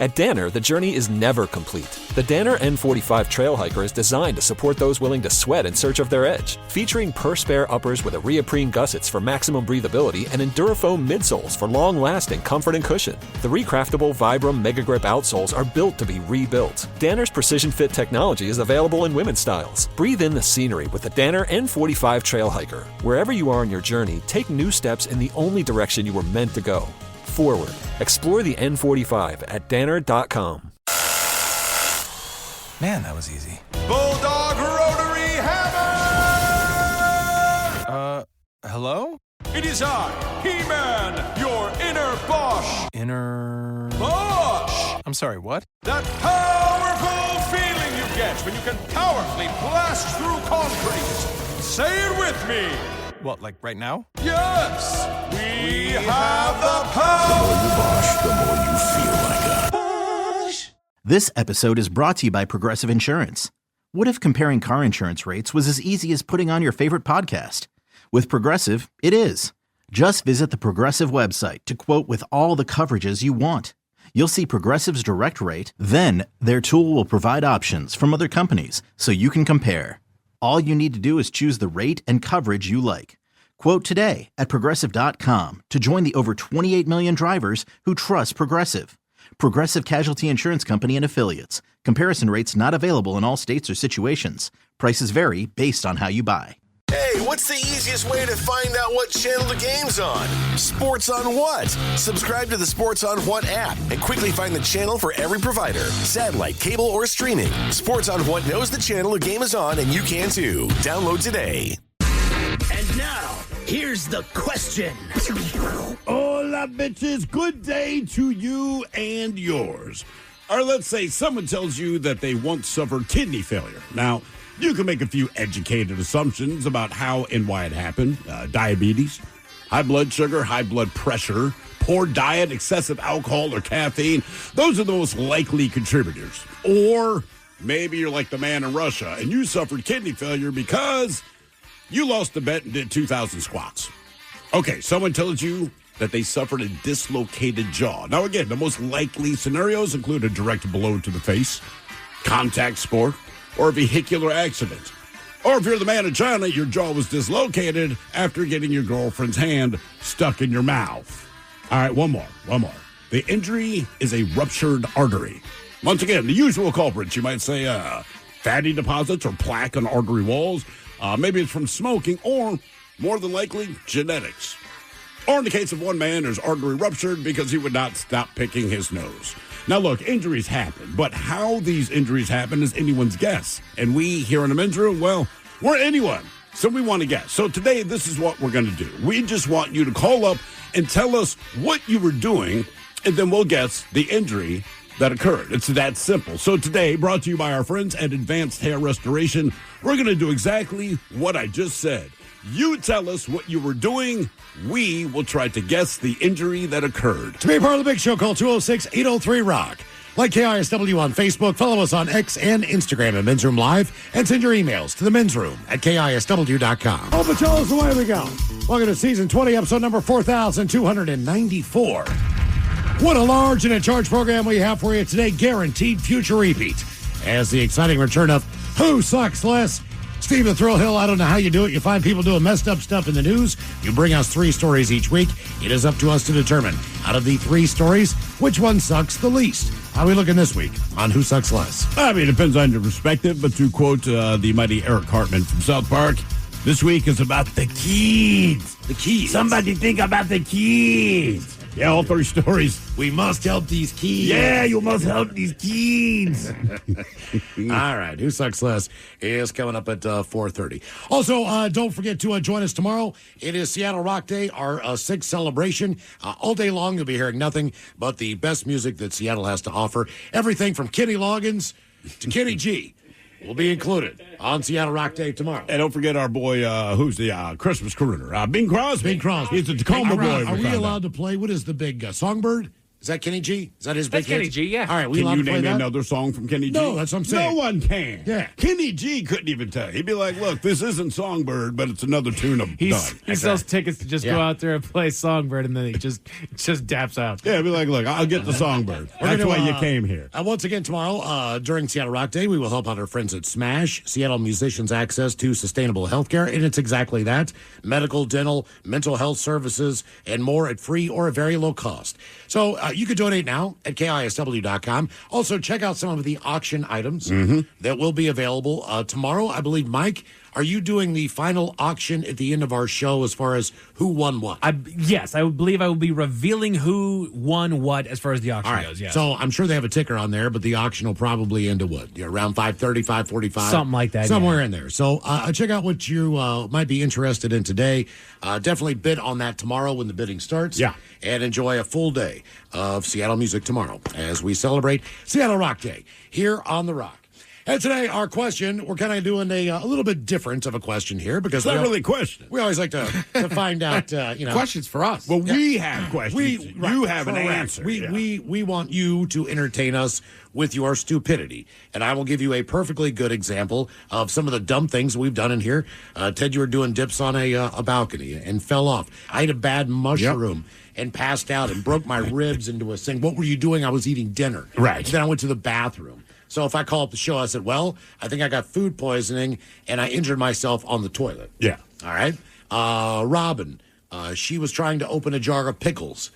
At Danner, the journey is never complete. The Danner N45 Trail Hiker is designed to support those willing to sweat in search of their edge. Featuring per-spare uppers with Areoprene gussets for maximum breathability and Endurafoam midsoles for long-lasting comfort and cushion. The recraftable Vibram Mega Grip outsoles are built to be rebuilt. Danner's Precision Fit technology is available in women's styles. Breathe in the scenery with the Danner N45 Trail Hiker. Wherever you are on your journey, take new steps in the only direction you were meant to go. Forward. Explore the N45 at Danner.com. Man, that was easy. Bulldog Rotary Hammer! Hello? It is I, He-Man, your inner Bosch. Inner... Bosch! I'm sorry, what? That powerful feeling you get when you can powerfully blast through concrete. Say it with me. What, like right now? Yes! We have the power! The more you Bosch, the more you feel like a Bosch. This episode is brought to you by Progressive Insurance. What if comparing car insurance rates was as easy as putting on your favorite podcast? With Progressive, it is. Just visit the Progressive website to quote with all the coverages you want. You'll see Progressive's direct rate, then their tool will provide options from other companies so you can compare. All you need to do is choose the rate and coverage you like. Quote today at Progressive.com to join the over 28 million drivers who trust Progressive. Progressive Casualty Insurance Company and Affiliates. Comparison rates not available in all states or situations. Prices vary based on how you buy. Hey, what's the easiest way to find out what channel the game's on? Sports on What? Subscribe to the Sports on What app and quickly find the channel for every provider. Satellite, cable, or streaming. Sports on What knows the channel the game is on, and you can too. Download today. And now, here's the question. Hola, bitches. Good day to you and yours. Or let's say someone tells you that they once suffered kidney failure. Now, you can make a few educated assumptions about how and why it happened. Diabetes, high blood sugar, high blood pressure, poor diet, excessive alcohol or caffeine. Those are the most likely contributors. Or maybe you're like the man in Russia and you suffered kidney failure because you lost a bet and did 2,000 squats. Okay, someone tells you that they suffered a dislocated jaw. Now, again, the most likely scenarios include a direct blow to the face, contact sport, or a vehicular accident. Or if you're the man in China, your jaw was dislocated after getting your girlfriend's hand stuck in your mouth. All right, one more. The injury is a ruptured artery. Once again, the usual culprits, you might say fatty deposits or plaque on artery walls. Maybe it's from smoking or, more than likely, genetics. Or in the case of one man, his artery ruptured because he would not stop picking his nose. Now, look, injuries happen, but how these injuries happen is anyone's guess. And we here in the men's room, well, we're anyone. So we want to guess. So today, this is what we're going to do. We just want you to call up and tell us what you were doing, and then we'll guess the injury that occurred. It's that simple. So today, brought to you by our friends at Advanced Hair Restoration, we're going to do exactly what I just said. You tell us what you were doing. We will try to guess the injury that occurred. To be a part of the big show, call 206-803-ROCK. Like KISW on Facebook, follow us on X and Instagram at Men's Room Live, and send your emails to the Men's Room at KISW.com. Oh, but tell us away we go. Welcome to Season 20, Episode number 4,294. What a large and in charge program we have for you today. Guaranteed future repeat. As the exciting return of Who Sucks Less? Steve the Thrill Hill, I don't know how you do it. You find people doing messed up stuff in the news. You bring us 3 stories each week. It is up to us to determine, out of the 3 stories, which one sucks the least. How are we looking this week on Who Sucks Less? I mean, it depends on your perspective, but to quote the mighty Eric Cartman from South Park, this week is about the kids. The kids. Somebody think about the kids. Yeah, all 3 stories. We must help these kids. Yeah, you must help these kids. All right, Who Sucks Less is coming up at 4:30. Also, don't forget to join us tomorrow. It is Seattle Rock Day, our 6th celebration. All day long, you'll be hearing nothing but the best music that Seattle has to offer. Everything from Kenny Loggins to Kenny G will be included on Seattle Rock Day tomorrow. And don't forget our boy, who's the Christmas crooner, Bing Crosby. Bing Crosby. He's the Tacoma boy. Are we allowed to play? What is the big songbird? Is that Kenny G? Is that his That's big hit? Kenny G, yeah. All right, we Can allowed you to play name that? another song from Kenny G? No, that's what I'm saying. No one can. Yeah. Kenny G couldn't even tell you. He'd be like, look, this isn't Songbird, but it's another tune I'm He done. sells tickets to just go out there and play Songbird, and then he just daps out. Yeah, be like, look, I'll get the Songbird. We're That's gonna, why you came here. Once again, tomorrow, during Seattle Rock Day, we will help out our friends at Smash, Seattle Musicians Access to Sustainable Healthcare, and it's exactly that. Medical, dental, mental health services, and more at free or a very low cost. So you can donate now at KISW.com. Also, check out some of the auction items that will be available tomorrow. I believe, Mike, are you doing the final auction at the end of our show as far as who won what? Yes, I believe I will be revealing who won what as far as the auction All right. goes. Yes. So I'm sure they have a ticker on there, but the auction will probably end at what? Around 5:30, 5:45? Something like that, Somewhere in there. So check out what you might be interested in today. Definitely bid on that tomorrow when the bidding starts. Yeah. And enjoy a full day of Seattle music tomorrow as we celebrate Seattle Rock Day here on The Rock. And today, our question, we're kind of doing a little bit different of a question here because It's not really a question. we always like to find out, questions for us. Well, we have questions. You have an correct. answer. Yeah. We want you to entertain us with your stupidity. And I will give you a perfectly good example of some of the dumb things we've done in here. Ted, you were doing dips on a balcony and fell off. I ate a bad mushroom and passed out and broke my ribs into a sink. What were you doing? I was eating dinner. Right. Then I went to the bathroom. So if I call up the show, I said, well, I think I got food poisoning and I injured myself on the toilet. Yeah. All right. Robin, she was trying to open a jar of pickles.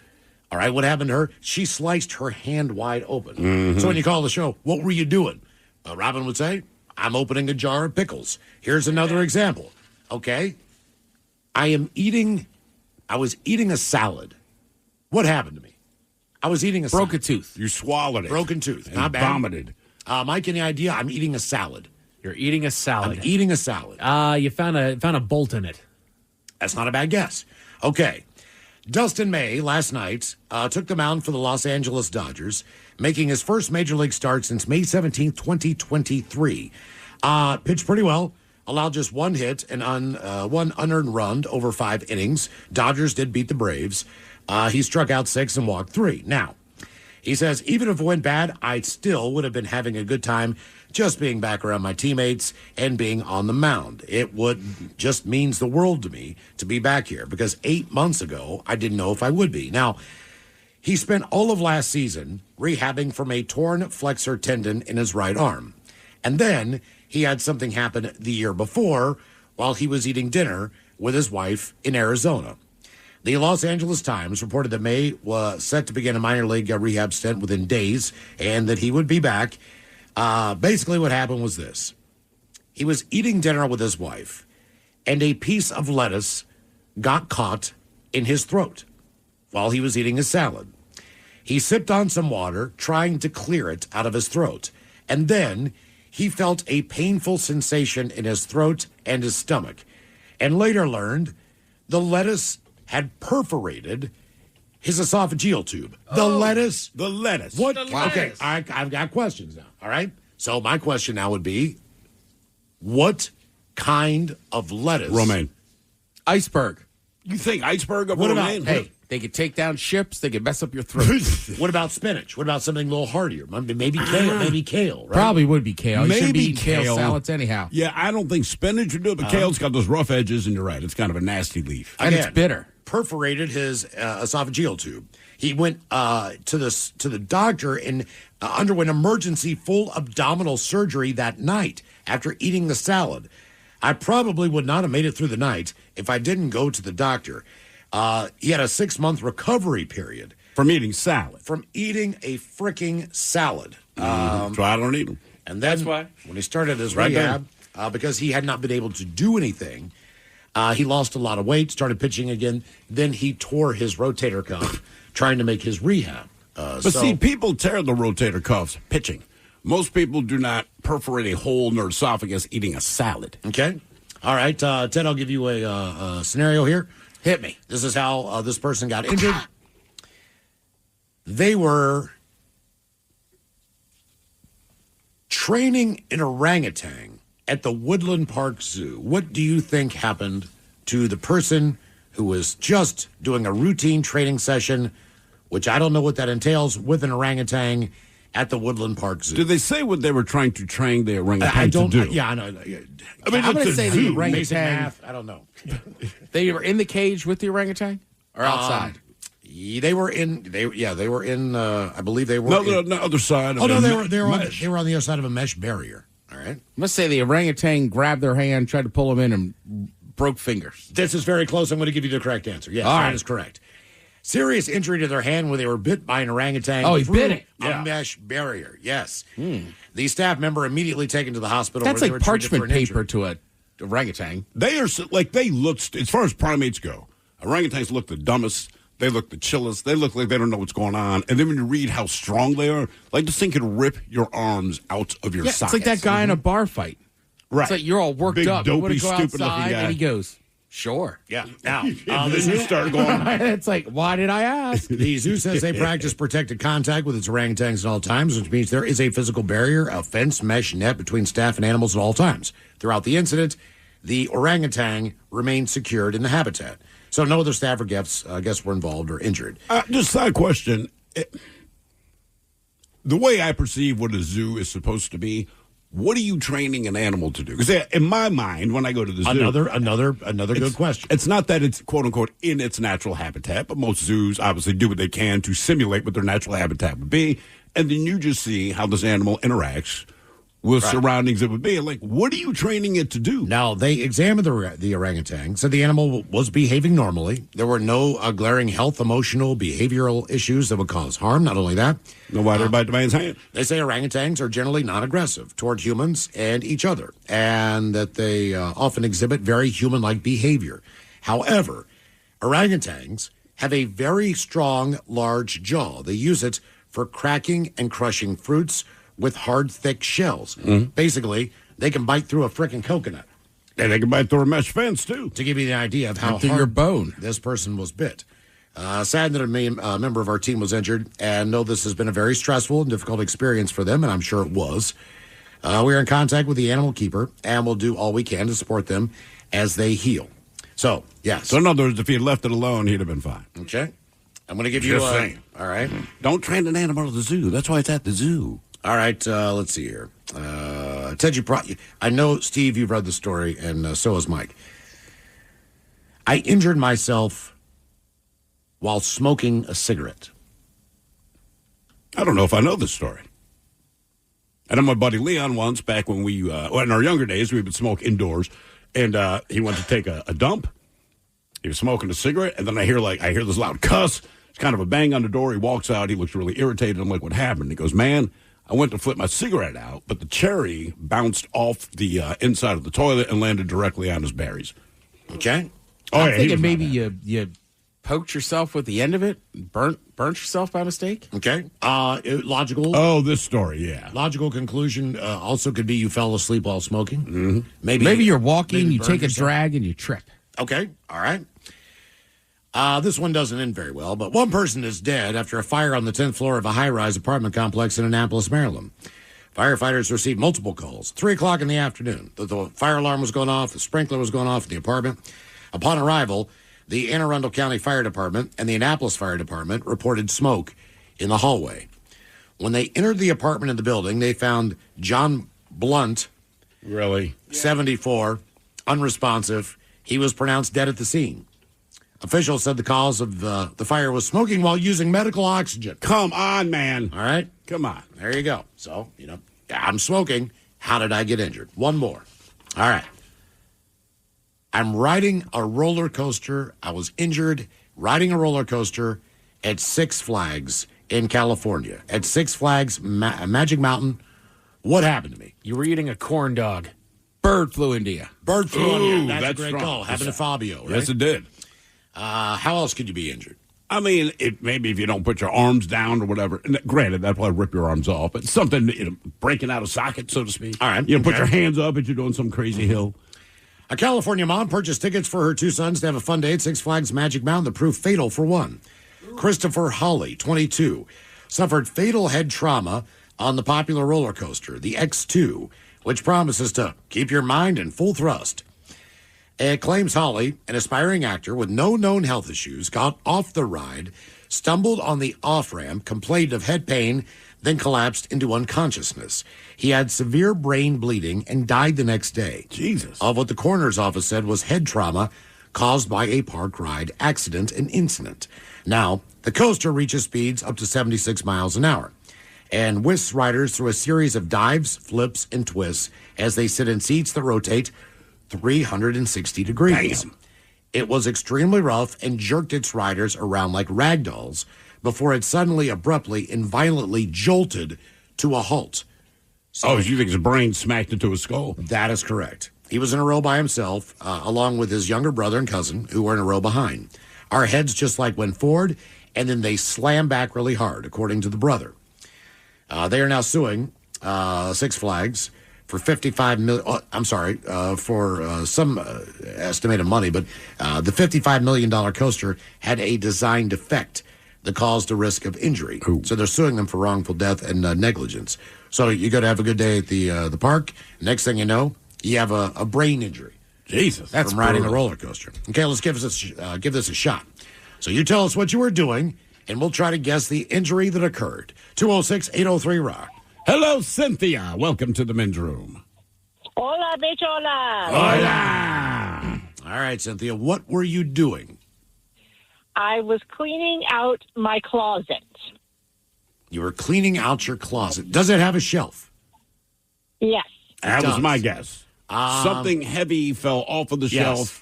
All right. What happened to her? She sliced her hand wide open. So when you call the show, what were you doing? Robin would say, I'm opening a jar of pickles. Here's another example. Okay. I was eating a salad. What happened to me? I was eating a salad. Broke a tooth. You swallowed it. Broken tooth. And Not bad. vomited. Mike, any idea? I'm eating a salad. You're eating a salad. I'm eating a salad. You found a bolt in it. That's not a bad guess. Okay. Dustin May last night took the mound for the Los Angeles Dodgers, making his first major league start since May 17th, 2023. Pitched pretty well. Allowed just one hit and one unearned run over 5 innings. Dodgers did beat the Braves. He struck out 6 and walked 3. Now, he says, even if it went bad, I still would have been having a good time just being back around my teammates and being on the mound. It would just means the world to me to be back here because 8 months ago, I didn't know if I would be. Now, he spent all of last season rehabbing from a torn flexor tendon in his right arm. And then he had something happen the year before while he was eating dinner with his wife in Arizona. The Los Angeles Times reported that May was set to begin a minor league rehab stint within days and that he would be back. Basically, what happened was this. He was eating dinner with his wife, and a piece of lettuce got caught in his throat while he was eating his salad. He sipped on some water, trying to clear it out of his throat, and then he felt a painful sensation in his throat and his stomach, and later learned the lettuce had perforated his esophageal tube. The lettuce. The lettuce. What? The lettuce. Okay, I've got questions now. All right. So my question now would be, what kind of lettuce? Romaine. Iceberg. You think iceberg of What about- romaine? Hey, they could take down ships. They could mess up your throat. What about spinach? What about something a little hardier? Maybe kale. Maybe kale. Right? Probably would be kale. You shouldn't be Maybe eating kale kale. salads anyhow. Yeah, I don't think spinach would do it, but kale's got those rough edges, and you're right. It's kind of a nasty leaf. And it's Again, bitter. Perforated his esophageal tube. He went to the doctor and underwent emergency full abdominal surgery that night after eating the salad. I probably would not have made it through the night if I didn't go to the doctor. He had a 6-month recovery period From eating salad. from eating a freaking salad. So I don't eat them. And then That's why. when he started his Right rehab, because he had not been able to do anything, he lost a lot of weight, started pitching again. Then he tore his rotator cuff trying to make his rehab. But see, people tear the rotator cuffs pitching. Most people do not perforate a hole in their esophagus eating a salad. Okay. All right, Ted, I'll give you a scenario here. Hit me. This is how this person got injured. They were training an orangutan at the Woodland Park Zoo. What do you think happened to the person who was just doing a routine training session which I don't know what that entails, with an orangutan at the Woodland Park Zoo. Did they say what they were trying to train the orangutan I don't, to do? Yeah, I know. I mean, I'm going to say the Basic orangutan. math, I don't know. They were in the cage with the orangutan or outside? They were in. They were in. I believe they were. No, the other side. Oh no, they were on the other side of a mesh barrier. All right. I must say the orangutan grabbed their hand, tried to pull them in, and broke fingers. This is very close. I'm going to give you the correct answer. Yes, All that right. is correct. Serious injury to their hand when they were bit by an orangutan. Oh, he through bit it. A mesh barrier. Yes. The staff member immediately taken to the hospital. That's where they like were treated for parchment an paper injury. to a orangutan. They are like they look as far as primates go. Orangutans look the dumbest. They look the chillest. They look like they don't know what's going on. And then when you read how strong they are, like this thing can rip your arms out of your Yeah, sockets. it's like that guy in a bar fight. Right. It's like you're all worked Big, up. You want dopey, to go stupid-looking outside, guy. and he goes, "Sure." Yeah. Now, And then you start going. It's like, why did I ask? the zoo says they practice protected contact with its orangutans at all times, which means there is a physical barrier, a fence, mesh net between staff and animals at all times. Throughout the incident, the orangutan remained secured in the habitat. So no other staff or guests were involved or injured. Just side question. The way I perceive what a zoo is supposed to be, what are you training an animal to do? Because in my mind, when I go to the zoo, Another good question. It's not that it's quote unquote in its natural habitat, but most zoos obviously do what they can to simulate what their natural habitat would be, and then you just see how this animal interacts with surroundings it would be. Like, what are you training it to do? Now, they examined the orangutan, said the animal was behaving normally. There were no glaring health, emotional, behavioral issues that would cause harm. Not only that, Nobody bite the man's hand. they say orangutans are generally non-aggressive toward humans and each other, and that they often exhibit very human-like behavior. However, orangutans have a very strong, large jaw. They use it for cracking and crushing fruits with hard, thick shells. Basically, they can bite through a frickin' coconut. And they can bite through a mesh fence, too. To give you the idea of how through hard your bone. this person was bit. Sad that a member of our team was injured, and know this has been a very stressful and difficult experience for them, and I'm sure it was. We are in contact with the animal keeper, and we'll do all we can to support them as they heal. So, yes. So, in other words, if he had left it alone, he'd have been fine. Okay. I'm going to give you Just saying. All right. Don't train an animal at the zoo. That's why it's at the zoo. All right, let's see here. Ted, I know, Steve, you've read the story, and so has Mike. I injured myself while smoking a cigarette. I don't know if I know this story. I know my buddy Leon once, back when we, in our younger days, we would smoke indoors, and he went to take a dump. He was smoking a cigarette, and then I hear this loud cuss. It's kind of a bang on the door. He walks out. He looks really irritated. I'm like, what happened? He goes, man, I went to flip my cigarette out, but the cherry bounced off the inside of the toilet and landed directly on his berries. Okay. I'm thinking maybe you poked yourself with the end of it, burnt yourself by mistake. Okay. Logical. Oh, this story, yeah. Logical conclusion also could be you fell asleep while smoking. Mm-hmm. Maybe you're walking, maybe you burned take a yourself. drag, and you trip. Okay. All right. This one doesn't end very well, but one person is dead after a fire on the 10th floor of a high-rise apartment complex in Annapolis, Maryland. Firefighters received multiple calls, 3 o'clock in the afternoon. The fire alarm was going off, the sprinkler was going off in the apartment. Upon arrival, the Anne Arundel County Fire Department and the Annapolis Fire Department reported smoke in the hallway. When they entered the apartment in the building, they found John Blunt, Really? 74, unresponsive. He was pronounced dead at the scene. Officials said the cause of the fire was smoking while using medical oxygen. Come on, man. All right? Come on. There you go. So, I'm smoking. How did I get injured? One more. All right. I'm riding a roller coaster. I was injured riding a roller coaster at Six Flags in California. At Six Flags Magic Mountain, what happened to me? You were eating a corn dog. Bird flew into you. Bird flew on you. That's a that's great strong. call. Happened to Fabio, right? Yes, it did. How else could you be injured? I mean, maybe if you don't put your arms down or whatever. And granted, that'd probably rip your arms off, but something, breaking out of socket, so to speak. All right. Put Okay. your hands up if you're doing some crazy hill. A California mom purchased tickets for her 2 sons to have a fun day at Six Flags Magic Mountain that proved fatal for one. Christopher Hawley, 22, suffered fatal head trauma on the popular roller coaster, the X2, which promises to keep your mind in full thrust. It claims Hawley, an aspiring actor with no known health issues, got off the ride stumbled on the off-ramp, complained of head pain, then collapsed into unconsciousness. He had severe brain bleeding and died the next day. Jesus. Of what the coroner's office said was head trauma caused by a park ride accident and incident. Now, the coaster reaches speeds up to 76 miles an hour and whisks riders through a series of dives, flips, and twists as they sit in seats that rotate 360 degrees. Damn. It was extremely rough and jerked its riders around like rag dolls before it suddenly, abruptly, and violently jolted to a halt. So, you think his brain smacked into his skull? That is correct. He was in a row by himself, along with his younger brother and cousin, who were in a row behind. Our heads just went forward, and then they slammed back really hard, according to the brother. They are now suing Six Flags for $55 million. For some estimated money, but the $55 million coaster had a design defect that caused a risk of injury. Ooh. So they're suing them for wrongful death and negligence. So you got to have a good day at the park. Next thing you know, you have a brain injury. Jesus, that's from riding brutal. a roller coaster. Okay, let's give this a shot. So you tell us what you were doing, and we'll try to guess the injury that occurred. 206-803-ROCK. Hello, Cynthia. Welcome to the men's room. Hola, bichola. Hola. All right, Cynthia, what were you doing? I was cleaning out my closet. You were cleaning out your closet. Does it have a shelf? Yes. That was my guess. Something heavy fell off of the shelf.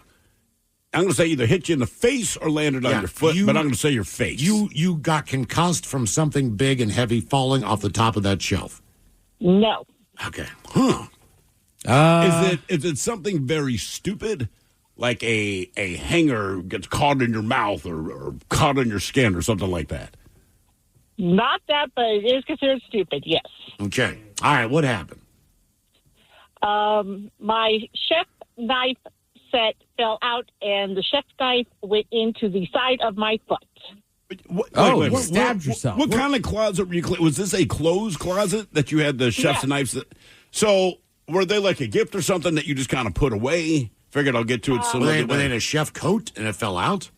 I'm going to say either hit you in the face or landed on your foot, but I'm going to say your face. You got concussed from something big and heavy falling off the top of that shelf. No. Okay. Huh. Is it something very stupid? Like a hanger gets caught in your mouth or caught in your skin or something like that? Not that, but it is considered stupid, yes. Okay. All right, what happened? My chef knife set fell out, and the chef knife went into the side of my foot. You stabbed yourself. What kind of closet were you cleaning? Was this a closed closet that you had the chef's knives? So were they like a gift or something that you just kind of put away? Figured I'll get to it some other Were they day. in a chef coat and it fell out?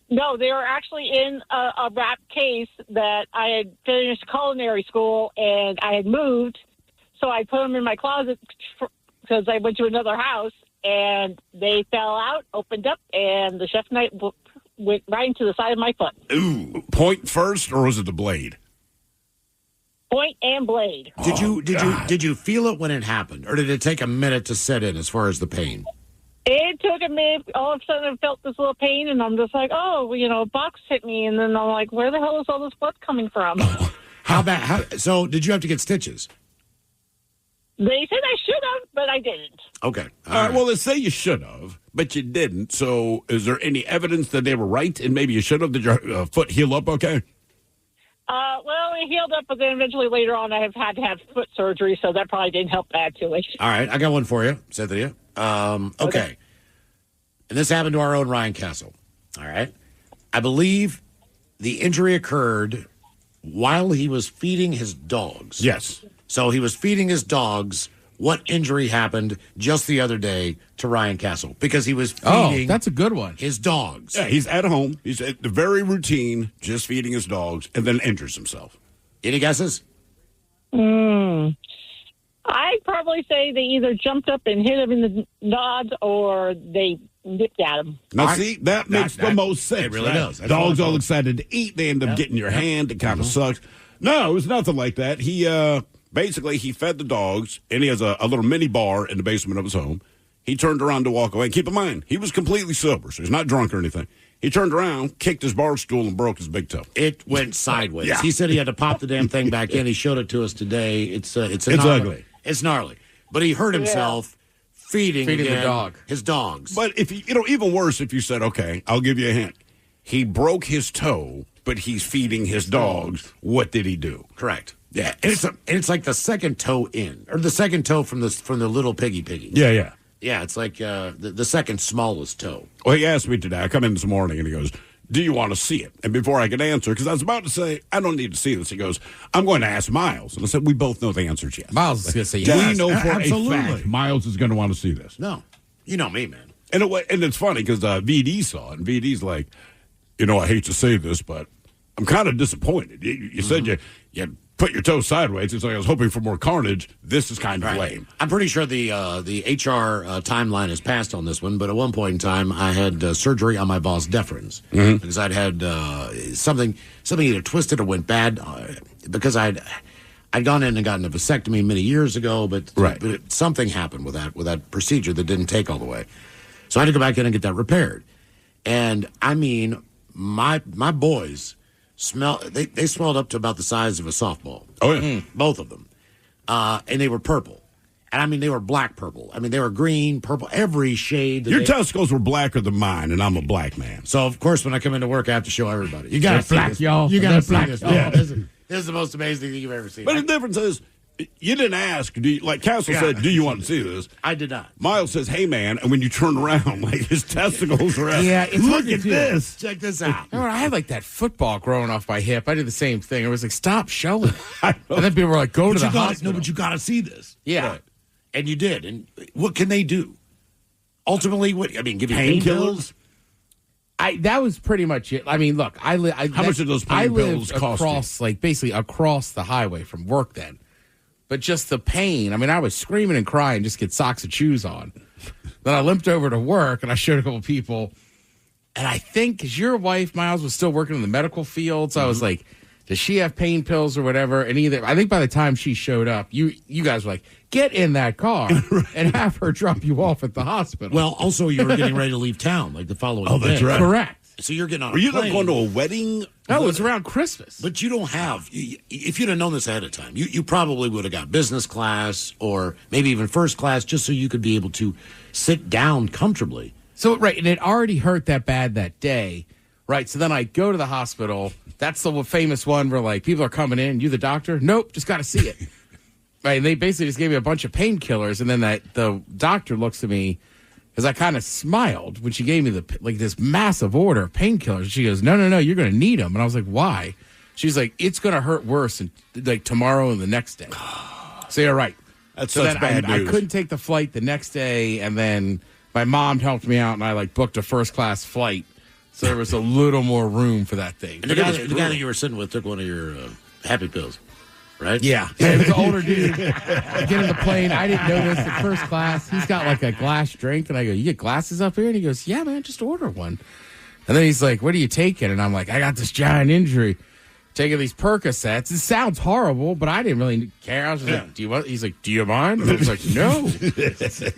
No, they were actually in a wrap case that I had finished culinary school, and I had moved, so I put them in my closet because I went to another house, and they fell out, opened up, and the chef knife went right into the side of my foot. Ooh, point first, or was it the blade? Point and blade. Did you feel it when it happened, or did it take a minute to set in as far as the pain? It took a minute. All of a sudden, I felt this little pain, and I'm just like, a box hit me. And then I'm like, where the hell is all this blood coming from? How bad? So did you have to get stitches? They said I should have, but I didn't. Okay. All right. Well, let's say you should have, but you didn't. So is there any evidence that they were right and maybe you should have? Did your foot heal up okay? Well, it healed up, but then eventually later on I have had to have foot surgery, so that probably didn't help add to it. All right. I got one for you, Cynthia. Okay. And this happened to our own Ryan Castle. All right. I believe the injury occurred while he was feeding his dogs. Yes. So he was feeding his dogs. What injury happened just the other day to Ryan Castle? Because he was feeding that's a good one. his dogs. Yeah, he's at home. He's at the very routine, just feeding his dogs, and then injures himself. Any guesses? I'd probably say they either jumped up and hit him in the nods or they nipped at him. Now, see, that makes the most sense. It really does. That's Dogs what I all thought. excited to eat. They end up getting your hand. It kind of sucks. No, it was nothing like that. He basically he fed the dogs, and he has a little mini bar in the basement of his home. He turned around to walk away. And keep in mind, he was completely sober, so he's not drunk or anything. He turned around, kicked his bar stool, and broke his big toe. It went sideways. Yeah. He said he had to pop the damn thing back in. He showed it to us today. It's It's ugly. It's gnarly. But he hurt himself feeding the again dog. his dogs. But if even worse, if you said, okay, I'll give you a hint. He broke his toe, but he's feeding his dogs. What did he do? Correct. Yeah, and it's like the second toe in, or the second toe from the little piggy. Yeah. Yeah, it's like the second smallest toe. Well, he asked me today. I come in this morning, and he goes, do you want to see it? And before I could answer, because I was about to say, I don't need to see this, he goes, I'm going to ask Miles. And I said, we both know the answer is yes. Miles is going to say We yes. know for absolutely. a fact Miles is going to want to see this. No, you know me, man. And it's funny because VD saw it, and VD's like, I hate to say this, but I'm kind of disappointed. You said you put your toe sideways. It's like I was hoping for more carnage. This is kind of lame. I'm pretty sure the HR timeline has passed on this one, but at one point in time, I had surgery on my vas deferens because I'd had something either twisted or went bad because I'd gone in and gotten a vasectomy many years ago, but something happened with that procedure that didn't take all the way. So I had to go back in and get that repaired. And I mean, my boys they swelled up to about the size of a softball. Oh yeah, both of them, and they were purple. And I mean, they were black purple. I mean, they were green, purple, every shade. Your testicles were blacker than mine, and I'm a black man. So of course, when I come into work, I have to show everybody. You got it black, y'all. You got it black. Yeah. This is the most amazing thing you've ever seen. But the difference is, you didn't ask. Like Castle said, do you want to see this? I did not. Miles says, hey, man. And when you turn around, like his testicles are out. Yeah, it's look at this. Check this out. Remember, I had like that football growing off my hip. I did the same thing. I was like, stop showing it. And then people were like, go to the hospital. No, but you got to see this. Yeah. Right. And you did. And what can they do? Ultimately, give you painkillers? That was pretty much it. I mean, look, How much did those pain pills cost across, basically across the highway from work then. But just the pain. I mean, I was screaming and crying just to get socks and shoes on. Then I limped over to work, and I showed a couple people. And I think, because your wife, Miles, was still working in the medical field, so I was like, does she have pain pills or whatever? And I think by the time she showed up, you guys were like, get in that car and have her drop you off at the hospital. Well, also, you were getting ready to leave town, like the following day. Oh, that's right. Correct. So you're getting on Were a you plane. going to a wedding? No, it was around Christmas. But you don't have, if you'd have known this ahead of time, you probably would have got business class or maybe even first class just so you could be able to sit down comfortably. So, right, and it already hurt that bad that day, right? So then I go to the hospital. That's the famous one where, like, people are coming in. You the doctor? Nope, just got to see it. Right, and they basically just gave me a bunch of painkillers, and then the doctor looks at me because I kind of smiled when she gave me this massive order of painkillers. She goes, no, you're going to need them. And I was like, why? She's like, it's going to hurt worse tomorrow and the next day. So you're right. That's so such bad news. I couldn't take the flight the next day, and then my mom helped me out, and I booked a first class flight. So there was a little more room for that thing. And the guy that you were sitting with took one of your happy pills, right? Yeah. It was an older dude. I get in the plane. I didn't know this at first class. He's got a glass drink. And I go, you get glasses up here? And he goes, yeah, man, just order one. And then he's like, what are you taking? And I'm like, I got this giant injury. Taking these Percocets. It sounds horrible, but I didn't really care. I was just like, do you want? He's like, do you mind? And I was like, no.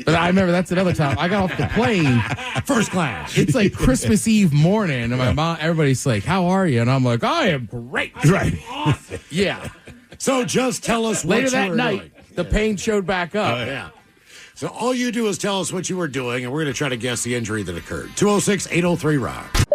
But I remember that's another time. I got off the plane. First class. It's like Christmas Eve morning. And my mom, everybody's like, how are you? And I'm like, I am great. Right. Awesome. Yeah. So just tell us what Later you that were night, doing. the pain showed back up. Yeah. So all you do is tell us what you were doing, and we're going to try to guess the injury that occurred. 206-803-ROCK.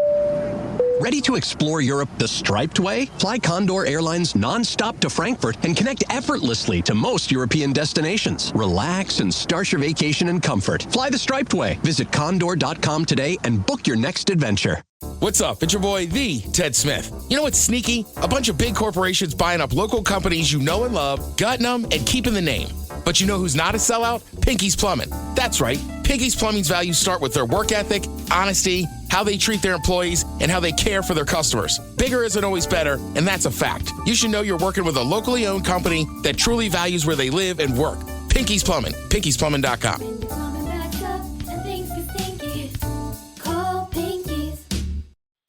Ready to explore Europe the striped way? Fly Condor Airlines non-stop to Frankfurt and connect effortlessly to most European destinations. Relax and start your vacation in comfort. Fly the striped way. Visit condor.com today and book your next adventure. What's up? It's your boy, the Ted Smith. You know what's sneaky? A bunch of big corporations buying up local companies you know and love, gutting them, and keeping the name. But you know who's not a sellout? Pinky's Plumbing. That's right. Pinky's Plumbing's values start with their work ethic, honesty, how they treat their employees, and how they care for their customers. Bigger isn't always better, and that's a fact. You should know you're working with a locally owned company that truly values where they live and work. Pinky's Plumbing. Pinky'sPlumbing.com.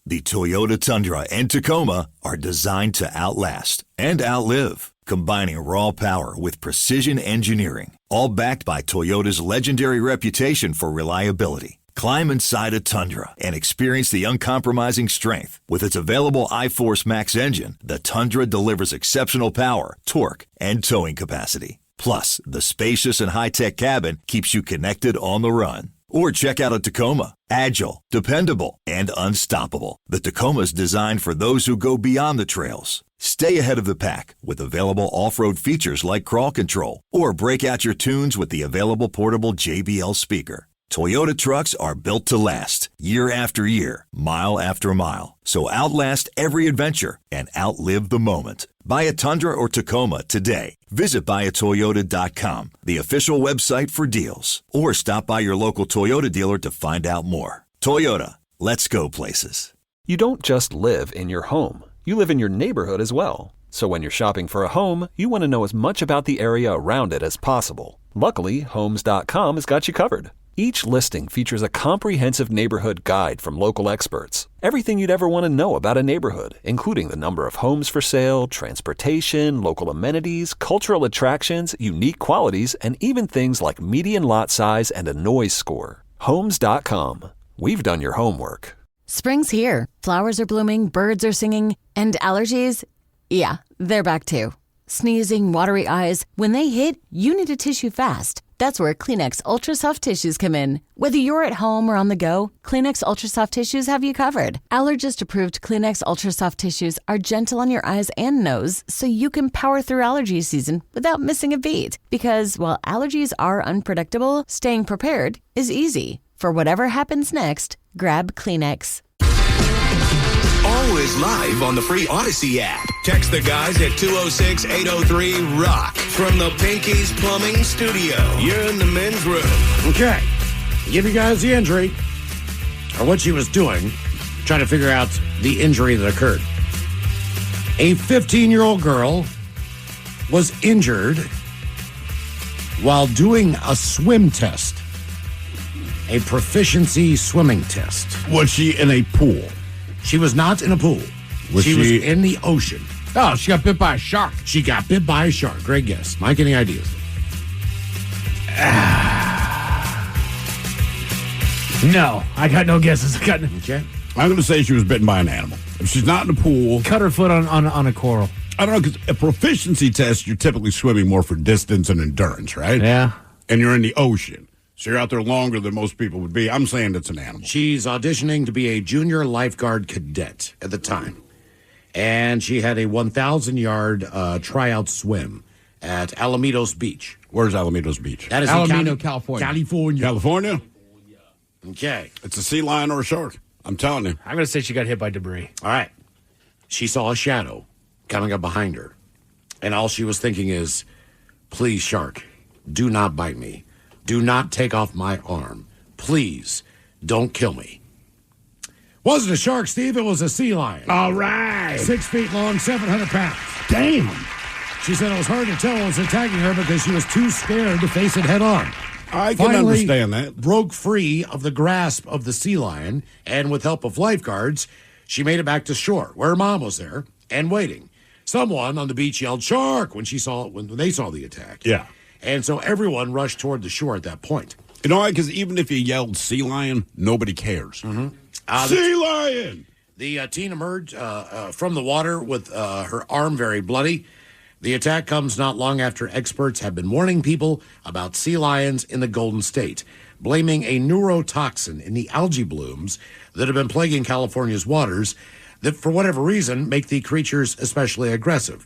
The Toyota Tundra and Tacoma are designed to outlast and outlive, combining raw power with precision engineering, all backed by Toyota's legendary reputation for reliability. Climb inside a Tundra and experience the uncompromising strength. With its available iForce Max engine, the Tundra delivers exceptional power, torque, and towing capacity. Plus, the spacious and high-tech cabin keeps you connected on the run. Or check out a Tacoma. Agile, dependable, and unstoppable. The Tacoma's designed for those who go beyond the trails. Stay ahead of the pack with available off-road features like crawl control. Or break out your tunes with the available portable JBL speaker. Toyota trucks are built to last, year after year, mile after mile. So outlast every adventure and outlive the moment. Buy a Tundra or Tacoma today. Visit buyatoyota.com, the official website for deals. Or stop by your local Toyota dealer to find out more. Toyota, let's go places. You don't just live in your home. You live in your neighborhood as well. So when you're shopping for a home, you want to know as much about the area around it as possible. Luckily, Homes.com has got you covered. Each listing features a comprehensive neighborhood guide from local experts. Everything you'd ever want to know about a neighborhood, including the number of homes for sale, transportation, local amenities, cultural attractions, unique qualities, and even things like median lot size and a noise score. Homes.com. We've done your homework. Spring's here. Flowers are blooming, birds are singing, and allergies? Yeah, they're back too. Sneezing, watery eyes. When they hit, you need a tissue fast. That's where Kleenex Ultra Soft Tissues come in. Whether you're at home or on the go, Kleenex Ultra Soft Tissues have you covered. Allergist-approved Kleenex Ultra Soft Tissues are gentle on your eyes and nose, so you can power through allergy season without missing a beat. Because while allergies are unpredictable, staying prepared is easy. For whatever happens next, grab Kleenex. Always live on the free Odyssey app. Text the guys at 206-803-ROCK from the Pinky's Plumbing Studio. You're in the men's room. Okay. Give you guys the injury, or what she was doing, trying to figure out the injury that occurred. A 15-year-old girl was injured while doing a swim test, a proficiency swimming test. Was she in a pool? She was not in a pool. She was in the ocean. Oh, she got bit by a shark. She got bit by a shark. Great guess. Mike, any ideas? No, I got no guesses. Okay. I'm going to say she was bitten by an animal. If she's not in the pool. Cut her foot on a coral. I don't know, because a proficiency test, you're typically swimming more for distance and endurance, right? Yeah. And you're in the ocean. So you're out there longer than most people would be. I'm saying it's an animal. She's auditioning to be a junior lifeguard cadet at the time. And she had a 1,000-yard tryout swim at Alamitos Beach. Where's Alamitos Beach? That is Alameda, in California. California? Okay. It's a sea lion or a shark. I'm telling you. I'm going to say she got hit by debris. All right. She saw a shadow coming up behind her. And all she was thinking is, please, shark, do not bite me. Do not take off my arm. Please, don't kill me. Wasn't a shark, Steve. It was a sea lion. All right. 6 feet long, 700 pounds. Damn. She said it was hard to tell what was attacking her because she was too scared to face it head on. I can understand that. Broke free of the grasp of the sea lion, and with help of lifeguards, she made it back to shore, where her mom was there and waiting. Someone on the beach yelled "shark" when they saw the attack. Yeah. And so everyone rushed toward the shore at that point. You know why? Because even if you yelled sea lion, nobody cares. Mm-hmm. Sea lion! The teen emerged from the water with her arm very bloody. The attack comes not long after experts have been warning people about sea lions in the Golden State, blaming a neurotoxin in the algae blooms that have been plaguing California's waters that, for whatever reason, make the creatures especially aggressive.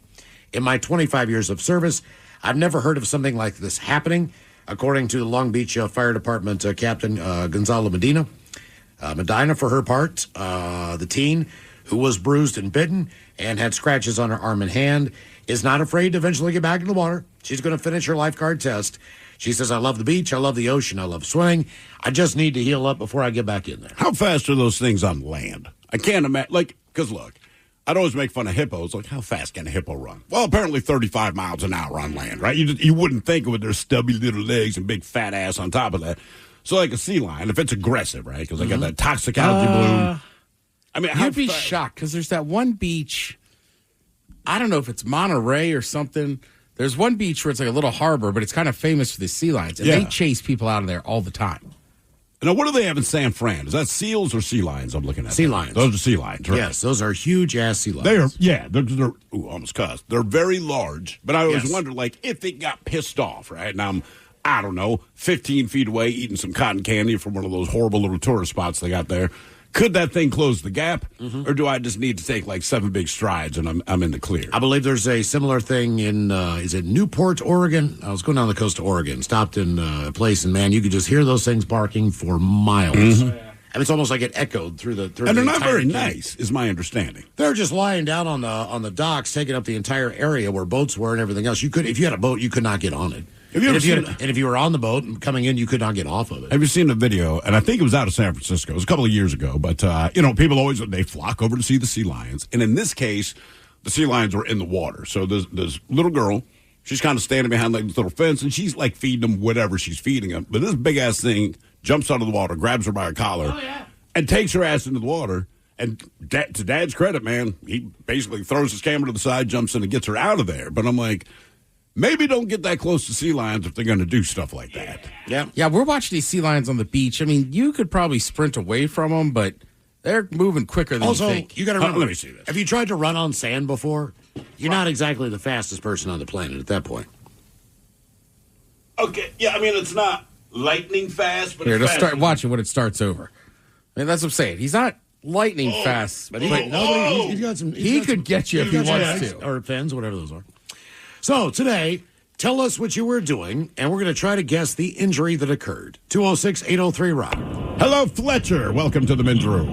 In my 25 years of service, I've never heard of something like this happening, according to the Long Beach Fire Department Captain Gonzalo Medina. Medina, for her part, the teen who was bruised and bitten and had scratches on her arm and hand, is not afraid to eventually get back in the water. She's going to finish her lifeguard test. She says, I love the beach, I love the ocean, I love swimming. I just need to heal up before I get back in there. How fast are those things on land? I can't imagine. Because look, I'd always make fun of hippos. Like, how fast can a hippo run? Well, apparently 35 miles an hour on land, right? You wouldn't think it with their stubby little legs and big fat ass on top of that. So like a sea lion, if it's aggressive, right? Because they got that toxic algae bloom. I mean, you'd be shocked because there's that one beach. I don't know if it's Monterey or something. There's one beach where it's like a little harbor, but it's kind of famous for the sea lions, and they chase people out of there all the time. Now, what do they have in San Fran? Is that seals or sea lions I'm looking at? Sea lions. Those are sea lions, right? Yes, those are huge-ass sea lions. They're almost cussed. They're very large, but I always wonder, if it got pissed off, right? Now I don't know, 15 feet away eating some cotton candy from one of those horrible little tourist spots they got there. Could that thing close the gap, or do I just need to take 7 big strides and I'm in the clear? I believe there's a similar thing in, is it Newport, Oregon? I was going down the coast of Oregon, stopped in a place, and man, you could just hear those things barking for miles. And it's almost like it echoed through the And they're not entire very quay. nice, is my understanding. They're just lying down on the docks, taking up the entire area where boats were and everything else. If you had a boat, you could not get on it. And if you were on the boat and coming in, you could not get off of it. Have you seen the video? And I think it was out of San Francisco. It was a couple of years ago. But, people always, they flock over to see the sea lions. And in this case, the sea lions were in the water. So this little girl, she's kind of standing behind like this little fence, and she's like feeding them whatever she's feeding them. But this big-ass thing jumps out of the water, grabs her by her collar, and takes her ass into the water. And to Dad's credit, man, he basically throws his camera to the side, jumps in, and gets her out of there. But I'm like, maybe don't get that close to sea lions if they're going to do stuff like that. Yeah, we're watching these sea lions on the beach. I mean, you could probably sprint away from them, but they're moving quicker than Also, you think. you got to remember, let me see this. Have you tried to run on sand before? You're not exactly the fastest person on the planet at that point. Okay, yeah, I mean, it's not lightning fast, but Here, it's just fast. start watching when it starts over. I mean, that's what I'm saying. He's not lightning fast, but He's got some. he could get you if he wants to. Or fins, whatever those are. So today, tell us what you were doing, and we're going to try to guess the injury that occurred. 206-803-ROCK. Hello, Fletcher. Welcome to the men's room.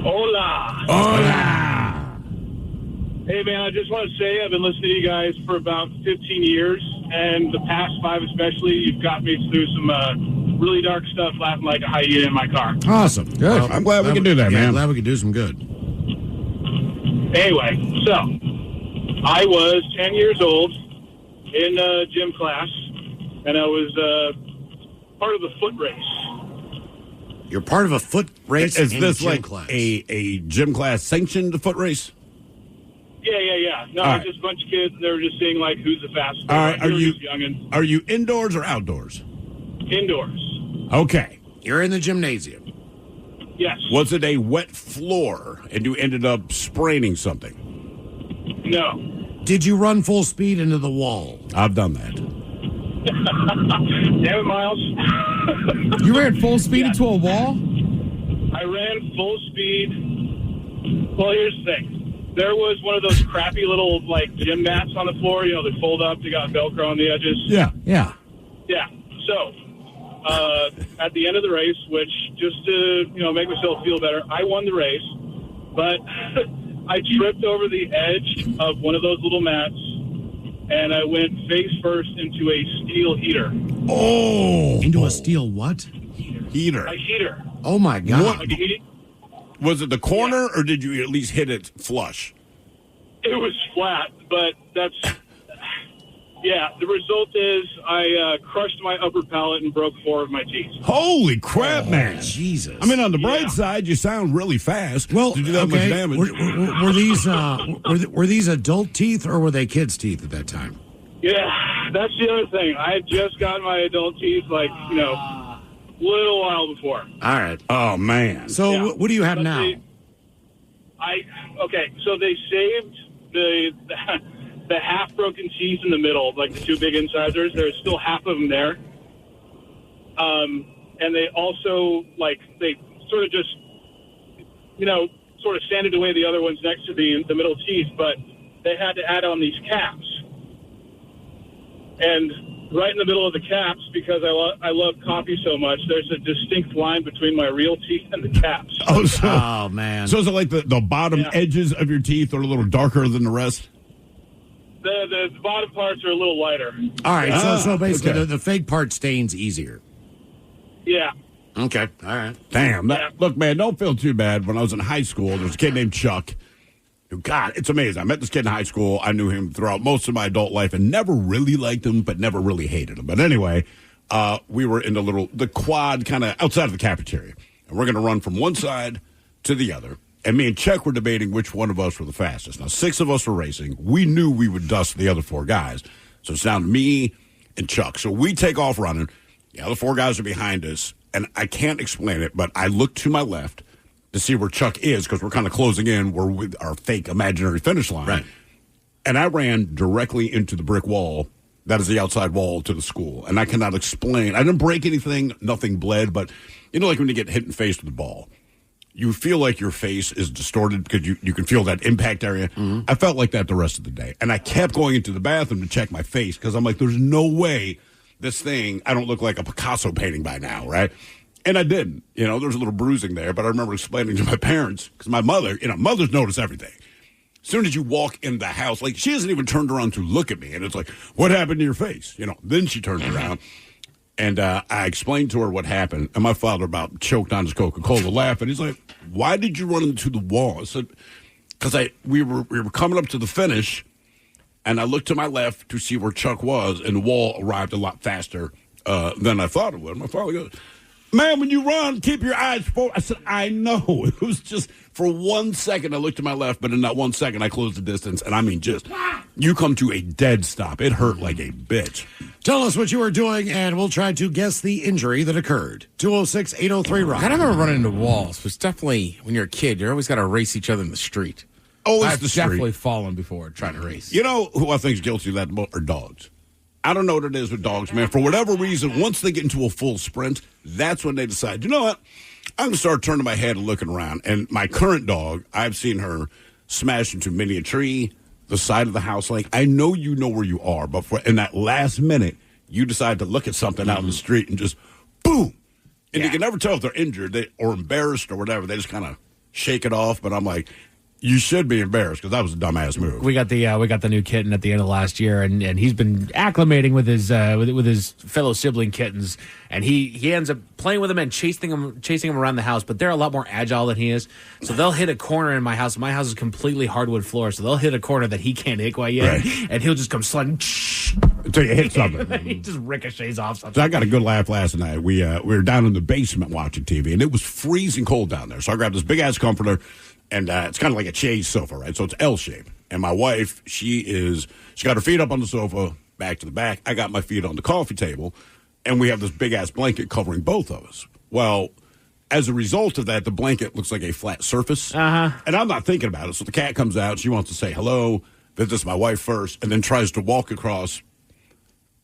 Hola. Hola. Hey, man, I just want to say I've been listening to you guys for about 15 years, and the past 5 especially, you've got me through some really dark stuff, laughing like a hyena in my car. Awesome. Good. Well, I'm glad we can do that, man. Glad we can do some good. Anyway, so I was 10 years old in gym class, and I was part of the foot race. You're part of a foot race Is in this gym like class. a gym class sanctioned foot race? Yeah. No, All it was right. just a bunch of kids, and they were just seeing, like, who's the fastest. All right, They were just youngins. are you indoors or outdoors? Indoors. Okay. You're in the gymnasium. Yes. Was it a wet floor and you ended up spraining something? No. Did you run full speed into the wall? I've done that. Damn it, Miles. You ran full speed into a wall? I ran full speed. Well, here's the thing. There was one of those crappy little, like, gym mats on the floor. You know, they fold up. They got Velcro on the edges. Yeah. Yeah. Yeah. So, at the end of the race, which just to, make myself feel better, I won the race. But I tripped over the edge of one of those little mats, and I went face first into a steel heater. Oh. Into a steel what? Heater. A heater. Oh, my God. Like a heat- Was it the corner or did you at least hit it flush? It was flat, but that's... Yeah, the result is I crushed my upper palate and broke 4 of my teeth. Holy crap, man. Jesus. I mean, on the bright side, you sound really fast. Well, to do that much damage. Were these adult teeth or were they kids' teeth at that time? Yeah, that's the other thing. I had just got my adult teeth, a little while before. All right. Oh, man. So Yeah. what do you have But now? So they saved the half-broken teeth in the middle, like the 2 big incisors. There's still half of them there. And they also, they sort of just, sort of sanded away the other ones next to the middle teeth, but they had to add on these caps. And right in the middle of the caps, because I love coffee so much, there's a distinct line between my real teeth and the caps. Oh, man. So is it like the bottom edges of your teeth are a little darker than the rest? The bottom parts are a little lighter. All right. So basically, okay. the fake part stains easier. Yeah. Okay. All right. Damn. Look, man, don't feel too bad. When I was in high school, there was a kid named Chuck. God, it's amazing. I met this kid in high school. I knew him throughout most of my adult life and never really liked him, but never really hated him. But anyway, we were in the quad kind of outside of the cafeteria. And we're going to run from one side to the other. And me and Chuck were debating which one of us were the fastest. Now, 6 of us were racing. We knew we would dust the other 4 guys. So it's down to me and Chuck. So we take off running. The other 4 guys are behind us. And I can't explain it, but I look to my left to see where Chuck is because we're kind of closing in. We're with our fake imaginary finish line. Right. And I ran directly into the brick wall. That is the outside wall to the school. And I cannot explain. I didn't break anything. Nothing bled. But, like when you get hit in the face with a ball, you feel like your face is distorted because you can feel that impact area. Mm-hmm. I felt like that the rest of the day. And I kept going into the bathroom to check my face because I'm like, there's no way this thing, I don't look like a Picasso painting by now, right? And I didn't. There's a little bruising there, but I remember explaining to my parents, because my mother, mothers notice everything. As soon as you walk in the house, like, she hasn't even turned around to look at me. And it's like, what happened to your face? Then she turns around. And I explained to her what happened. And my father about choked on his Coca-Cola laughing. He's like, why did you run into the wall? I said, because we were coming up to the finish, and I looked to my left to see where Chuck was, and the wall arrived a lot faster than I thought it would. My father goes, man, when you run, keep your eyes forward. I said, I know. It was just for 1 second I looked to my left, but in that 1 second I closed the distance. And I mean, just, you come to a dead stop. It hurt like a bitch. Tell us what you were doing, and we'll try to guess the injury that occurred. 206-803-ROCK. I never run into walls. But it's definitely, when you're a kid, you're always got to race each other in the street. Oh, I've the street. definitely fallen before trying to race. You know who I think is guilty of that are dogs. I don't know what it is with dogs, man. For whatever reason, once they get into a full sprint, that's when they decide, you know what? I'm going to start turning my head and looking around. And my current dog, I've seen her smash into many a tree, the side of the house. Like, I know you know where you are, but in that last minute, you decide to look at something out in the street and just boom. And you can never tell if they're injured or embarrassed or whatever. They just kind of shake it off. But I'm like, you should be embarrassed because that was a dumbass move. We got the new kitten at the end of last year, and he's been acclimating with his fellow sibling kittens, and he ends up playing with them and chasing them around the house. But they're a lot more agile than he is, so they'll hit a corner in my house. My house is completely hardwood floor, so they'll hit a corner that he can't hit quite yet, and he'll just come sliding until you hit something. He just ricochets off something. So I got a good laugh last night. We were down in the basement watching TV, and it was freezing cold down there. So I grabbed this big ass comforter. And it's kind of like a chaise sofa, right? So it's L-shaped. And my wife, she got her feet up on the sofa, back to the back. I got my feet on the coffee table, and we have this big-ass blanket covering both of us. Well, as a result of that, the blanket looks like a flat surface. Uh-huh. And I'm not thinking about it. So the cat comes out. She wants to say hello, visits my wife first, and then tries to walk across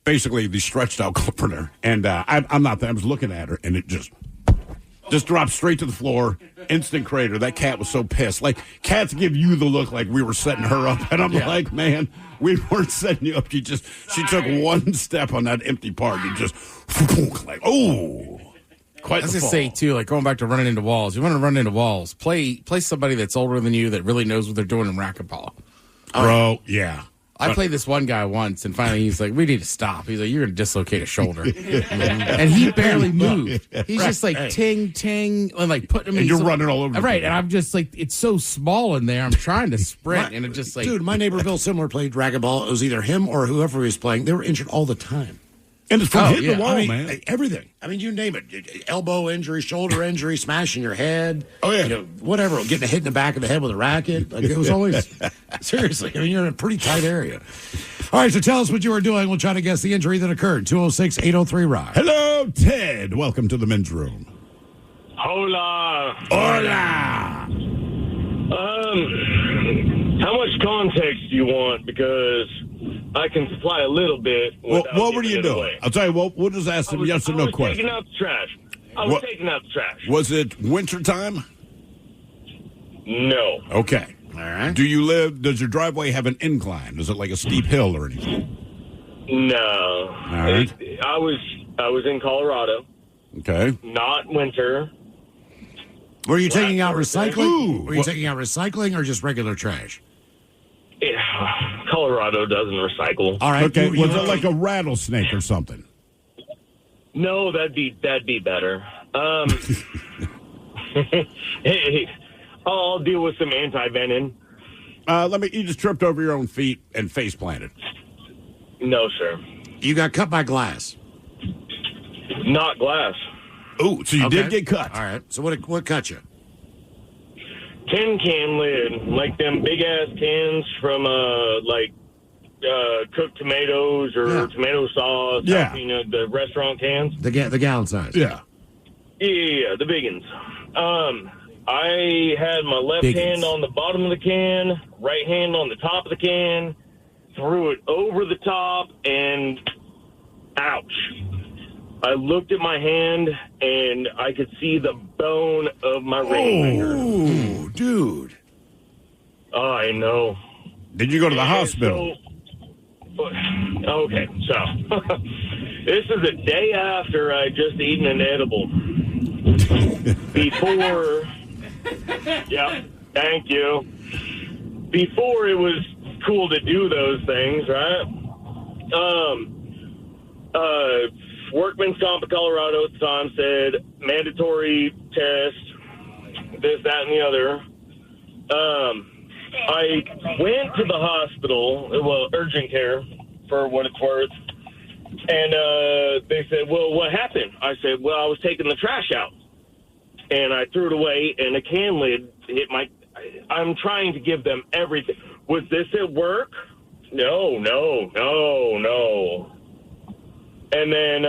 basically the stretched-out comforter. And I'm not there. I was looking at her, and it just dropped straight to the floor. Instant crater. That cat was so pissed. Like, cats give you the look like we were setting her up. And I'm like, man, we weren't setting you up. She took one step on that empty part and just, like, oh. Quite I was the going to fall. say, too, like going back to running into walls. You want to run into walls. Play somebody that's older than you that really knows what they're doing in racquetball. Bro, yeah. I played this one guy once, and finally he's like, we need to stop. He's like, you're going to dislocate a shoulder. And he barely moved. He's just like, ting, ting, and like putting him And in. you're running all over the Right, place. and I'm just like, it's so small in there. I'm trying to sprint, and it just like. Dude, my neighbor Bill Simler played racquetball. It was either him or whoever he was playing. They were injured all the time. And it's from hitting the wall, I mean, man. everything. I mean, you name it. Elbow injury, shoulder injury, smashing your head. Oh, yeah. Whatever. Getting hit in the back of the head with a racket. Like, it was always, seriously, I mean, you're in a pretty tight area. All right, so tell us what you were doing. We'll try to guess the injury that occurred. 206-803-ROCK. Hello, Ted. Welcome to the men's room. Hola. Hola. How much context do you want? Because I can supply a little bit. What were you doing? I'll tell you what, we'll just ask some yes or no questions. Taking out the trash. I was taking out the trash. Was it wintertime? No. Okay. All right. Does your driveway have an incline? Is it like a steep hill or anything? No. All right. I was in Colorado. Okay. Not winter. Were you taking out Thursday. recycling? Were you taking out recycling or just regular trash? Colorado doesn't recycle. All right. Okay. Was it like a rattlesnake or something? No, that'd be better. Hey, I'll deal with some anti-venom. You just tripped over your own feet and face planted. No, sir. You got cut by glass. Not glass. Oh, so you did get cut. All right. So what cut you? Tin can lid, like them big ass cans from cooked tomatoes or tomato sauce. Yeah. You know, the restaurant cans. The gallon size. Yeah. Yeah, the big ones. I had my left hand on the bottom of the can, right hand on the top of the can, threw it over the top, and ouch. I looked at my hand, and I could see the bone of my ring finger. Oh, dude. I know. Did you go to the hospital? Okay, so this is a day after I just eaten an edible. before, yeah, thank you. Before it was cool to do those things, right? Workman's Comp of Colorado at the time said mandatory test, this, that, and the other. I went to the hospital, well, urgent care, for what it's worth, and they said, well, what happened? I said, well, I was taking the trash out, and I threw it away, and a can lid hit my... I'm trying to give them everything. Was this at work? No. And then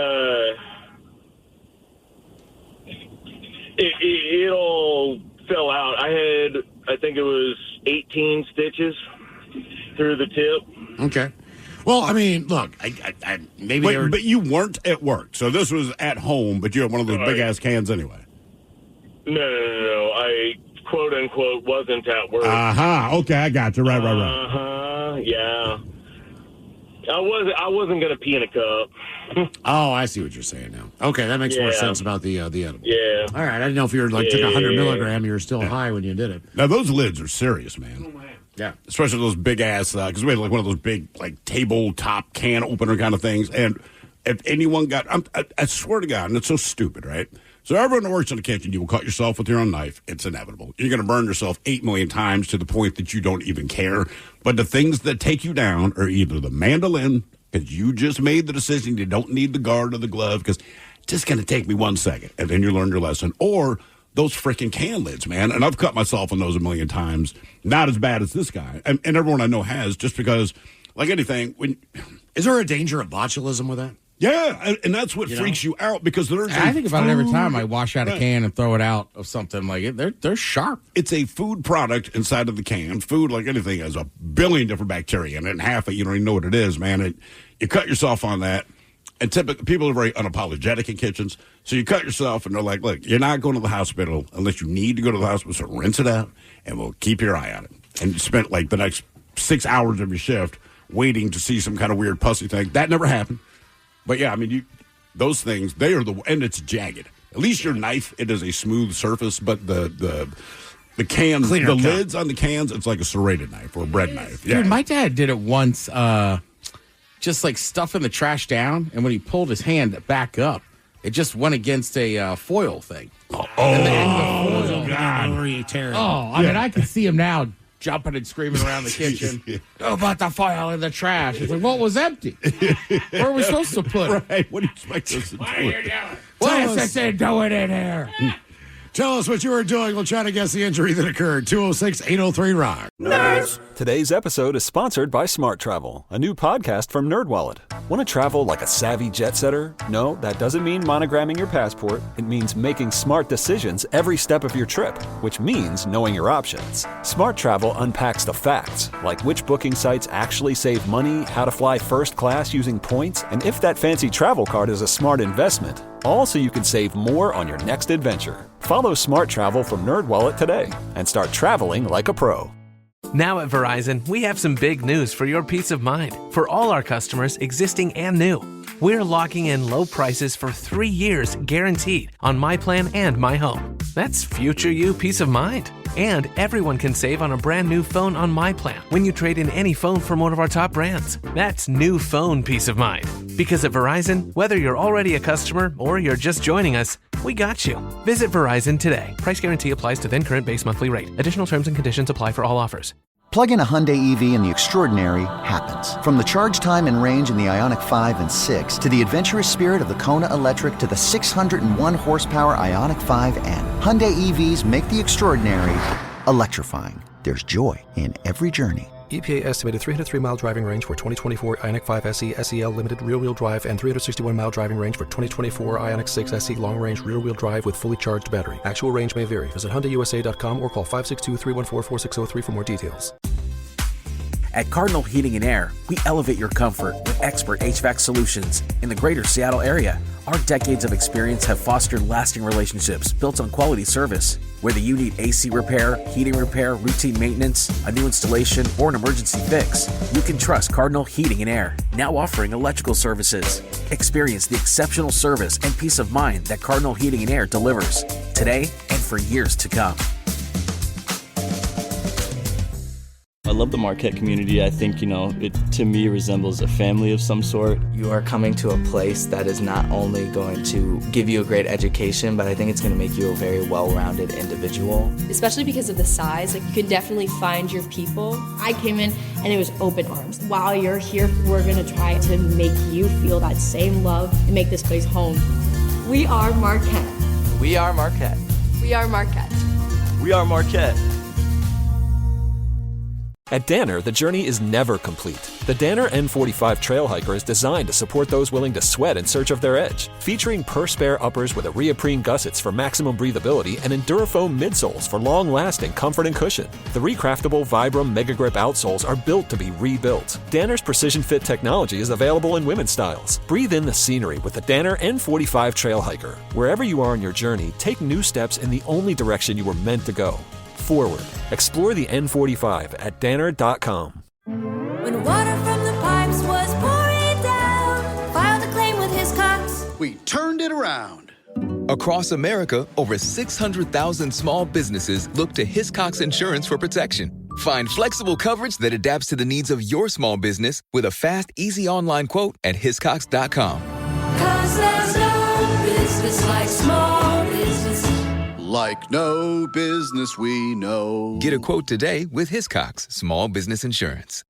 it all fell out. I think it was 18 stitches through the tip. Okay. Well, I mean, look, maybe they were... But you weren't at work, so this was at home, but you had one of those big-ass cans anyway. No. I, quote-unquote, wasn't at work. Okay, I got you. Right. Yeah. I wasn't going to pee in a cup. Oh, I see what you're saying now. Okay, that makes more sense about the edible. Yeah. All right, I didn't know if you were took 100 milligram, you were still high when you did it. Now, those lids are serious, man. Oh, man. Yeah. Especially those big-ass, because we had like one of those big, like, tabletop can opener kind of things. And if anyone got, I swear to God, and it's so stupid, right? So everyone that works in the kitchen, you will cut yourself with your own knife. It's inevitable. You're going to burn yourself 8 million times to the point that you don't even care. But the things that take you down are either the mandolin, because you just made the decision you don't need the guard or the glove, because it's just going to take me 1 second, and then you learn your lesson. Or those freaking can lids, man. And I've cut myself on those a million times. Not as bad as this guy. And everyone I know has, just because, like anything, is there a danger of botulism with that? Yeah, and that's what freaks you out, because there's I think about it every time I wash out a can and throw it out of something like it. They're sharp. It's a food product inside of the can. Food, like anything, has a billion different bacteria in it, and half of it you don't even know what it is, man. You cut yourself on that, and typically people are very unapologetic in kitchens, so you cut yourself, and they're like, look, you're not going to the hospital unless you need to go to the hospital, so rinse it out, and we'll keep your eye on it. And you spent like the next 6 hours of your shift waiting to see some kind of weird pussy thing. That never happened. But yeah, I mean, those things, they are and it's jagged. At least your knife, it is a smooth surface, but the cans, the lids on the cans, it's like a serrated knife or a bread knife. Yeah. Dude, my dad did it once, just like stuffing the trash down, and when he pulled his hand back up, it just went against a foil thing. God. I mean, I can see him now jumping and screaming around the kitchen. Oh, about the foil in the trash. It's like, well, it was empty. Where are we supposed to put it? Right. What do you expect us to do? What is this thing doing in here? Tell us what you were doing. We'll try to guess the injury that occurred. 206-803-ROCK. Nerds! Today's episode is sponsored by Smart Travel, a new podcast from NerdWallet. Want to travel like a savvy jet setter? No, that doesn't mean monogramming your passport. It means making smart decisions every step of your trip, which means knowing your options. Smart Travel unpacks the facts, like which booking sites actually save money, how to fly first class using points, and if that fancy travel card is a smart investment. All so you can save more on your next adventure. Follow Smart Travel from NerdWallet today and start traveling like a pro. Now at Verizon, we have some big news for your peace of mind. For all our customers, existing and new, we're locking in low prices for 3 years guaranteed on My Plan and My Home. That's future you peace of mind. And everyone can save on a brand new phone on My Plan when you trade in any phone from one of our top brands. That's new phone peace of mind. Because at Verizon, whether you're already a customer or you're just joining us, we got you. Visit Verizon today. Price guarantee applies to then current base monthly rate. Additional terms and conditions apply for all offers. Plug in a Hyundai EV and the extraordinary happens. From the charge time and range in the Ioniq 5 and 6 to the adventurous spirit of the Kona Electric to the 601 horsepower Ioniq 5N. Hyundai EVs make the extraordinary electrifying. There's joy in every journey. EPA estimated 303-mile driving range for 2024 Ioniq 5 SE SEL Limited rear-wheel drive and 361-mile driving range for 2024 Ioniq 6 SE long-range rear-wheel drive with fully charged battery. Actual range may vary. Visit HyundaiUSA.com or call 562-314-4603 for more details. At Cardinal Heating and Air, we elevate your comfort with expert HVAC solutions in the greater Seattle area. Our decades of experience have fostered lasting relationships built on quality service. Whether you need AC repair, heating repair, routine maintenance, a new installation, or an emergency fix, you can trust Cardinal Heating and Air, now offering electrical services. Experience the exceptional service and peace of mind that Cardinal Heating and Air delivers today and for years to come. I love the Marquette community. I think, it to me resembles a family of some sort. You are coming to a place that is not only going to give you a great education, but I think it's going to make you a very well-rounded individual. Especially because of the size, you can definitely find your people. I came in and it was open arms. While you're here, we're going to try to make you feel that same love and make this place home. We are Marquette. We are Marquette. We are Marquette. We are Marquette. At Danner, the journey is never complete. The Danner N45 Trail Hiker is designed to support those willing to sweat in search of their edge. Featuring per-spare uppers with Reaprene gussets for maximum breathability and Endurafoam midsoles for long-lasting comfort and cushion. The recraftable Vibram Mega Grip outsoles are built to be rebuilt. Danner's Precision Fit technology is available in women's styles. Breathe in the scenery with the Danner N45 Trail Hiker. Wherever you are on your journey, take new steps in the only direction you were meant to go. Forward. Explore the N45 at danner.com. When water from the pipes was pouring down, filed a claim with Hiscox. We turned it around. Across America, over 600,000 small businesses look to Hiscox Insurance for protection. Find flexible coverage that adapts to the needs of your small business with a fast, easy online quote at hiscox.com. 'Cause there's no business like small business. Like no business we know. Get a quote today with Hiscox Small Business Insurance.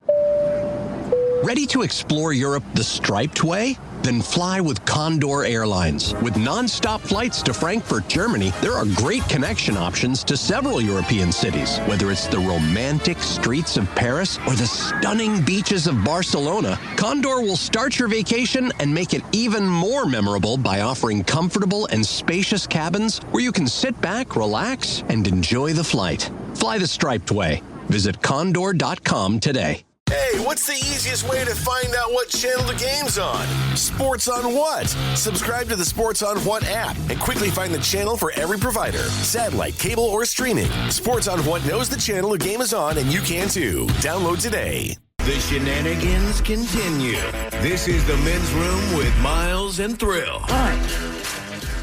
Ready to explore Europe the striped way? Then fly with Condor Airlines. With non-stop flights to Frankfurt, Germany, there are great connection options to several European cities. Whether it's the romantic streets of Paris or the stunning beaches of Barcelona, Condor will start your vacation and make it even more memorable by offering comfortable and spacious cabins where you can sit back, relax, and enjoy the flight. Fly the striped way. Visit condor.com today. Hey, what's the easiest way to find out what channel the game's on? Sports on What? Subscribe to the Sports on What app and quickly find the channel for every provider. Satellite, cable, or streaming. Sports on What knows the channel the game is on, and you can too. Download today. The shenanigans continue. This is the Men's Room with Miles and Thrill. All right.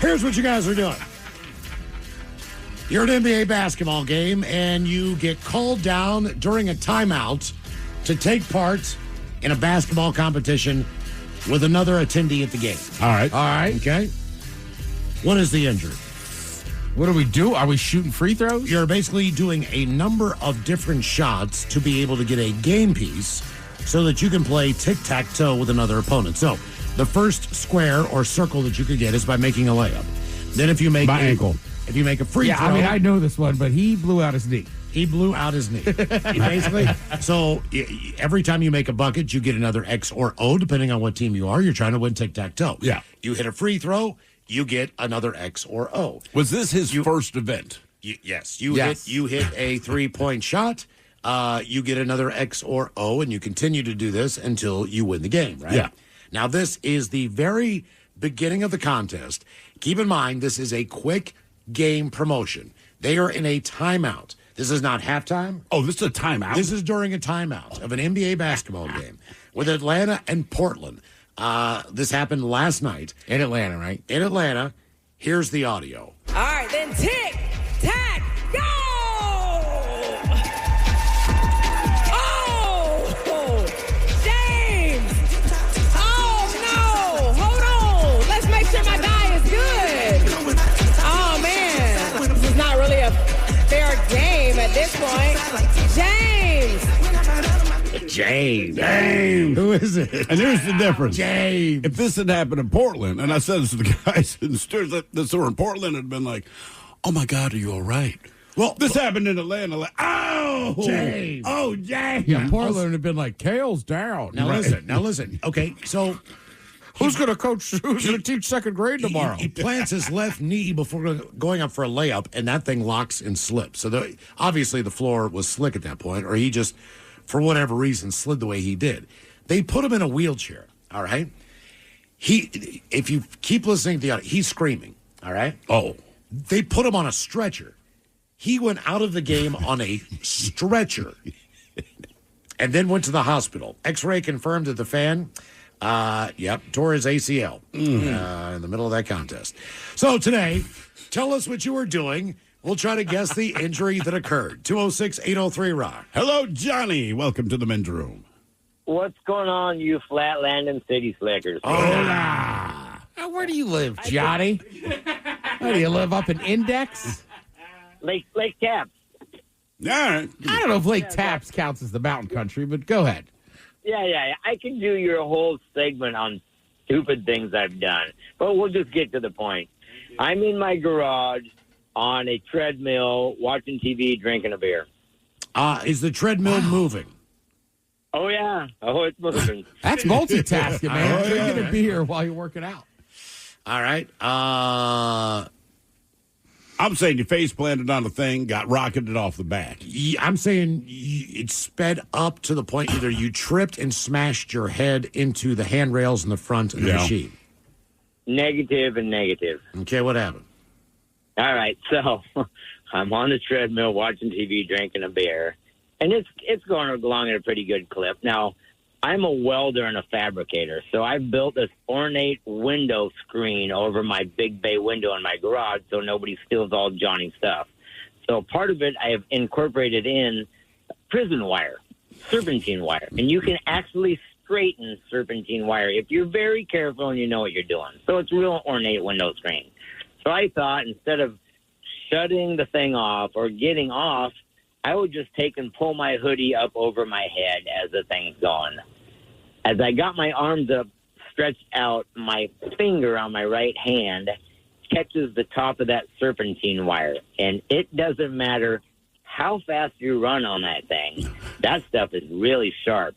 Here's what you guys are doing. You're at an NBA basketball game, and you get called down during a timeout to take part in a basketball competition with another attendee at the game. All right. All right. Okay. What is the injury? What do we do? Are we shooting free throws? You're basically doing a number of different shots to be able to get a game piece so that you can play tic-tac-toe with another opponent. So the first square or circle that you could get is by making a layup. Then if you make ankle. If you make a free throw. I mean, I know this one, but he blew out his knee. He blew out his knee. Basically, so every time you make a bucket, you get another X or O, depending on what team you are. You're trying to win tic-tac-toe. Yeah. You hit a free throw, you get another X or O. Was this his first event? Yes. You hit a three-point shot, you get another X or O, and you continue to do this until you win the game, right? Yeah. Now, this is the very beginning of the contest. Keep in mind, this is a quick game promotion. They are in a timeout. This is not halftime. Oh, this is a timeout? This is during a timeout of an NBA basketball game with Atlanta and Portland. This happened last night. In Atlanta, right? In Atlanta. Here's the audio. All right, then tick, tack, go! Oh, James! Oh, no! Hold on! Let's make sure my guy is good. Oh, man. This is not really a fair game at this point. James. Who is it? And here's the difference. James. If this had happened in Portland, and I said this to the guys in the stores that were in Portland, it'd been like, oh my God, are you all right? Well, this happened in Atlanta. Like, oh, James. Oh, James. Yeah, Portland would have been like, Kale's down. Now listen. Okay, so who's going to coach? Who's going to teach second grade tomorrow? He plants his left knee before going up for a layup, and that thing locks and slips. So obviously the floor was slick at that point, or he just for whatever reason, slid the way he did. They put him in a wheelchair, all right? If you keep listening to the audio, he's screaming, all right? Oh. They put him on a stretcher. He went out of the game on a stretcher and then went to the hospital. X-ray confirmed that the fan, tore his ACL in the middle of that contest. So today, tell us what you were doing. We'll try to guess the injury that occurred. 206-803-ROCK. Hello, Johnny. Welcome to the men's room. What's going on, you Flatland and City Slickers? Where do you live, Johnny? Where do you live, up in Index? Lake Taps. Yeah. I don't know if Lake Taps counts as the mountain country, but go ahead. Yeah. I can do your whole segment on stupid things I've done, but we'll just get to the point. I'm in my garage on a treadmill, watching TV, drinking a beer. Is the treadmill moving? Oh, yeah. Oh, it's moving. That's multitasking, man. Drinking a beer while you're working out. All right. I'm saying your face planted on a thing, got rocketed off the back. I'm saying it sped up to the point either you tripped and smashed your head into the handrails in the front of the machine. Negative and negative. Okay, what happened? All right, so I'm on the treadmill watching TV, drinking a beer, and it's going along at a pretty good clip. Now, I'm a welder and a fabricator, so I've built this ornate window screen over my big bay window in my garage so nobody steals all Johnny's stuff. So part of it I have incorporated in prison wire, serpentine wire, and you can actually straighten serpentine wire if you're very careful and you know what you're doing. So it's a real ornate window screen. So I thought instead of shutting the thing off or getting off, I would just take and pull my hoodie up over my head as the thing's going. As I got my arms up, stretched out, my finger on my right hand catches the top of that serpentine wire. And it doesn't matter how fast you run on that thing. That stuff is really sharp.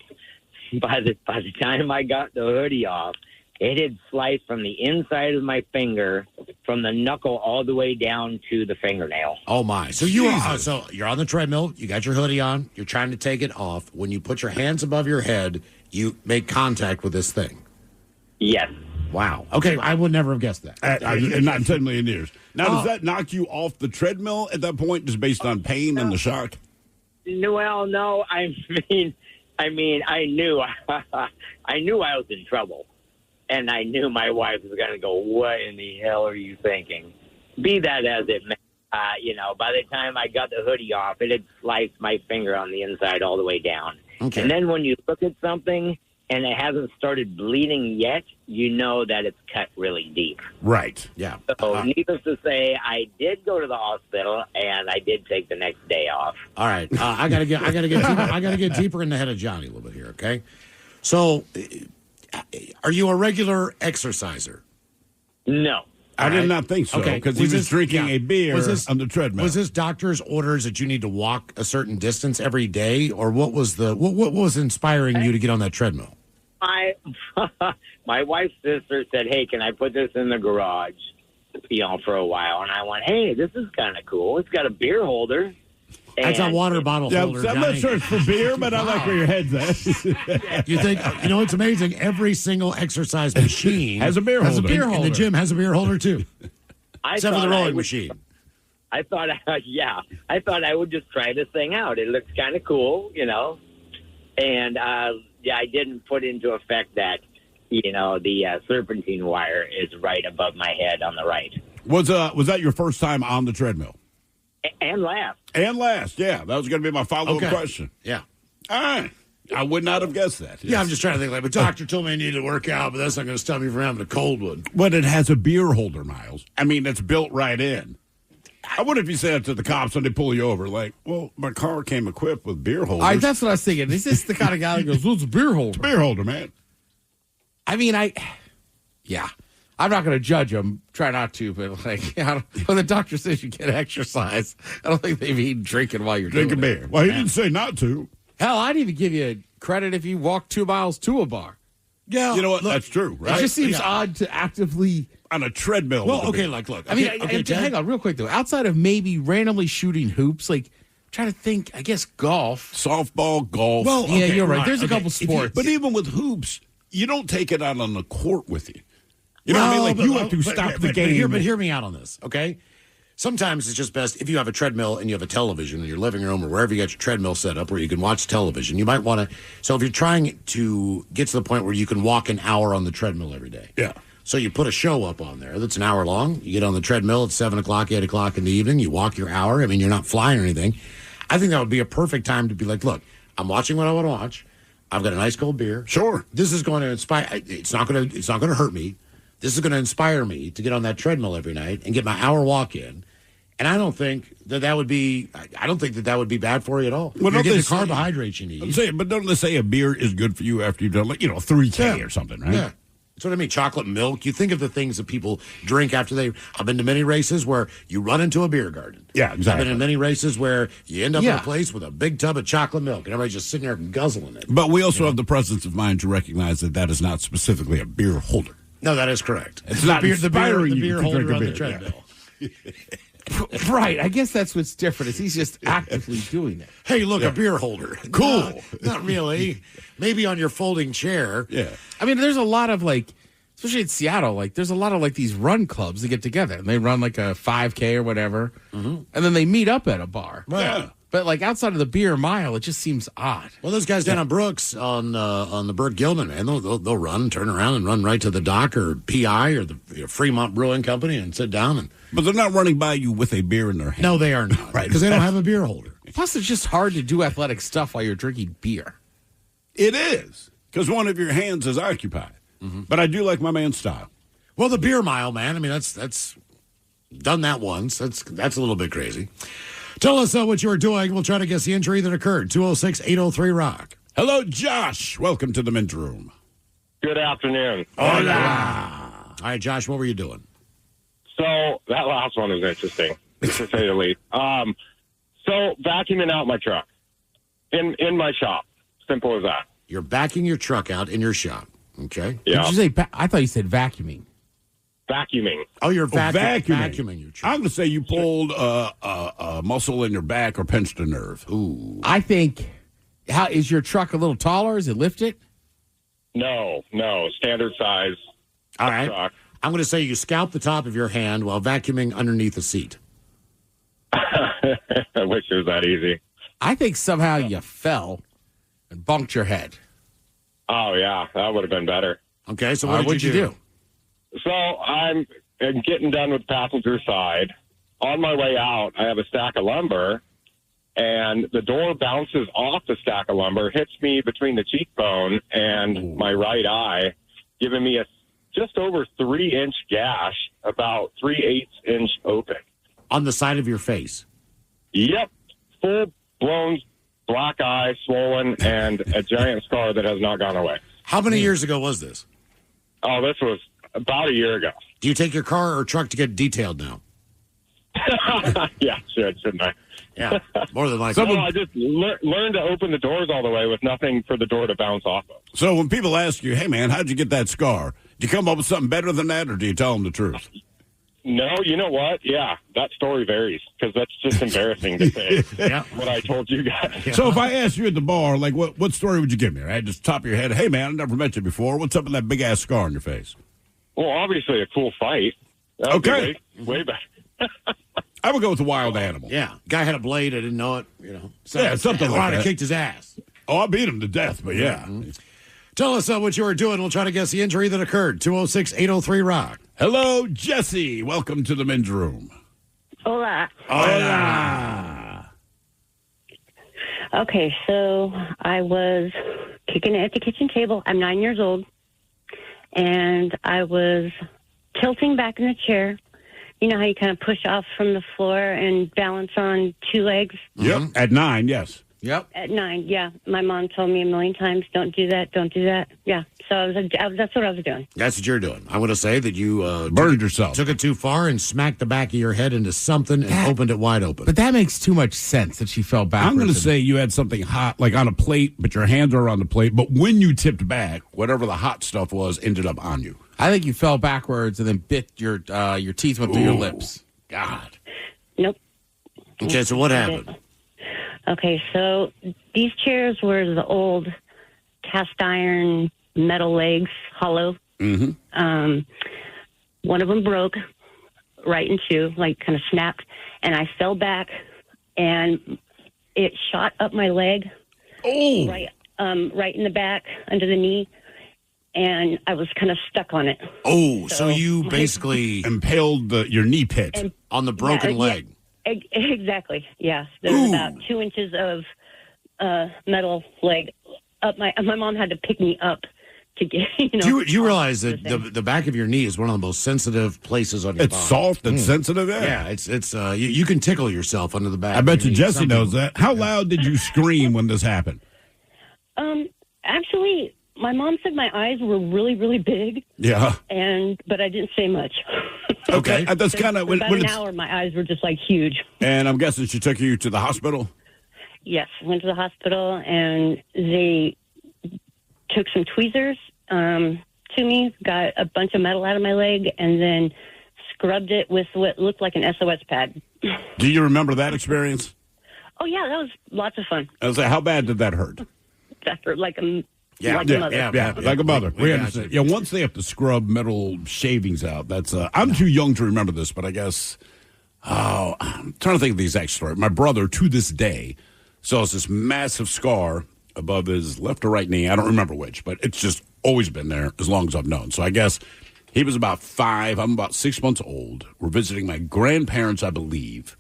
By the time I got the hoodie off, it had sliced from the inside of my finger, from the knuckle all the way down to the fingernail. Oh my! So you're on the treadmill. You got your hoodie on. You're trying to take it off. When you put your hands above your head, you make contact with this thing. Yes. Wow. Okay, I would never have guessed that. Not in 10 million years. Now, does that knock you off the treadmill at that point, just based on pain and the shock? Well, no. I mean, I knew I was in trouble. And I knew my wife was going to go, what in the hell are you thinking? Be that as it may, by the time I got the hoodie off, it had sliced my finger on the inside all the way down. Okay. And then when you look at something and it hasn't started bleeding yet, you know that it's cut really deep. Right. Yeah. So needless to say, I did go to the hospital and I did take the next day off. All right. I gotta get deeper in the head of Johnny a little bit here. Okay. So, are you a regular exerciser? No. I did not think so, because he was drinking a beer on the treadmill. Was this doctor's orders that you need to walk a certain distance every day, or what was what was inspiring you to get on that treadmill? My wife's sister said, hey, can I put this in the garage, for a while? And I went, hey, this is kind of cool. It's got a beer holder. That's a water bottle holder. I'm not sure it's for beer, but I like where your head's at. You think, it's amazing. Every single exercise machine has a beer holder. And the gym has a beer holder, too. Except for the rowing machine. I thought I would just try this thing out. It looks kind of cool, And, I didn't put into effect that, the serpentine wire is right above my head on the right. Was that your first time on the treadmill? And last. Yeah. That was going to be my follow-up question. Yeah. All right. I would not have guessed that. Yes. Yeah, I'm just trying to think, the doctor told me I needed to work out, but that's not going to stop me from having a cold one. But it has a beer holder, Miles. I mean, it's built right in. I wonder if you said it to the cops when they pull you over, like, well, my car came equipped with beer holders. That's what I was thinking. Is this the kind of guy that goes, what's a beer holder? It's a beer holder, man. I mean, I'm not going to judge them. Try not to, but when the doctor says you can't exercise, I don't think they mean drinking while you're drinking doing beer. it. Well, he didn't say not to. Hell, I'd even give you credit if you walk 2 miles to a bar. Yeah, you know what? That's true, right? It just seems odd to actively on a treadmill. Well, okay, look. Hang on, real quick though. Outside of maybe randomly shooting hoops, trying to think. I guess golf, softball, golf. Well, yeah, you're right. There's a couple If you- sports, but even with hoops, you don't take it out on the court with you. You know what I mean? Like you have to stop the game. But hear me out on this, okay? Sometimes it's just best if you have a treadmill and you have a television in your living room or wherever you got your treadmill set up where you can watch television. You might want to. So if you're trying to get to the point where you can walk an hour on the treadmill every day, yeah. So you put a show up on there that's an hour long. You get on the treadmill at 7 o'clock, 8 o'clock in the evening. You walk your hour. I mean, you're not flying or anything. I think that would be a perfect time to be like, look, I'm watching what I want to watch. I've got a nice cold beer. Sure, this is going to inspire. It's not going to hurt me. This is going to inspire me to get on that treadmill every night and get my hour walk in. And I don't think that would be. I don't think that would be bad for you at all. Well, You're getting the say- carbohydrates you need. I'm saying, but don't they say a beer is good for you after you've done, like, 3K or something, right? Yeah. That's what I mean. Chocolate milk. You think of the things that people drink after they. I've been to many races where you run into a beer garden. Yeah, exactly. I've been in many races where you end up in a place with a big tub of chocolate milk and everybody's just sitting there guzzling it. But we also have the presence of mind to recognize that is not specifically a beer holder. No, that is correct. It's not inspiring the you beer to holder drink a on the beer, treadmill. right? I guess that's what's different. Is he's just actively doing it. Hey, look, a beer holder. Cool. Not really. Maybe on your folding chair. Yeah. I mean, there's a lot of especially in Seattle, there's a lot of these run clubs that get together and they run like a 5K or whatever, and then they meet up at a bar. Right. Yeah. But outside of the beer mile, it just seems odd. Well, those guys down on Brooks on the Burke Gilman, man, they'll run, turn around, and run right to the dock or PI or the Fremont Brewing Company and sit down. But they're not running by you with a beer in their hand. No, they are not. Right, because they don't have a beer holder. Plus, it's just hard to do athletic stuff while you're drinking beer. It is, because one of your hands is occupied. Mm-hmm. But I do like my man's style. Well, the beer mile, man. I mean, that's done that once. That's a little bit crazy. Tell us what you were doing. We'll try to guess the injury that occurred. 206-803-ROCK. Hello, Josh. Welcome to the men's room. Good afternoon. Hola. All right, Josh, what were you doing? So that last one was interesting, to say the least. So vacuuming out my truck in my shop. Simple as that. You're backing your truck out in your shop. Okay. Yeah. Did you say? I thought you said vacuuming. Vacuuming. Oh, you're vacuuming your truck. I'm going to say you pulled a muscle in your back or pinched a nerve. Ooh. I think. How is your truck a little taller? Is it lifted? No, standard size. All right. Truck. I'm going to say you scalped the top of your hand while vacuuming underneath the seat. I wish it was that easy. I think somehow you fell and bumped your head. Oh, yeah, that would have been better. Okay, so what'd you do? So I'm getting done with the passenger side. On my way out, I have a stack of lumber, and the door bounces off the stack of lumber, hits me between the cheekbone and my right eye, giving me a just over 3-inch gash, about 3/8 inch open. On the side of your face? Yep. Full-blown black eye, swollen, and a giant scar that has not gone away. How many years ago was this? Oh, this was about a year ago. Do you take your car or truck to get detailed now? Yeah, shouldn't I? Yeah, more than likely. No, I just learned to open the doors all the way with nothing for the door to bounce off of. So when people ask you, hey, man, how'd you get that scar? Do you come up with something better than that, or do you tell them the truth? No, you know what? Yeah, that story varies, because that's just embarrassing to say what I told you guys. So if I asked you at the bar, like, what story would you give me, right? Just top of your head, hey, man, I never met you before. What's up with that big-ass scar on your face? Well, obviously a cool fight. That would Okay. be way better. I would go with the wild animal. Yeah. Guy had a blade. I didn't know it. Yeah, something like that. I kicked his ass. Oh, I beat him to death, but yeah. Mm-hmm. Tell us what you were doing. We'll try to guess the injury that occurred. 206-803-ROCK. Hello, Jesse. Welcome to the men's room. Hola. Hola. Okay, so I was kicking it at the kitchen table. I'm 9 years old, and I was tilting back in the chair. You know how you kind of push off from the floor and balance on two legs? Yep. At 9, yes. Yep. At 9, yeah. My mom told me a million times, don't do that, don't do that. Yeah, so that's what I was doing. That's what you're doing. I want to say that you burned yourself. Took it too far and smacked the back of your head into something and opened it wide open. But that makes too much sense that she fell backwards. I'm going to say you had something hot, like on a plate, but your hands are on the plate. But when you tipped back, whatever the hot stuff was ended up on you. I think you fell backwards and then bit your teeth went through your lips. God. Nope. Okay, so what happened? Okay, so these chairs were the old cast iron metal legs, hollow. Mm-hmm. One of them broke right in two, like kind of snapped, and I fell back, and it shot up my leg, right in the back, under the knee, and I was kind of stuck on it. Oh, so you basically impaled your knee pit on the broken leg. Yeah, exactly. Yeah, there was about 2 inches of metal leg up my. My mom had to pick me up to get. You realize that the back of your knee is one of the most sensitive places on your body. It's soft and sensitive. Yeah, it's you can tickle yourself under the back. I bet you knee. Jesse knows that. How loud did you scream when this happened? Actually, my mom said my eyes were really, really big. Yeah. But I didn't say much. Okay, that's kind of about an hour. My eyes were just like huge. And I'm guessing she took you to the hospital. Yes, went to the hospital and they took some tweezers to me, got a bunch of metal out of my leg, and then scrubbed it with what looked like an SOS pad. Do you remember that experience? Oh yeah, that was lots of fun. I was like, how bad did that hurt? That hurt like a mother. Like a mother. We understand. Yeah, once they have to scrub metal shavings out, that's. I'm too young to remember this, but I guess. Oh, I'm trying to think of the exact story. My brother, to this day, still has this massive scar above his left or right knee. I don't remember which, but it's just always been there as long as I've known. So I guess he was about 5. I'm about 6 months old. We're visiting my grandparents, I believe,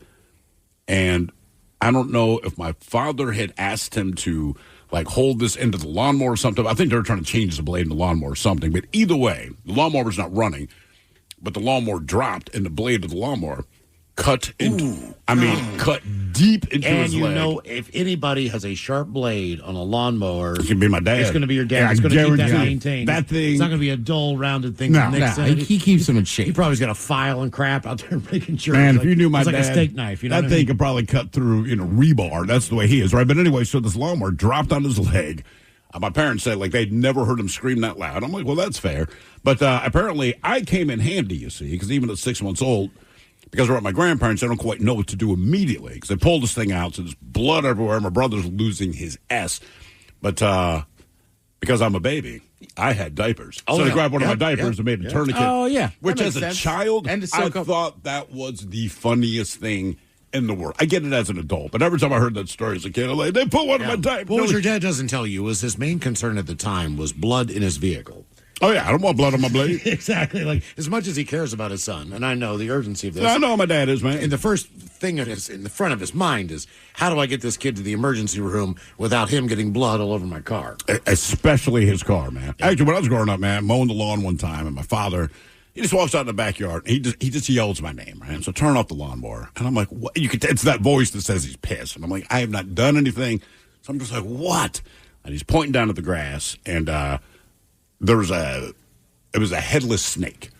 and I don't know if my father had asked him to hold this into the lawnmower or something. I think they were trying to change the blade in the lawnmower or something. But either way, the lawnmower's not running, but the lawnmower dropped and the blade of the lawnmower cut into, cut deep into his leg. And if anybody has a sharp blade on a lawnmower, it's going to be my dad. It's going to be your dad. Yeah, it's going to keep that maintained. That thing. It's not going to be a dull, rounded thing. No, he keeps them in shape. He probably's got a file and crap out there making sure. Man, if you knew my dad, like a steak knife. That thing could probably cut through, rebar. That's the way he is, right? But anyway, so this lawnmower dropped on his leg. My parents said, they'd never heard him scream that loud. I'm like, well, that's fair. But apparently, I came in handy, you see, because even at 6 months old, because we're at my grandparents, I don't quite know what to do immediately because they pulled this thing out, so there's blood everywhere. My brother's losing his S. But because I'm a baby, I had diapers. So they grabbed one of my diapers and made a tourniquet. Oh, yeah. Which, as a child, I thought that was the funniest thing in the world. I get it as an adult, but every time I heard that story as a kid, I'm like, they put one of my diapers. What your dad doesn't tell you was his main concern at the time was blood in his vehicle. Oh, yeah, I don't want blood on my blade. Exactly. As much as he cares about his son, and I know the urgency of this. I know how my dad is, man. And the first thing that is in the front of his mind is, how do I get this kid to the emergency room without him getting blood all over my car? Especially his car, man. Actually, when I was growing up, man, mowing the lawn one time, and my father, he just walks out in the backyard, and he just yells my name, right? So turn off the lawnmower. And I'm like, what? It's that voice that says he's pissed. And I'm like, I have not done anything. So I'm just like, what? And he's pointing down at the grass, and it was a headless snake.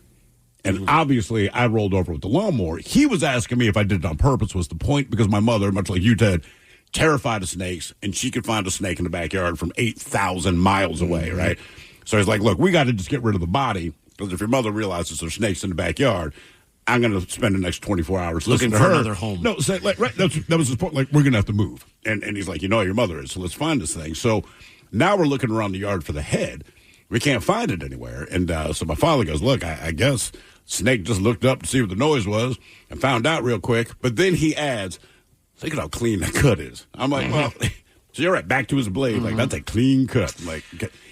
And obviously, I rolled over with the lawnmower. He was asking me if I did it on purpose was the point, because my mother, much like you, Ted, terrified of snakes, and she could find a snake in the backyard from 8,000 miles away, right? So he's like, look, we got to just get rid of the body, because if your mother realizes there's snakes in the backyard, I'm going to spend the next 24 hours looking for her. Another home. No, right, that was his point. We're going to have to move. And he's like, your mother is, so let's find this thing. So now we're looking around the yard for the head. We can't find it anywhere. And so my father goes, look, I guess Snake just looked up to see what the noise was and found out real quick. But then he adds, think of how clean that cut is. I'm like, well, so you're right, back to his blade. Like, that's a clean cut. I'm like,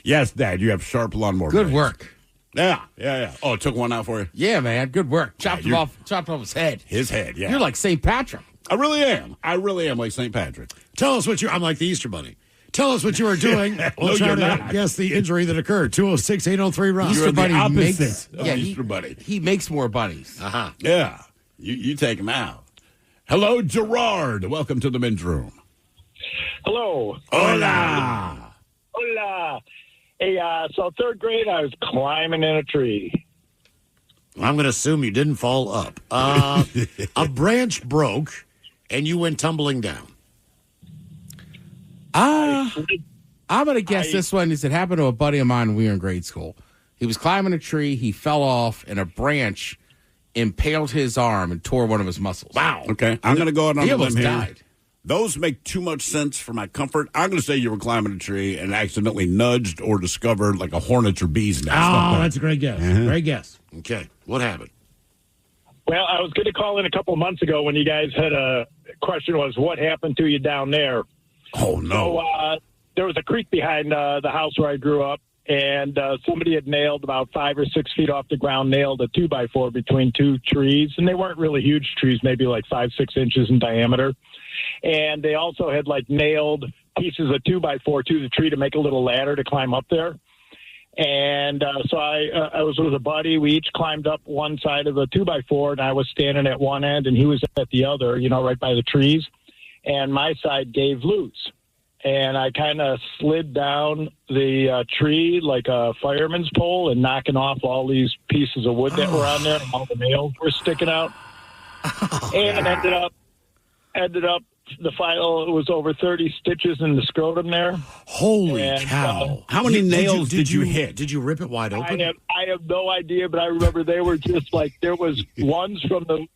yes, Dad, you have sharp lawnmower Good blades. work. Yeah. Oh, it took one out for you? Yeah, man, good work. Chopped off his head. His head, yeah. You're like St. Patrick. I really am like St. Patrick. Tell us what I'm like the Easter Bunny. Tell us what you are doing. We'll try to guess the injury that occurred. 206-803-ROCK. Easter Bunny makes Easter Bunny. He makes more bunnies. Uh-huh. Yeah. You take him out. Hello, Gerard. Welcome to the men's room. Hello. Hola. Hola. Hey, so third grade, I was climbing in a tree. I'm going to assume you didn't fall up. A branch broke, and you went tumbling down. I'm going to guess this one is it happened to a buddy of mine when we were in grade school. He was climbing a tree, he fell off, and a branch impaled his arm and tore one of his muscles. Wow. Okay, I'm going to go out on he a limb almost here. died. Those make too much sense for my comfort. I'm going to say you were climbing a tree and accidentally nudged or discovered like a hornet or bee's nest. Oh, that's a great guess. Great guess. Okay. What happened? Well, I was going to call in a couple of months ago when you guys had a question was, what happened to you down there? Oh, no. So there was a creek behind the house where I grew up, and somebody had nailed about 5 or 6 feet off the ground, nailed a 2x4 between two trees, and they weren't really huge trees, maybe like 5-6 inches in diameter. And they also had like nailed pieces of 2x4 to the tree to make a little ladder to climb up there. And so I was with a buddy. We each climbed up one side of the 2x4, and I was standing at one end, and he was at the other, right by the trees. And my side gave loose. And I kind of slid down the tree like a fireman's pole and knocking off all these pieces of wood that were on there. And all the nails were sticking out. And ended up the final, it was over 30 stitches in the scrotum there. Holy cow. How many nails did you hit? Did you rip it wide open? I have no idea, but I remember they were just like, there was ones from the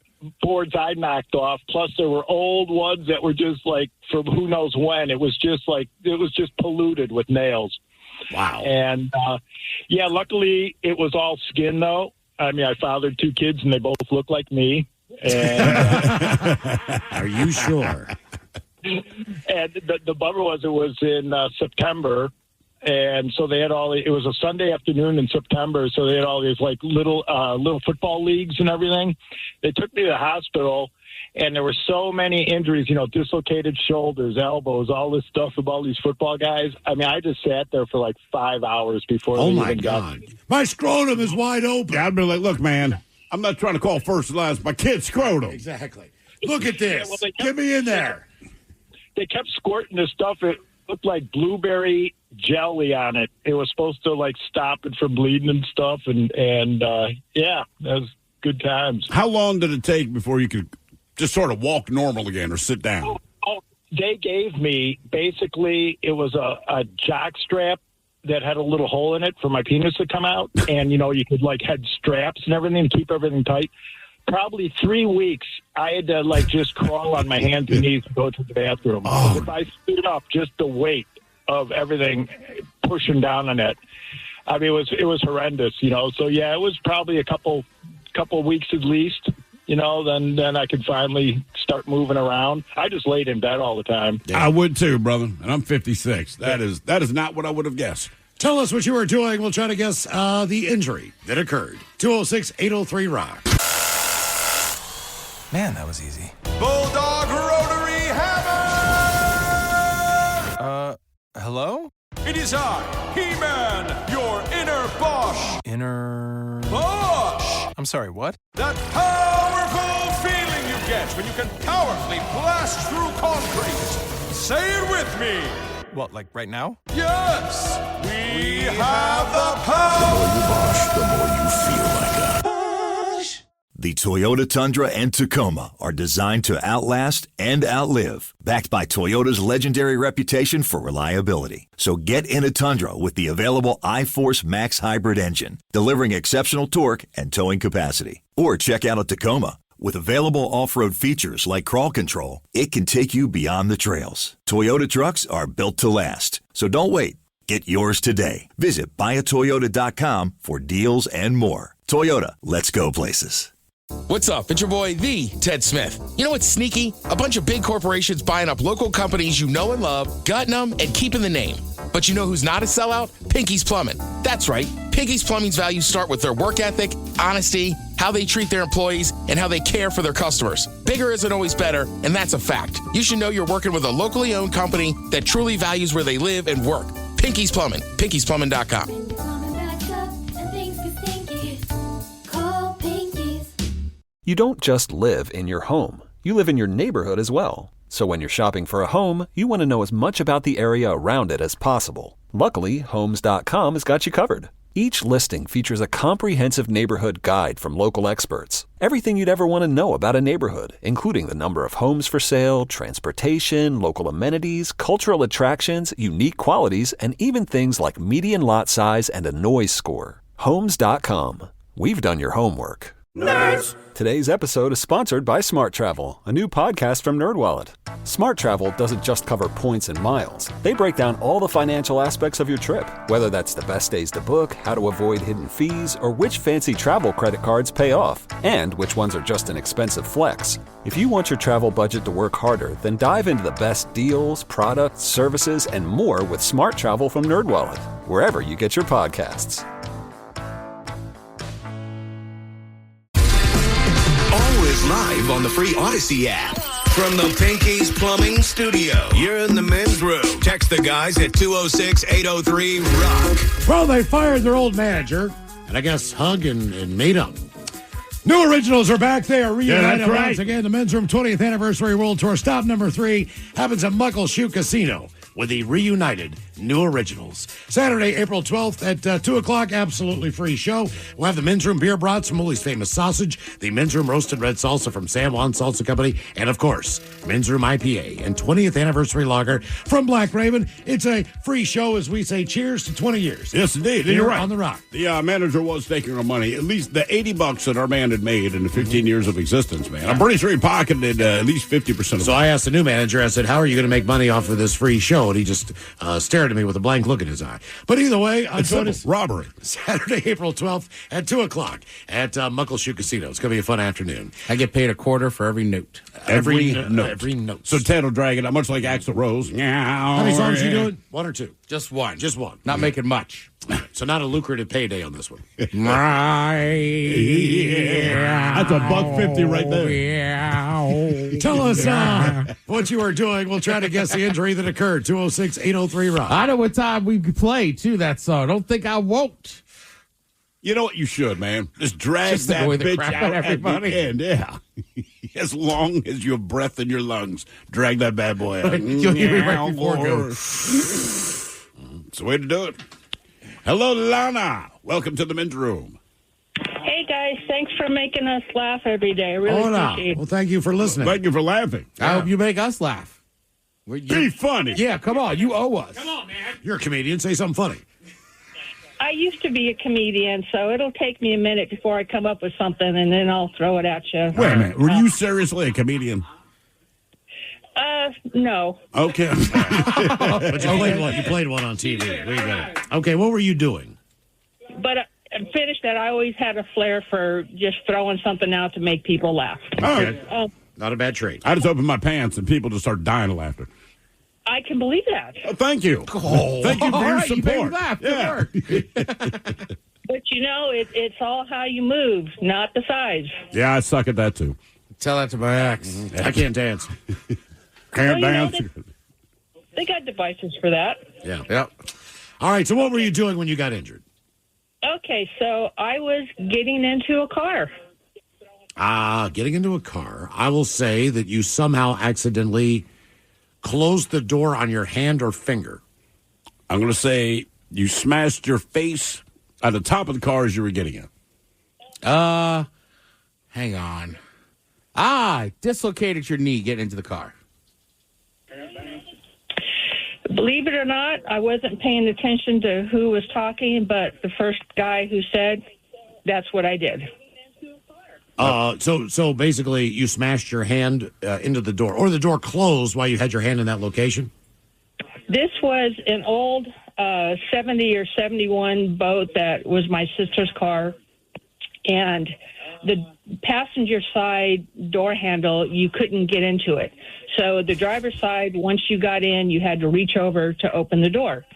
boards I knocked off, plus there were old ones that were just like from who knows when. It was just polluted with nails. Wow. And luckily it was all skin though. I mean, I fathered 2 kids and they both look like me. And are you sure? And the bummer was it was in September. And so they had it was a Sunday afternoon in September. So they had all these like little football leagues and everything. They took me to the hospital and there were so many injuries, dislocated shoulders, elbows, all this stuff with all these football guys. I mean, I just sat there for like 5 hours before. Oh my God. My scrotum is wide open. Yeah, I'd be like, look, man, I'm not trying to call first and last. My kid's scrotum. Exactly. Look at this. Yeah, well, Get me in there. They kept squirting this stuff. It looked like blueberry jelly on it. It was supposed to like stop it from bleeding and stuff. And that was good times. How long did it take before you could just sort of walk normal again or sit down? They gave me, basically, it was a jock strap that had a little hole in it for my penis to come out. And, you could like had straps and everything to keep everything tight. Probably 3 weeks, I had to like just crawl on my hands and knees to go to the bathroom. Oh. If I stood up, just the weight of everything pushing down on it. I mean, it was horrendous, So yeah, it was probably a couple weeks at least. Then I could finally start moving around. I just laid in bed all the time. Yeah. I would too, brother. And I'm 56. That is not what I would have guessed. Tell us what you were doing. We'll try to guess the injury that occurred. 206-803-ROCK. Man, that was easy. Bulldog Rotary Hammer! Hello? It is I, He-Man, your inner Bosch. Inner... Bosch! I'm sorry, what? That powerful feeling you get when you can powerfully blast through concrete. Say it with me. What, like right now? Yes! We have the power! The more you Bosch, the more you feel like a Bosch. The Toyota Tundra and Tacoma are designed to outlast and outlive, backed by Toyota's legendary reputation for reliability. So get in a Tundra with the available iForce Max hybrid engine, delivering exceptional torque and towing capacity. Or check out a Tacoma. With available off-road features like crawl control, it can take you beyond the trails. Toyota trucks are built to last. So don't wait. Get yours today. Visit buyatoyota.com for deals and more. Toyota, let's go places. What's up? It's your boy, the Ted Smith. You know what's sneaky? A bunch of big corporations buying up local companies you know and love, gutting them, and keeping the name. But you know who's not a sellout? Pinky's Plumbing. That's right. Pinky's Plumbing's values start with their work ethic, honesty, how they treat their employees, and how they care for their customers. Bigger isn't always better, and that's a fact. You should know you're working with a locally owned company that truly values where they live and work. Pinky's Plumbing. Pinky'sPlumbing.com. You don't just live in your home. You live in your neighborhood as well. So when you're shopping for a home, you want to know as much about the area around it as possible. Luckily, Homes.com has got you covered. Each listing features a comprehensive neighborhood guide from local experts. Everything you'd ever want to know about a neighborhood, including the number of homes for sale, transportation, local amenities, cultural attractions, unique qualities, and even things like median lot size and a noise score. Homes.com. We've done your homework. Nerds! Today's episode is sponsored by Smart Travel, a new podcast from NerdWallet. Smart Travel doesn't just cover points and miles. They break down all the financial aspects of your trip, whether that's the best days to book, how to avoid hidden fees, or which fancy travel credit cards pay off, and which ones are just an expensive flex. If you want your travel budget to work harder, then dive into the best deals, products, services, and more with Smart Travel from NerdWallet, wherever you get your podcasts. Always live on the free Odyssey app. From the Pinky's Plumbing Studio, you're in the men's room. Text the guys at 206-803-ROCK. Well, they fired their old manager, and I guess hug and made up. New Originals are back. They are reunited once again. The Men's Room 20th Anniversary World Tour. Stop number 3 happens at Muckleshoot Casino with the reunited New Originals. Saturday, April 12th at 2 o'clock, absolutely free show. We'll have the Men's Room Beer Brats from Mooley's Famous Sausage, the Men's Room Roasted Red Salsa from San Juan Salsa Company, and of course, Men's Room IPA and 20th Anniversary Lager from Black Raven. It's a free show as we say cheers to 20 years. Yes, indeed. Here You're right. on the Rock. The manager was taking our money, at least the $80 that our man had made in the 15 years of existence, man. I'm pretty sure he pocketed at least 50% of it. So I asked the new manager, I said, how are you going to make money off of this free show? And he just stared at me with a blank look in his eye. But either way, join us robbery. Saturday, April 12th at 2 o'clock at Muckleshoot Casino. It's going to be a fun afternoon. I get paid a quarter for every note. Every note. Every note. So Ted will drag it out, much like Axl Rose. How many songs are you doing? 1 or 2? Just one. Just one. Not making much. So not a lucrative payday on this one. That's $1.50 right there. Tell us what you are doing. We'll try to guess the injury that occurred. 206-803-ROCK. I know what time we play, too, that song. Don't think I won't. You know what you should, man? Just drag Just that annoy the bitch crap out out of at the everybody. end. Yeah. As long as you have breath in your lungs, drag that bad boy out. You'll hear me right before it goes. It's the way to do it. Hello, Lana. Welcome to the men's room. Hey, guys. Thanks for making us laugh every day. I really appreciate it. Well, thank you for listening. Thank you for laughing. I hope you make us laugh. Be funny. Yeah, come on. You owe us. Come on, man. You're a comedian. Say something funny. I used to be a comedian, so it'll take me a minute before I come up with something, and then I'll throw it at you. Wait a minute. Were you seriously a comedian? No. Okay. But you played one. You played one on TV. There you go. Okay, what were you doing? But finished that, I always had a flair for just throwing something out to make people laugh. Okay. Not a bad trait. I just opened my pants and people just start dying of laughter. I can believe that. Thank you. Thank you for your right, you made me support. laugh. Good work. But, it's all how you move, not the size. Yeah, I suck at that too. Tell that to my ex. I can't dance. Can't Well, dance. They got devices for that. Yeah. Yep. All right, so what were you doing when you got injured? Okay, so I was getting into a car. Getting into a car. I will say that you somehow accidentally closed the door on your hand or finger. I'm going to say you smashed your face at the top of the car as you were getting in. Hang on. Dislocated your knee getting into the car. Believe it or not, I wasn't paying attention to who was talking, but the first guy who said, that's what I did. So basically you smashed your hand into the door, or the door closed while you had your hand in that location? This was an old 70 or 71 boat that was my sister's car, and the passenger side door handle, you couldn't get into it. So the driver's side, once you got in, you had to reach over to open the door.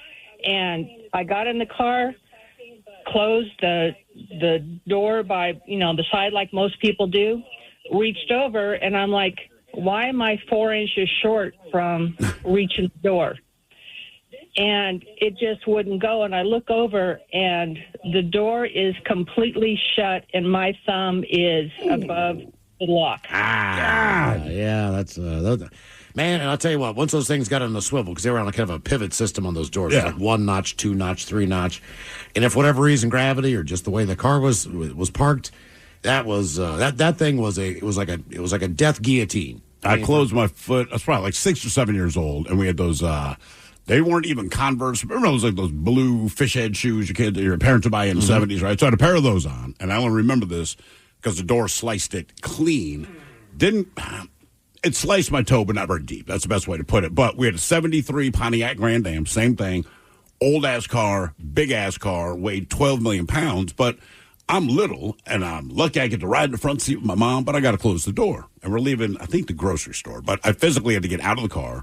And I got in the car, closed the door by, the side like most people do, reached over, and I'm like, why am I 4 inches short from reaching the door? And it just wouldn't go. And I look over, and the door is completely shut, and my thumb is above the lock. Yeah, that's man. And I'll tell you what, once those things got on the swivel, because they were on a kind of a pivot system on those doors, like 1 notch, 2 notch, 3 notch, and if for whatever reason gravity or just the way the car was parked, that was that thing was it was like a death guillotine. I closed my foot. I was probably like 6 or 7 years old, and we had those. They weren't even Converse. Remember those those blue fish head shoes your parents would buy in the 70s, right? So I had a pair of those on, and I only remember this because the door sliced it clean. It sliced my toe, but not very deep. That's the best way to put it. But we had a 73 Pontiac Grand Am, same thing. Old-ass car, big-ass car, weighed 12 million pounds. But I'm little, and I'm lucky I get to ride in the front seat with my mom, but I got to close the door. And we're leaving, I think, the grocery store. But I physically had to get out of the car,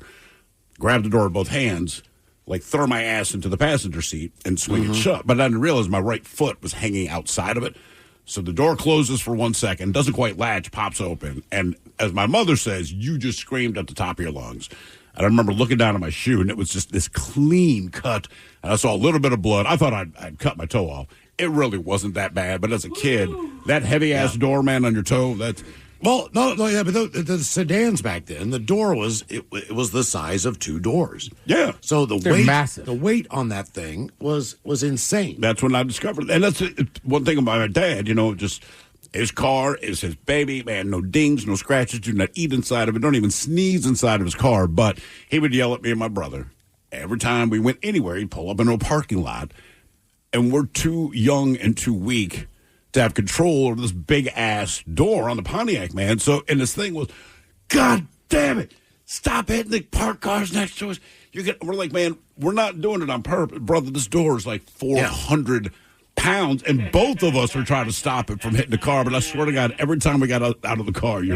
grab the door with both hands, like throw my ass into the passenger seat and swing it shut. But I didn't realize my right foot was hanging outside of it. So the door closes for 1 second, doesn't quite latch, pops open. And as my mother says, you just screamed at the top of your lungs. And I remember looking down at my shoe, and it was just this clean cut. And I saw a little bit of blood. I thought I'd cut my toe off. It really wasn't that bad. But as a kid, that heavy-ass door, man, on your toe, that's... Well, no, yeah, but the sedans back then, the door was it was the size of 2 doors. Yeah. So They're massive. The weight on that thing was insane. That's when I discovered, and that's one thing about my dad. Just his car is his baby, man. No dings, no scratches. Do not eat inside of it. Don't even sneeze inside of his car. But he would yell at me and my brother every time we went anywhere. He'd pull up into a parking lot, and we're too young and too weak to have control over this big-ass door on the Pontiac, man. So, and this thing was, God damn it, stop hitting the parked cars next to us. We're like, man, we're not doing it on purpose. Brother, this door is like 400 pounds, and both of us are trying to stop it from hitting the car. But I swear to God, every time we got out of the car, we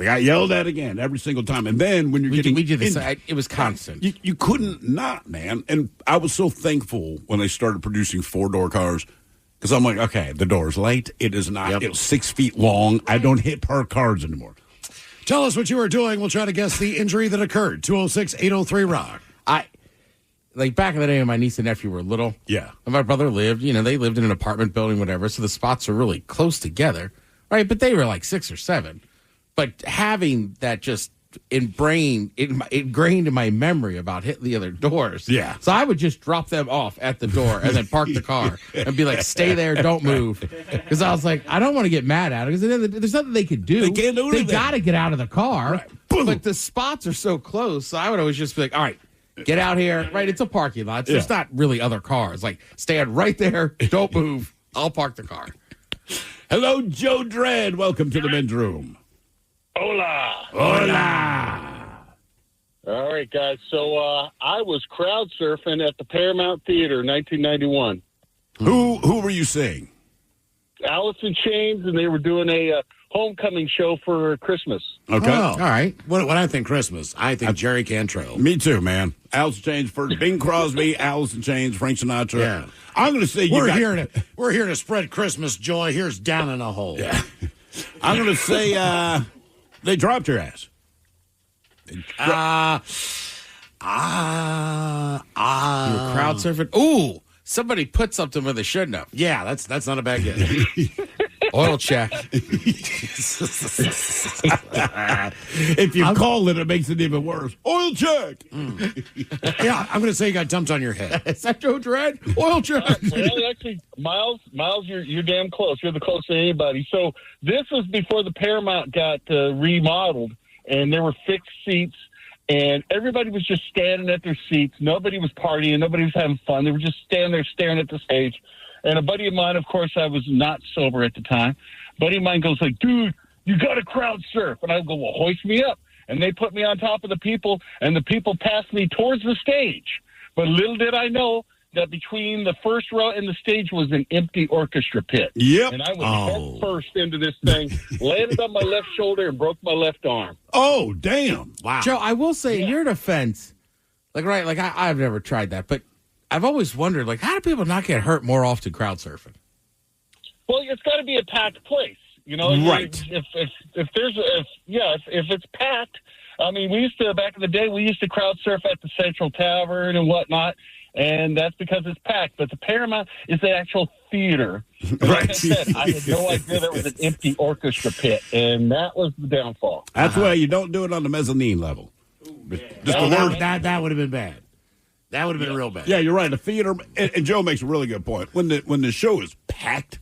got yelled at again every single time. And then when we did this, it was constant. You couldn't not, man. And I was so thankful when they started producing 4-door cars. Because I'm like, okay, the door's late. It is not. It was 6 feet long. I don't hit parked cars anymore. Tell us what you were doing. We'll try to guess the injury that occurred. 206-803-ROCK. Like back in the day when my niece and nephew were little. Yeah. And my brother lived, they lived in an apartment building, whatever. So the spots are really close together. Right. But they were like 6 or 7. But having that just ingrained in my memory about hitting the other doors. Yeah. So I would just drop them off at the door and then park the car and be like, stay there, don't move. Because I was like, I don't want to get mad at it because there's nothing they could do. They can't do anything. They got to get out of the car. Right. But the spots are so close. So I would always just be like, all right, get out here. Right. It's a parking lot. So there's not really other cars. Like, stand right there. Don't move. I'll park the car. Hello, Joe Dredd. Welcome to the men's room. Hola. Hola. All right, guys. So I was crowd surfing at the Paramount Theater in 1991. Who were you seeing? Alice in Chains, and they were doing a homecoming show for Christmas. Okay. Oh. All right. What I think Christmas? I think Jerry Cantrell. Me too, man. Alice in Chains first. Bing Crosby, Alice in Chains, Frank Sinatra. Yeah. I'm going to say we're here to spread Christmas joy. Here's Down in a Hole. Yeah. I'm going to say they dropped your ass. You were crowd surfing. Ooh, somebody put something where they shouldn't have. Yeah, that's not a bad guess. Oil check. If you call it makes it even worse. Oil check. Yeah, I'm going to say you got dumped on your head. Is that Joe Dredd? Oil check. Well, actually, Miles, you're damn close. You're the closest to anybody. So this was before the Paramount got remodeled, and there were fixed seats, and everybody was just standing at their seats. Nobody was partying. Nobody was having fun. They were just standing there staring at the stage. And a buddy of mine, of course, I was not sober at the time. A buddy of mine goes like, dude, you got to crowd surf. And I go, well, hoist me up. And they put me on top of the people, and the people passed me towards the stage. But little did I know that between the first row and the stage was an empty orchestra pit. Yep. And I was head first into this thing, landed on my left shoulder, and broke my left arm. Oh, damn. Wow. Joe, I will say, in your defense, I've never tried that, but I've always wondered, how do people not get hurt more often crowd surfing? Well, it's got to be a packed place, Right. If it's packed, I mean, we used to back in the day. We used to crowd surf at the Central Tavern and whatnot, and that's because it's packed. But the Paramount is the actual theater. And right. Like I said, I had no idea there was an empty orchestra pit, and that was the downfall. That's why you don't do it on the mezzanine level. That would have been bad. That would have been real bad. Yeah, you're right. The theater, and Joe makes a really good point. When the show is packed,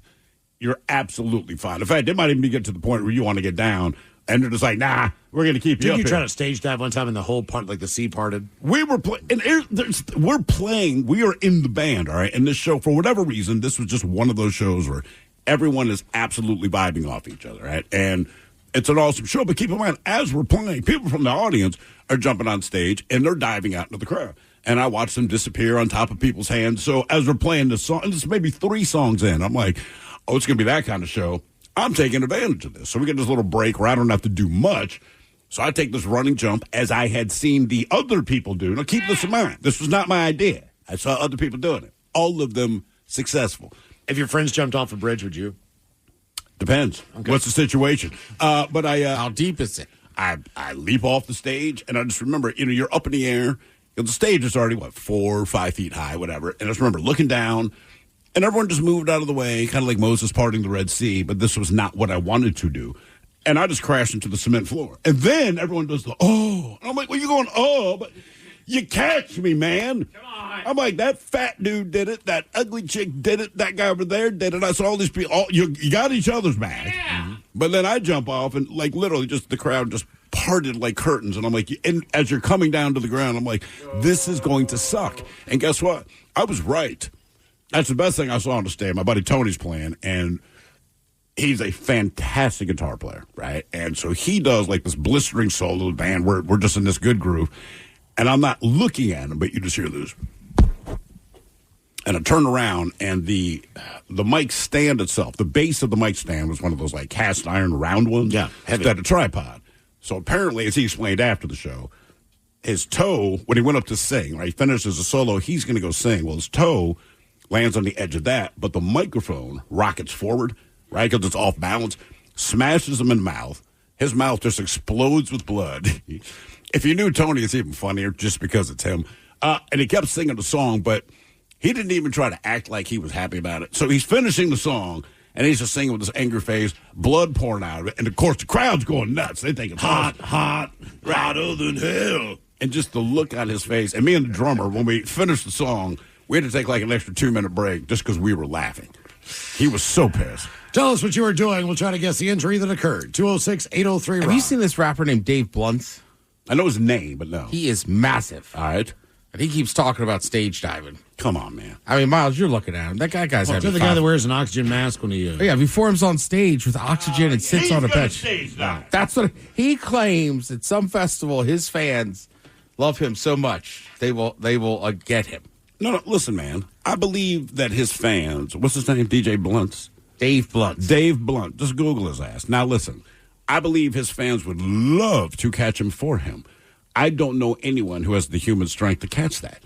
you're absolutely fine. In fact, it might even get to the point where you want to get down, and they're just like, nah, we're going to keep you up here. Did you try to stage dive one time and the whole part, like the sea parted? We were playing, and we're playing, we are in the band, all right? And this show, for whatever reason, this was just one of those shows where everyone is absolutely vibing off each other, right? And it's an awesome show. But keep in mind, as we're playing, people from the audience are jumping on stage and they're diving out into the crowd. And I watch them disappear on top of people's hands. So as we're playing this song, and this is maybe 3 songs in, I'm like, oh, it's going to be that kind of show. I'm taking advantage of this. So we get this little break where I don't have to do much. So I take this running jump as I had seen the other people do. Now, keep this in mind. This was not my idea. I saw other people doing it. All of them successful. If your friends jumped off a bridge, would you? Depends. Okay. What's the situation? But how deep is it? I leap off the stage, and I just remember, you're up in the air. The stage is already, 4 or 5 feet high, whatever. And I just remember looking down, and everyone just moved out of the way, kind of like Moses parting the Red Sea, but this was not what I wanted to do. And I just crashed into the cement floor. And then everyone does the, oh. And I'm like, well, you're going, oh, but you catch me, man. Come on. I'm like, that fat dude did it. That ugly chick did it. That guy over there did it. I saw all these people. You got each other's back. Yeah. Mm-hmm. But then I jump off, and, literally just the crowd just parted like curtains. And I'm like, and as you're coming down to the ground, I'm like, this is going to suck. And guess what? I was right. That's the best thing I saw on the stage. My buddy Tony's playing, and he's a fantastic guitar player, right? And so he does like this blistering solo band. We're just in this good groove. And I'm not looking at him, but you just hear this. And I turn around, and the mic stand itself, the base of the mic stand was one of those like cast iron round ones. Yeah, heavy. Instead of tripod. So apparently, as he explained after the show, his toe, when he went up to sing, right, he finishes a solo, he's going to go sing. Well, his toe lands on the edge of that, but the microphone rockets forward, right, because it's off balance, smashes him in the mouth. His mouth just explodes with blood. If you knew Tony, it's even funnier just because it's him. And he kept singing the song, but he didn't even try to act like he was happy about it. So he's finishing the song, and he's just singing with this angry face, blood pouring out of it. And, of course, the crowd's going nuts. They think it's hot, hotter than hell. And just the look on his face. And me and the drummer, when we finished the song, we had to take like an extra 2-minute break just because we were laughing. He was so pissed. Tell us what you were doing. We'll try to guess the injury that occurred. 206-803-ROCK. Have you seen this rapper named Dave Blunt? I know his name, but no. He is massive. All right. And he keeps talking about stage diving. Come on, man. I mean, Miles, you're looking at him. That guy's having the guy that wears an oxygen mask when he... Oh, yeah, before he's on stage with oxygen and sits on a bench. That's what he claims at some festival. His fans love him so much they will get him. No, listen, man. I believe that his fans... What's his name? DJ Blunt? Dave Blunt. Dave Blunt. Just Google his ass. Now, listen. I believe his fans would love to catch him for him. I don't know anyone who has the human strength to catch that.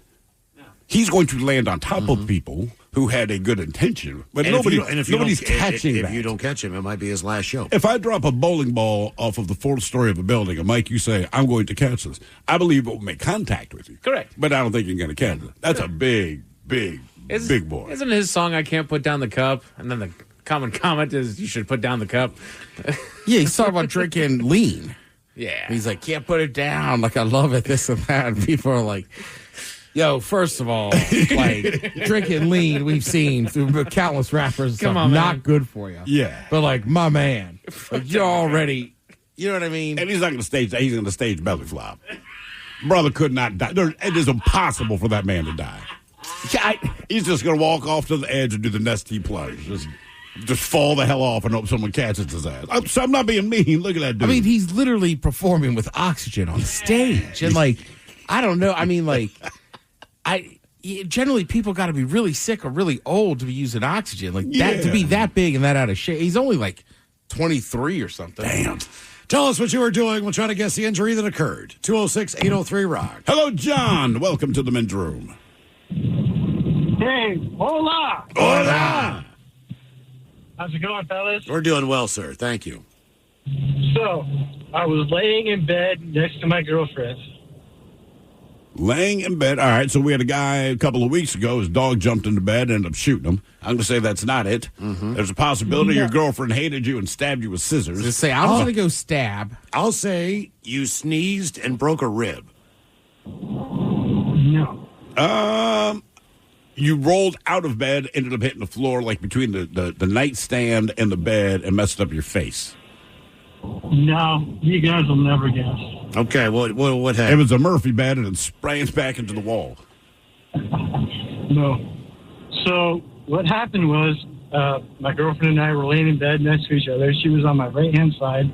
He's going to land on top of people who had a good intention, but nobody's catching that. If you don't catch him, it might be his last show. If I drop a bowling ball off of the 4th story of a building, and Mike, you say, I'm going to catch this, I believe it will make contact with you. Correct. But I don't think you're going to catch it. That's a big boy. Isn't his song, I Can't Put Down the Cup? And then the common comment is, you should put down the cup. Yeah, he's talking about drinking lean. Yeah. He's like, can't put it down. Like, I love it, this and that. And people are like, yo, first of all, like, drinking lean, we've seen through countless rappers. Come on, not man. Good for you. Yeah. But, like, my man, like, you're already, you know what I mean? And he's not going to stage that. He's going to stage belly flop. Brother could not die. It is impossible for that man to die. He's just going to walk off to the edge and do the Nestea plunge. Just fall the hell off and hope someone catches his ass. I'm not being mean. Look at that dude. I mean, he's literally performing with oxygen on stage. And, like, I don't know. I mean, like, generally people got to be really sick or really old to be using oxygen. Like, that to be that big and that out of shape. He's only, like, 23 or something. Damn. Tell us what you were doing. We'll try to guess the injury that occurred. 206-803-ROCK. Hello, John. Welcome to the men's room. Hey, hola. Hola. How's it going, fellas? We're doing well, sir. Thank you. So, I was laying in bed next to my girlfriend. Laying in bed. All right, so we had a guy a couple of weeks ago. His dog jumped into bed and ended up shooting him. I'm going to say that's not it. Mm-hmm. There's a possibility your girlfriend hated you and stabbed you with scissors. Just say, I'm going to go stab. I'll say you sneezed and broke a rib. No. You rolled out of bed, ended up hitting the floor, like between the nightstand and the bed, and messed up your face. No, you guys will never guess. Okay, what happened? It was a Murphy bed, and it spraying back into the wall. No. So what happened was My girlfriend and I were laying in bed next to each other. She was on my right-hand side.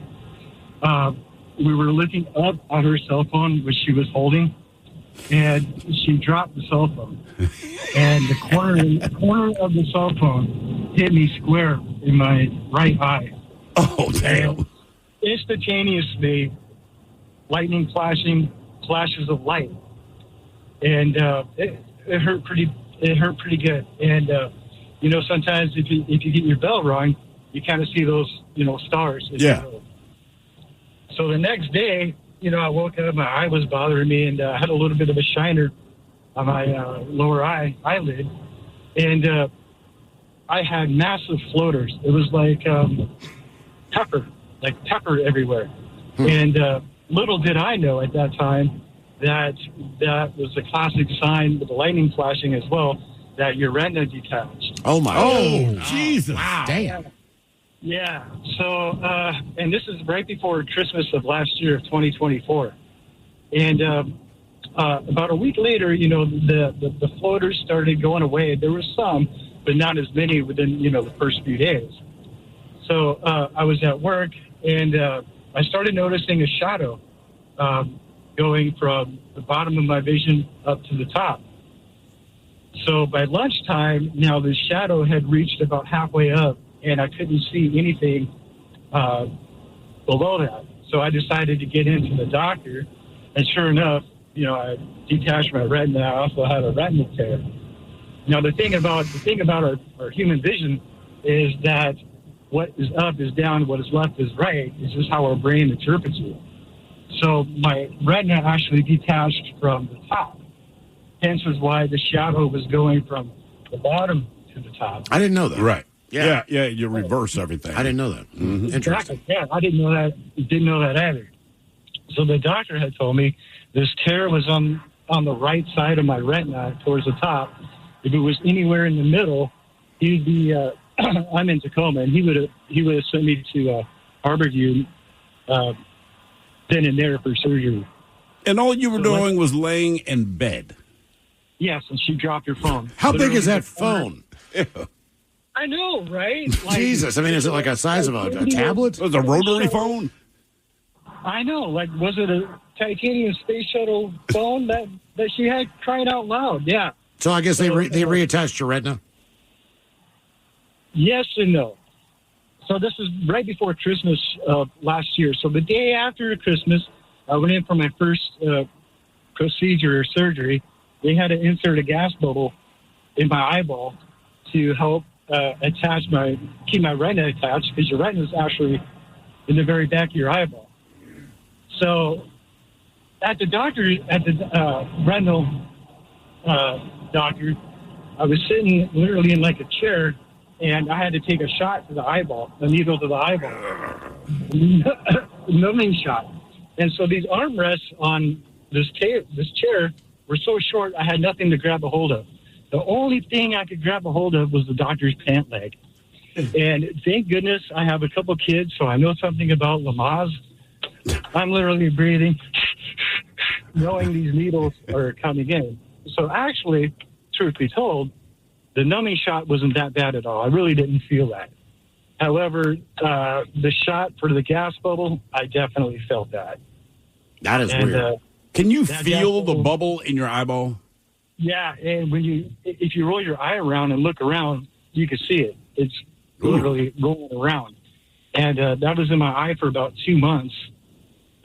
We were looking up at her cell phone, which she was holding, and she dropped the cell phone. And the corner of the cell phone hit me square in my right eye. Oh, damn. And instantaneously, lightning flashing, flashes of light. And it hurt pretty good. And, sometimes if you get your bell wrong, you kind of see those, stars. Yeah. So the next day, I woke up, my eye was bothering me, and I had a little bit of a shiner on my lower eyelid. And I had massive floaters. It was like pepper everywhere. And little did I know at that time that was a classic sign with the lightning flashing as well, that your retina detached. Oh, my. Oh, Jesus. Wow. Damn. Yeah. So, and this is right before Christmas of last year of 2024. And about a week later, the floaters started going away. There was some, but not as many within, the first few days. So I was at work, and I started noticing a shadow going from the bottom of my vision up to the top. So by lunchtime, now the shadow had reached about halfway up, and I couldn't see anything below that. So I decided to get into the doctor, and sure enough, I detached my retina. I also had a retina tear. Now the thing about our human vision is that what is up is down, what is left is right. It's just how our brain interprets it. So my retina actually detached from the top. Hence was why the shadow was going from the bottom to the top. I didn't know that. Right. Yeah. You reverse everything. I didn't know that. Mm-hmm. Interesting. Yeah, I didn't know that. Didn't know that either. So the doctor had told me this tear was on the right side of my retina towards the top. If it was anywhere in the middle, he'd be. I'm in Tacoma, and he would have sent me to Harborview then and there for surgery. And all you were doing was laying in bed. Yes, and she dropped her phone. How big is that phone? I know, right? Jesus, I mean, is it like a size of a tablet? It was a rotary phone? I know. Was it a titanium space shuttle phone that she had, crying out loud? Yeah. So I guess they reattached your retina? Yes and no. So this is right before Christmas last year. So the day after Christmas, I went in for my first procedure or surgery. They had to insert a gas bubble in my eyeball to help keep my retina attached, because your retina is actually in the very back of your eyeball. So at the retinal doctor, I was sitting literally in like a chair, and I had to take a shot to the eyeball, a needle to the eyeball, numbing shot. And so these armrests on this chair were so short, I had nothing to grab a hold of. The only thing I could grab a hold of was the doctor's pant leg. And thank goodness I have a couple kids, so I know something about Lamaze. I'm literally breathing, knowing these needles are coming in. So actually, truth be told, the numbing shot wasn't that bad at all. I really didn't feel that. However, the shot for the gas bubble, I definitely felt that. That is weird. Can you feel the bubble in your eyeball? Yeah, and if you roll your eye around and look around, you can see it. It's literally rolling around. And that was in my eye for about 2 months.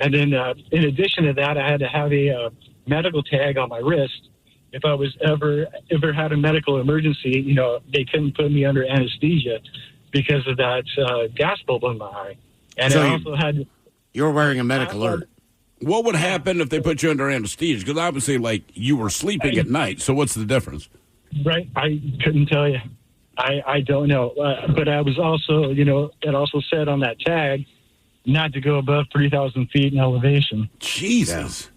And then in addition to that, I had to have a medical tag on my wrist. If I was ever had a medical emergency, they couldn't put me under anesthesia because of that gas bubble in my eye. And so I also had... You were wearing a medical alert. What would happen if they put you under anesthesia? Because obviously, you were sleeping at night. So what's the difference? Right. I couldn't tell you. I don't know. But I was also, it also said on that tag not to go above 3,000 feet in elevation. Jesus. Yeah.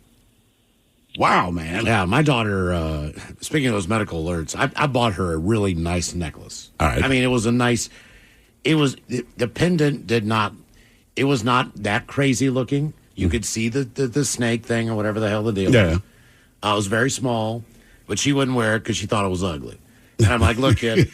Wow, man. Yeah, my daughter, speaking of those medical alerts, I bought her a really nice necklace. All right. I mean, the pendant it was not that crazy looking. You could see the snake thing or whatever the hell the deal was. It was very small, but she wouldn't wear it because she thought it was ugly. And I'm like, look, kid,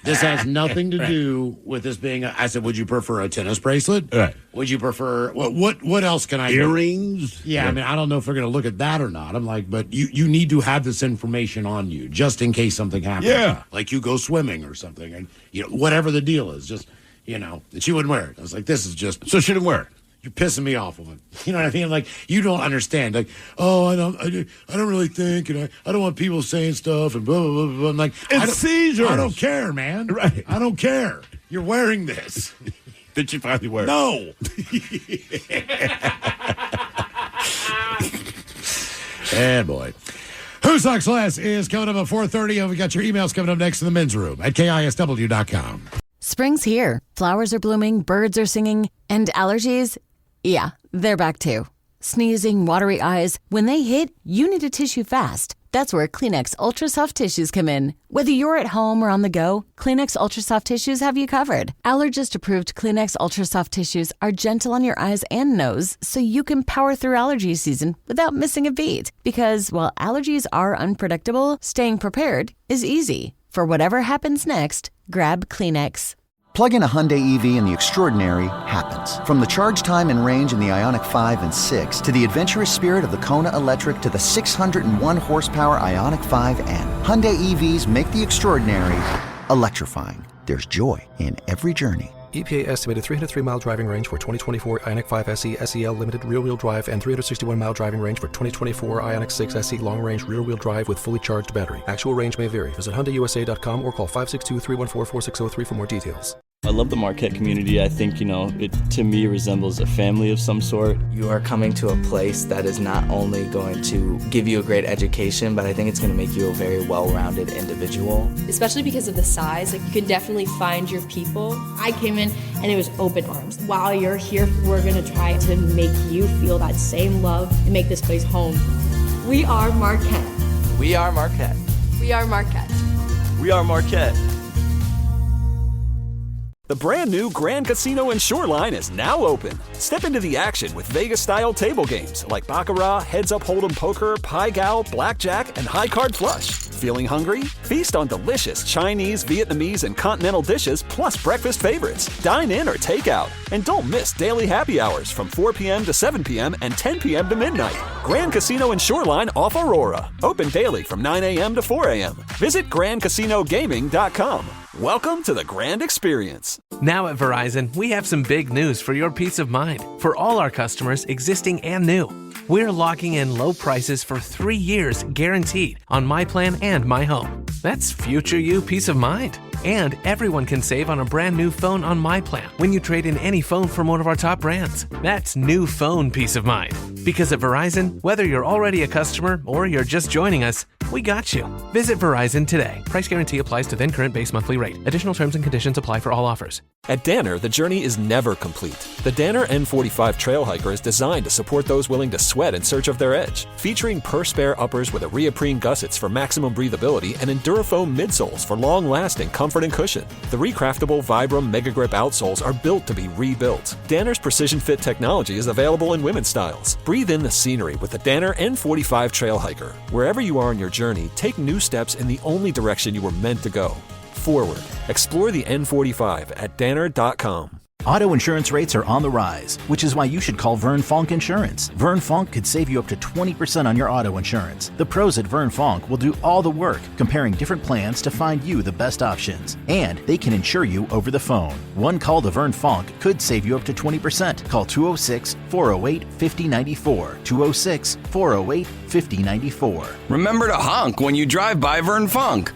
this has nothing to do with this being I said, would you prefer a tennis bracelet? Right. Would you prefer what else can I do? Earrings? Yeah, I mean, I don't know if we're going to look at that or not. I'm like, but you need to have this information on you just in case something happens. Yeah. Like you go swimming or something, and whatever the deal is, just and she wouldn't wear it. I was like, this is just So she didn't wear it. You're pissing me off, woman. You know what I mean? Like, you don't understand. Like, I don't really think, and I don't want people saying stuff, and blah, blah, blah, blah. I'm like, it's seizures. I don't care, man. Right. I don't care. You're wearing this. Did she finally wear it? No. And boy. Who Sucks Less is coming up at 4:30, and we got your emails coming up next in the men's room at KISW.com. Spring's here. Flowers are blooming, birds are singing, and allergies, yeah, they're back too. Sneezing, watery eyes, when they hit, you need a tissue fast. That's where Kleenex Ultra Soft Tissues come in. Whether you're at home or on the go, Kleenex Ultra Soft Tissues have you covered. Allergist-approved Kleenex Ultra Soft Tissues are gentle on your eyes and nose, so you can power through allergy season without missing a beat. Because while allergies are unpredictable, staying prepared is easy. For whatever happens next, grab Kleenex. Plug in a Hyundai EV and the extraordinary happens. From the charge time and range in the Ioniq 5 and 6 to the adventurous spirit of the Kona Electric to the 601 horsepower Ioniq 5N. Hyundai EVs make the extraordinary electrifying. There's joy in every journey. EPA estimated 303-mile driving range for 2024 Ioniq 5 SE SEL Limited rear-wheel drive and 361-mile driving range for 2024 Ioniq 6 SE long-range rear-wheel drive with fully charged battery. Actual range may vary. Visit HyundaiUSA.com or call 562-314-4603 for more details. I love the Marquette community. I think, it to me resembles a family of some sort. You are coming to a place that is not only going to give you a great education, but I think it's going to make you a very well-rounded individual. Especially because of the size, you can definitely find your people. I came in and it was open arms. While you're here, we're going to try to make you feel that same love and make this place home. We are Marquette. We are Marquette. We are Marquette. We are Marquette. The brand new Grand Casino and Shoreline is now open. Step into the action with Vegas-style table games like Baccarat, Heads Up Hold'em Poker, Pai Gow, Blackjack, and High Card Flush. Feeling hungry? Feast on delicious Chinese, Vietnamese, and continental dishes plus breakfast favorites. Dine in or take out. And don't miss daily happy hours from 4 p.m. to 7 p.m. and 10 p.m. to midnight. Grand Casino and Shoreline off Aurora. Open daily from 9 a.m. to 4 a.m. Visit GrandCasinoGaming.com. Welcome to the Grand Experience. Now at Verizon, we have some big news for your peace of mind. For all our customers, existing and new, we're locking in low prices for 3 years guaranteed on My Plan and My Home. That's future you peace of mind. And everyone can save on a brand new phone on My Plan when you trade in any phone from one of our top brands. That's new phone peace of mind. Because at Verizon, whether you're already a customer or you're just joining us, we got you. Visit Verizon today. Price guarantee applies to then current base monthly rate. Additional terms and conditions apply for all offers. At Danner, the journey is never complete. The Danner N45 Trail Hiker is designed to support those willing to sweat in search of their edge. Featuring per-spare uppers with a Reaprene gussets for maximum breathability and Endurafoam midsoles for long-lasting comfort and cushion. The recraftable Vibram Mega Grip outsoles are built to be rebuilt. Danner's precision fit technology is available in women's styles. Breathe in the scenery with the Danner N45 Trail Hiker. Wherever you are on your journey, take new steps in the only direction you were meant to go. Forward. Explore the N45 at Danner.com. Auto insurance rates are on the rise, which is why you should call Vern Fonk Insurance. Vern Fonk could save you up to 20% on your auto insurance. The pros at Vern Fonk will do all the work, comparing different plans to find you the best options. And they can insure you over the phone. One call to Vern Fonk could save you up to 20%. Call 206-408-5094. 206-408-5094. Remember to honk when you drive by Vern Fonk.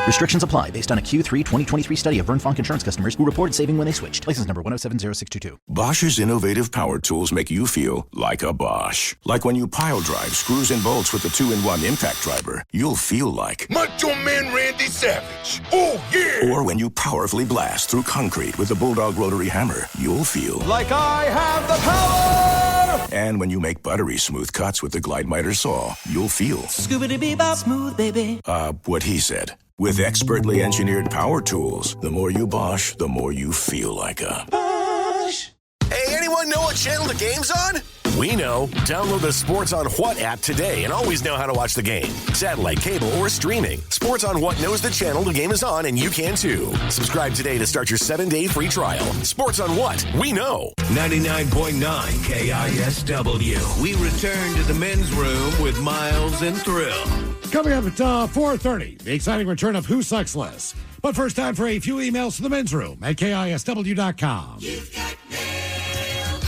Restrictions apply based on a Q3 2023 study of Vern Fonk Insurance customers who reported saving when they switched. License number 1070622. Bosch's innovative power tools make you feel like a Bosch. Like when you pile drive screws and bolts with the 2-in-1 impact driver, you'll feel like Macho Man Randy Savage. Oh, yeah! Or when you powerfully blast through concrete with the Bulldog rotary hammer, you'll feel like I have the power! And when you make buttery smooth cuts with the Glide Miter saw, you'll feel Scoobity-bee-bop smooth, baby. What he said. With expertly engineered power tools, the more you Bosch, the more you feel like a Bosch. Hey, anyone know what channel the game's on? We know. Download the Sports on What app today and always know how to watch the game. Satellite, cable, or streaming. Sports on What knows the channel the game is on, and you can too. Subscribe today to start your 7-day free trial. Sports on What? We know. 99.9 KISW. We return to the men's room with Miles and Thrill. Coming up at 4:30, the exciting return of Who Sucks Less. But first, time for a few emails to the men's room at KISW.com. You've got mail.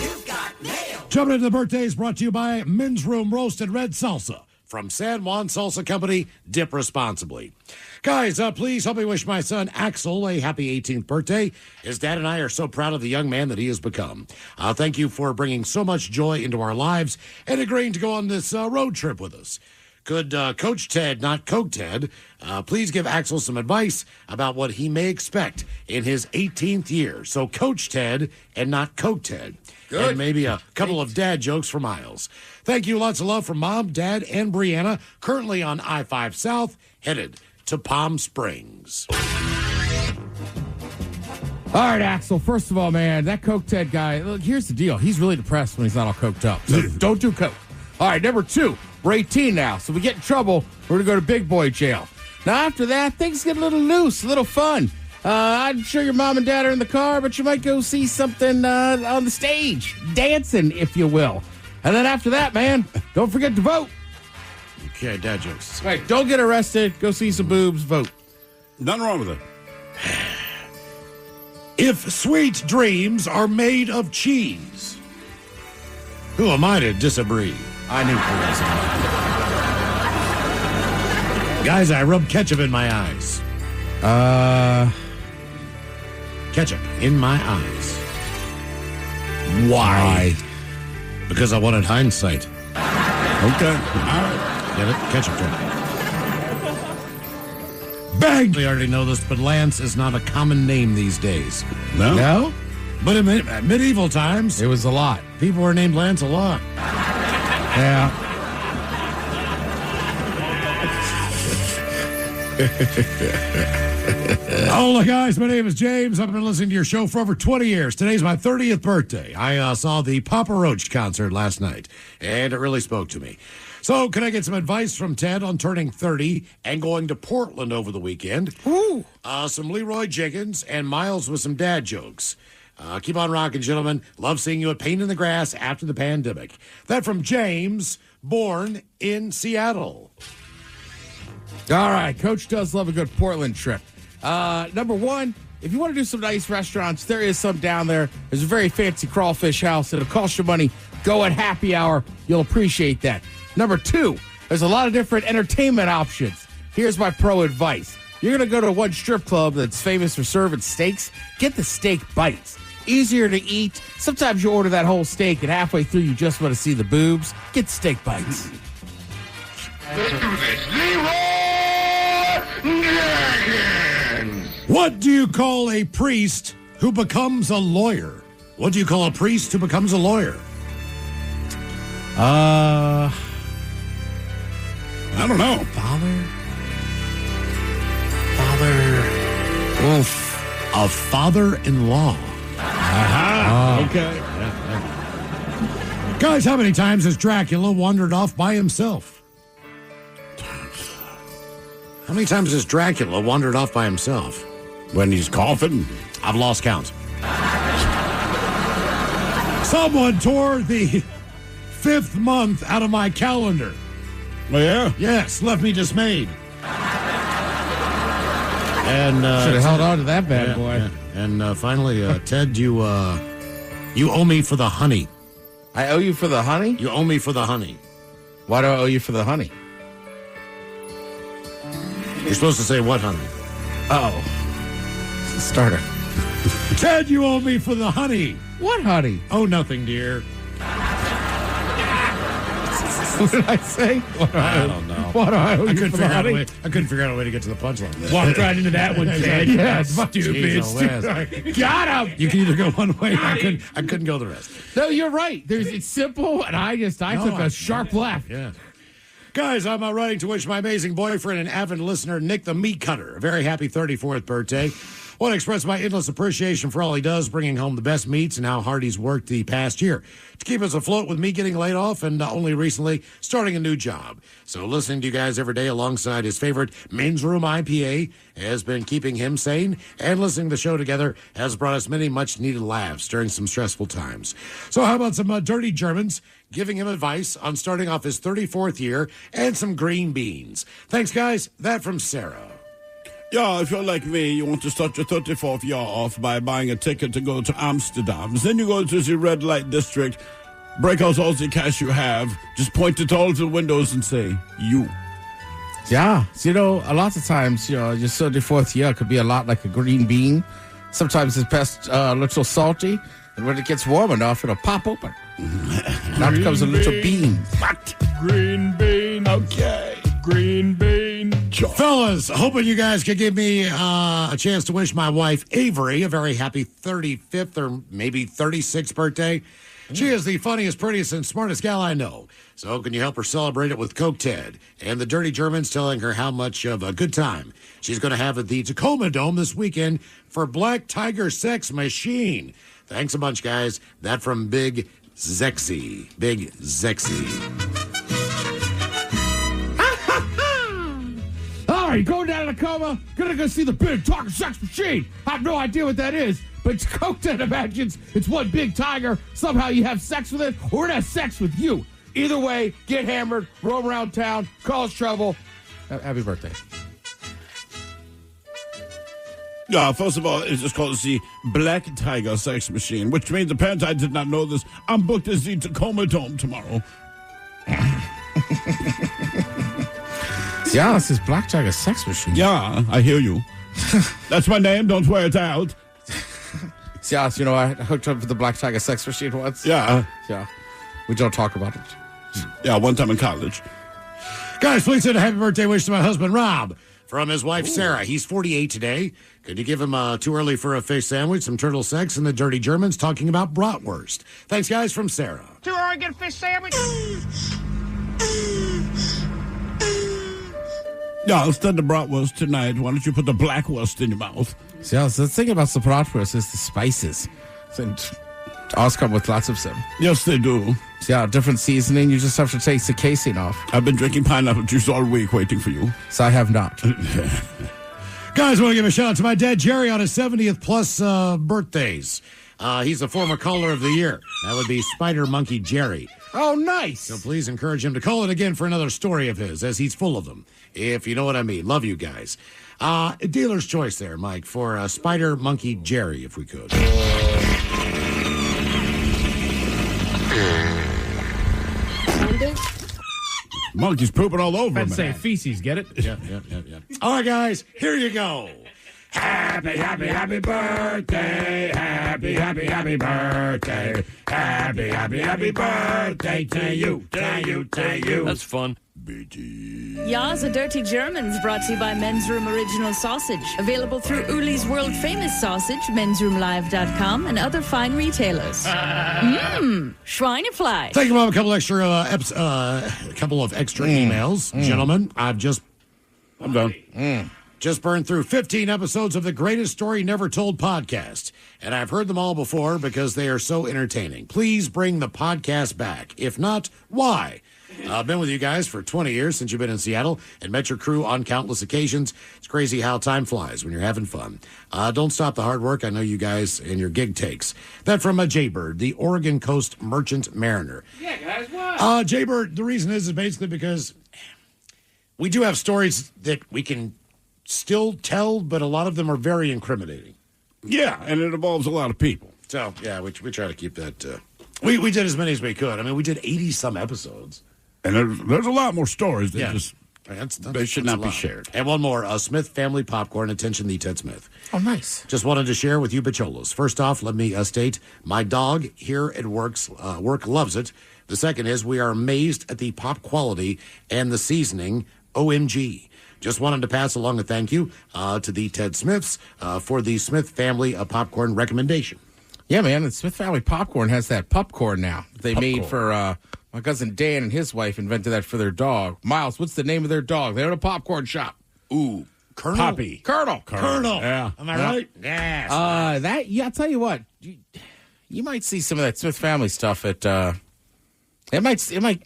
You've got mail. Jumping into the birthdays brought to you by Men's Room Roasted Red Salsa from San Juan Salsa Company. Dip responsibly. Guys, please help me wish my son Axel a happy 18th birthday. His dad and I are so proud of the young man that he has become. Thank you for bringing so much joy into our lives and agreeing to go on this road trip with us. Could Coach Ted, not Coke Ted, please give Axel some advice about what he may expect in his 18th year? So Coach Ted and not Coke Ted. Good. And maybe a couple of dad jokes for Miles. Thank you. Lots of love from Mom, Dad, and Brianna, currently on I-5 South, headed to Palm Springs. All right, Axel, first of all, man, that Coke Ted guy, look, here's the deal. He's really depressed when he's not all coked up. So don't do Coke. All right, number 2, we're 18 now, so if we get in trouble, we're going to go to big boy jail. Now, after that, things get a little loose, a little fun. I'm sure your mom and dad are in the car, but you might go see something on the stage, dancing, if you will. And then after that, man, don't forget to vote. Okay, dad jokes. Right, don't get arrested. Go see some boobs. Vote. Nothing wrong with it. If sweet dreams are made of cheese, who am I to disagree? I knew who was. Guys, I rub ketchup in my eyes. Ketchup in my eyes. Why? Because I wanted hindsight. Okay. All right. Get it? Ketchup drink. Bang! We already know this, but Lance is not a common name these days. No? No? But in medieval times, it was a lot. People were named Lance a lot. Yeah. Hola, guys. My name is James. I've been listening to your show for over 20 years. Today's my 30th birthday. I saw the Papa Roach concert last night, and it really spoke to me. So, can I get some advice from Ted on turning 30 and going to Portland over the weekend? Ooh. Some Leroy Jenkins and Miles with some dad jokes. Keep on rocking, gentlemen. Love seeing you at Pain in the Grass after the pandemic. That from James, born in Seattle. All right, Coach does love a good Portland trip. Number 1, if you want to do some nice restaurants, there is some down there. There's a very fancy crawfish house. It'll cost you money. Go at happy hour. You'll appreciate that. Number 2, there's a lot of different entertainment options. Here's my pro advice. You're going to go to one strip club that's famous for serving steaks. Get the steak bites. Easier to eat. Sometimes you order that whole steak, and halfway through you just want to see the boobs. Get steak bites. Let's do this. Leroy Jenkins. What do you call a priest who becomes a lawyer? What do you call a priest who becomes a lawyer? I don't know. Father. Oof. A father-in-law. Aha. Okay. Yeah. Guys, how many times has Dracula wandered off by himself? How many times has Dracula wandered off by himself? When he's coughing? I've lost count. Someone tore the 5th month out of my calendar. Oh, yeah? Yes, left me dismayed. And should have held on to that bad boy. Yeah. And finally, Ted, you owe me for the honey. I owe you for the honey? You owe me for the honey. Why do I owe you for the honey? You're supposed to say what honey? Oh. Starter. Ted, you owe me for the honey. What honey? Oh, nothing, dear. What did I say? I don't know. What do I owe you for the honey? I couldn't figure out a way to get to the punchline. Walked right into that one, Ted. Yeah, Stupid. Got him. You can either go one way or I couldn't go the rest. No, you're right. It's simple, and I took a sharp left. Yeah. Guys, I'm writing to wish my amazing boyfriend and avid listener, Nick the Meat Cutter, a very happy 34th birthday. Want to express my endless appreciation for all he does, bringing home the best meats and how hard he's worked the past year to keep us afloat with me getting laid off and only recently starting a new job. So listening to you guys every day alongside his favorite Men's Room IPA has been keeping him sane, and listening to the show together has brought us many much-needed laughs during some stressful times. So how about some dirty Germans giving him advice on starting off his 34th year and some green beans? Thanks, guys. That from Sarah. Yeah, if you're like me, you want to start your 34th year off by buying a ticket to go to Amsterdam. Then you go to the red light district, break out all the cash you have, just point it all to the windows and say, you. Yeah, so, a lot of times, your 34th year could be a lot like a green bean. Sometimes it's best a little salty, and when it gets warm enough, it'll pop open. Now it becomes a little bean. What? Green bean. Okay. Green bean. Fellas, hoping you guys could give me a chance to wish my wife, Avery, a very happy 35th or maybe 36th birthday. She is the funniest, prettiest, and smartest gal I know. So can you help her celebrate it with Coke Ted and the Dirty Germans telling her how much of a good time she's going to have at the Tacoma Dome this weekend for Black Tiger Sex Machine. Thanks a bunch, guys. That from Big Zexy. Big Zexy. All right, going down to Tacoma, gonna go see the Big Tiger Sex Machine. I have no idea what that is, but Coke Ted imagines it's one big tiger. Somehow you have sex with it, or it has sex with you. Either way, get hammered, roam around town, cause trouble. Happy birthday. Yeah, first of all, it's just called the Black Tiger Sex Machine, which means apparently I did not know this. I'm booked at the Tacoma Dome tomorrow. Yeah, this is Black Tiger Sex Machine. Yeah, I hear you. That's my name. Don't wear it out. Yeah, I hooked up with the Black Tiger Sex Machine once. Yeah. Yeah. We don't talk about it. Yeah, one time in college. Guys, please send a happy birthday wish to my husband, Rob, from his wife, Sarah. He's 48 today. Could you give him too early for a fish sandwich, some turtle sex, and the Dirty Germans talking about bratwurst? Thanks, guys, from Sarah. Too early to get a fish sandwich? Yeah, instead of bratwurst tonight, why don't you put the blackwurst in your mouth? Yeah, so the thing about the bratwurst is the spices. And ours come with lots of them. Yes, they do. Yeah, different seasoning. You just have to take the casing off. I've been drinking pineapple juice all week waiting for you. So I have not. Guys, want to give a shout out to my dad, Jerry, on his 70th plus birthdays. He's a former caller of the year. That would be Spider Monkey Jerry. Oh, nice. So please encourage him to call it again for another story of his, as he's full of them, if you know what I mean. Love you guys. Dealer's choice there, Mike, for Spider Monkey Jerry, if we could. Monkey's pooping all over him. I'd say feces, get it? Yeah. All right, guys, here you go. Happy, happy, happy birthday. Happy, happy, happy birthday. Happy, happy, happy birthday to you, to you, to you. That's fun. Ya's a Dirty Germans brought to you by Men's Room Original Sausage. Available through Uli's world famous sausage, mensroomlive.com, and other fine retailers. Schweinefleisch. Thank you, Mom. A couple extra emails. Gentlemen, I'm done. Just burned through 15 episodes of the Greatest Story Never Told podcast, and I've heard them all before because they are so entertaining. Please bring the podcast back. If not, why? I've been with you guys for 20 years since you've been in Seattle and met your crew on countless occasions. It's crazy how time flies when you're having fun. Don't stop the hard work. I know you guys and your gig takes. That from Jaybird, the Oregon Coast Merchant Mariner. Yeah, guys, what? Jaybird, the reason is basically because we do have stories that we can still tell, but a lot of them are very incriminating. Yeah, and it involves a lot of people. So, yeah, we try to keep that. We did as many as we could. I mean, we did 80-some episodes. And there's a lot more stories that Yeah. they should not be shared. And one more, Smith Family Popcorn. Attention, the Ted Smith. Oh, nice. Just wanted to share with you, Bacholos. First off, let me state, my dog here at work loves it. The second is, we are amazed at the pop quality and the seasoning. OMG. Just wanted to pass along a thank you to the Ted Smiths for the Smith Family Popcorn recommendation. Yeah, man, the Smith Family Popcorn has that popcorn now. They made for my cousin Dan and his wife invented that for their dog. Miles, what's the name of their dog? They're at a popcorn shop. Ooh, Colonel? Poppy. Colonel. Yeah. Am I right? Yes. I'll tell you what. You might see some of that Smith family stuff at. It might.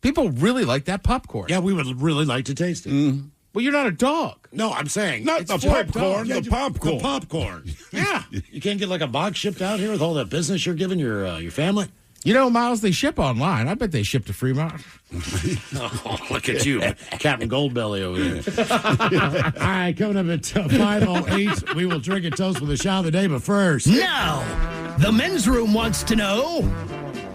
People really like that popcorn. Yeah, we would really like to taste it. Well, you're not a dog. No, I'm saying Not it's the for popcorn, dogs. the popcorn. The popcorn. Yeah. You can't get like a box shipped out here with all that business you're giving your family. You know, Miles, they ship online. I bet they ship to Fremont. Oh, look at you, Captain Goldbelly over there. All right, coming up at 5:08, we will drink a toast with a shot of the day, but first. Now, the men's room wants to know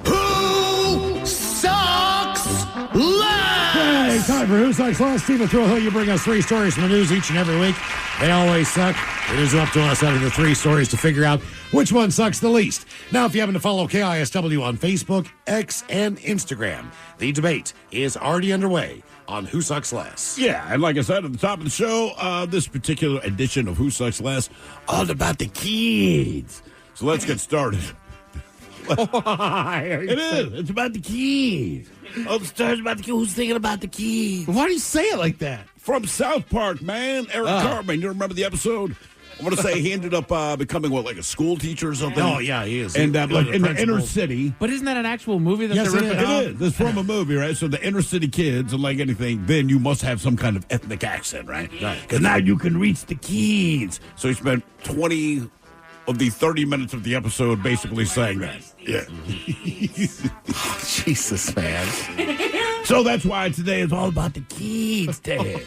who sucks less? Hey, time for Who Sucks Last. Stephen Thrill, you bring us 3 stories from the news each and every week. They always suck. It is up to us out of the 3 stories to figure out which one sucks the least. Now, if you happen to follow KISW on Facebook, X, and Instagram, the debate is already underway on Who Sucks Less. Yeah, and like I said at the top of the show, this particular edition of Who Sucks Less, all about the kids. So let's get started. It is. It's about the kids. Oh, the story's about the kids. Who's thinking about the kids? Why do you say it like that? From South Park, man. Eric Cartman. You remember the episode? I want to say he ended up becoming, like a school teacher or something? Oh, yeah, he is. And like in the inner principal. city. But isn't that an actual movie that Yes, they're it ripping off? It is. It's from a movie, right? So the inner city kids, and like anything, then you must have some kind of ethnic accent, right? Because now you can reach the kids. So he spent 20 of the 30 minutes of the episode basically saying that. Yeah. Jesus, man. So that's why today is all about the kids, Dad.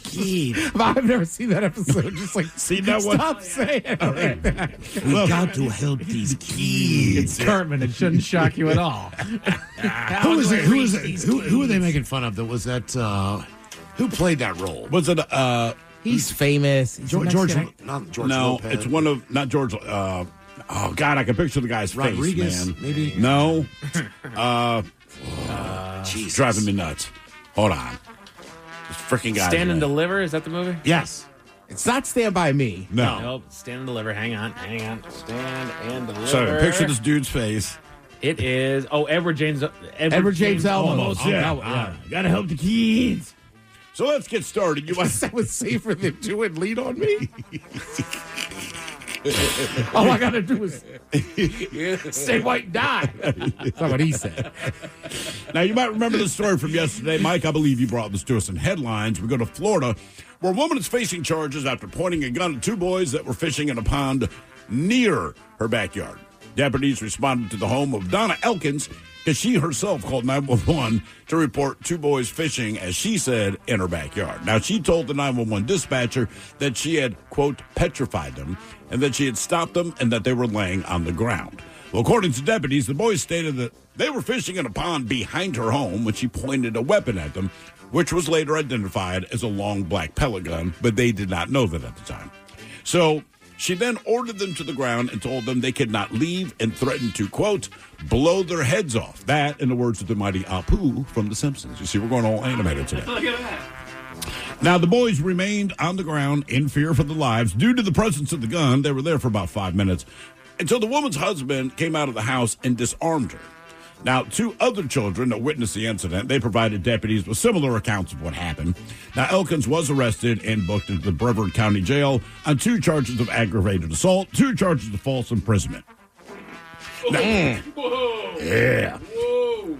Kids. I've never seen that episode. Just like, See that one? stop saying it like that. We got to help these kids. It's Cartman. It shouldn't shock you at all. Who is it? Who are they making fun of? That was that. Who played that role? Was it He's famous. He's George, not George. no, Lopez. it's one of not George oh God, I can picture the guy's Rodriguez, face, man. maybe? No. Jeez, driving me nuts. Hold on. This freaking guy. Stand and Deliver. Is that the movie? Yes. It's not Stand By Me. No. Nope. Stand and Deliver. Hang on. Stand and Deliver. So picture this dude's face. It is. Oh, Edward James Elmo. Almost, yeah. Gotta help the kids. So let's get started. You want That was safer than doing Lean on Me. All I gotta do is stay white and die. That's not what he said. Now, you might remember the story from yesterday. Mike, I believe you brought this to us in headlines. We go to Florida, where a woman is facing charges after pointing a gun at 2 boys that were fishing in a pond near her backyard. Deputies responded to the home of Donna Elkins because she herself called 911 to report 2 boys fishing, as she said, in her backyard. Now, she told the 911 dispatcher that she had, quote, petrified them, and that she had stopped them and that they were laying on the ground. Well, according to deputies, the boys stated that they were fishing in a pond behind her home when she pointed a weapon at them, which was later identified as a long black pellet gun, but they did not know that at the time. So she then ordered them to the ground and told them they could not leave and threatened to, quote, blow their heads off. That, in the words of the mighty Apu from The Simpsons. You see, we're going all animated today. Look at that. Now, the boys remained on the ground in fear for their lives due to the presence of the gun. They were there for about 5 minutes until the woman's husband came out of the house and disarmed her. Now, 2 other children that witnessed the incident, they provided deputies with similar accounts of what happened. Now, Elkins was arrested and booked into the Brevard County Jail on 2 charges of aggravated assault, 2 charges of false imprisonment. Now, yeah.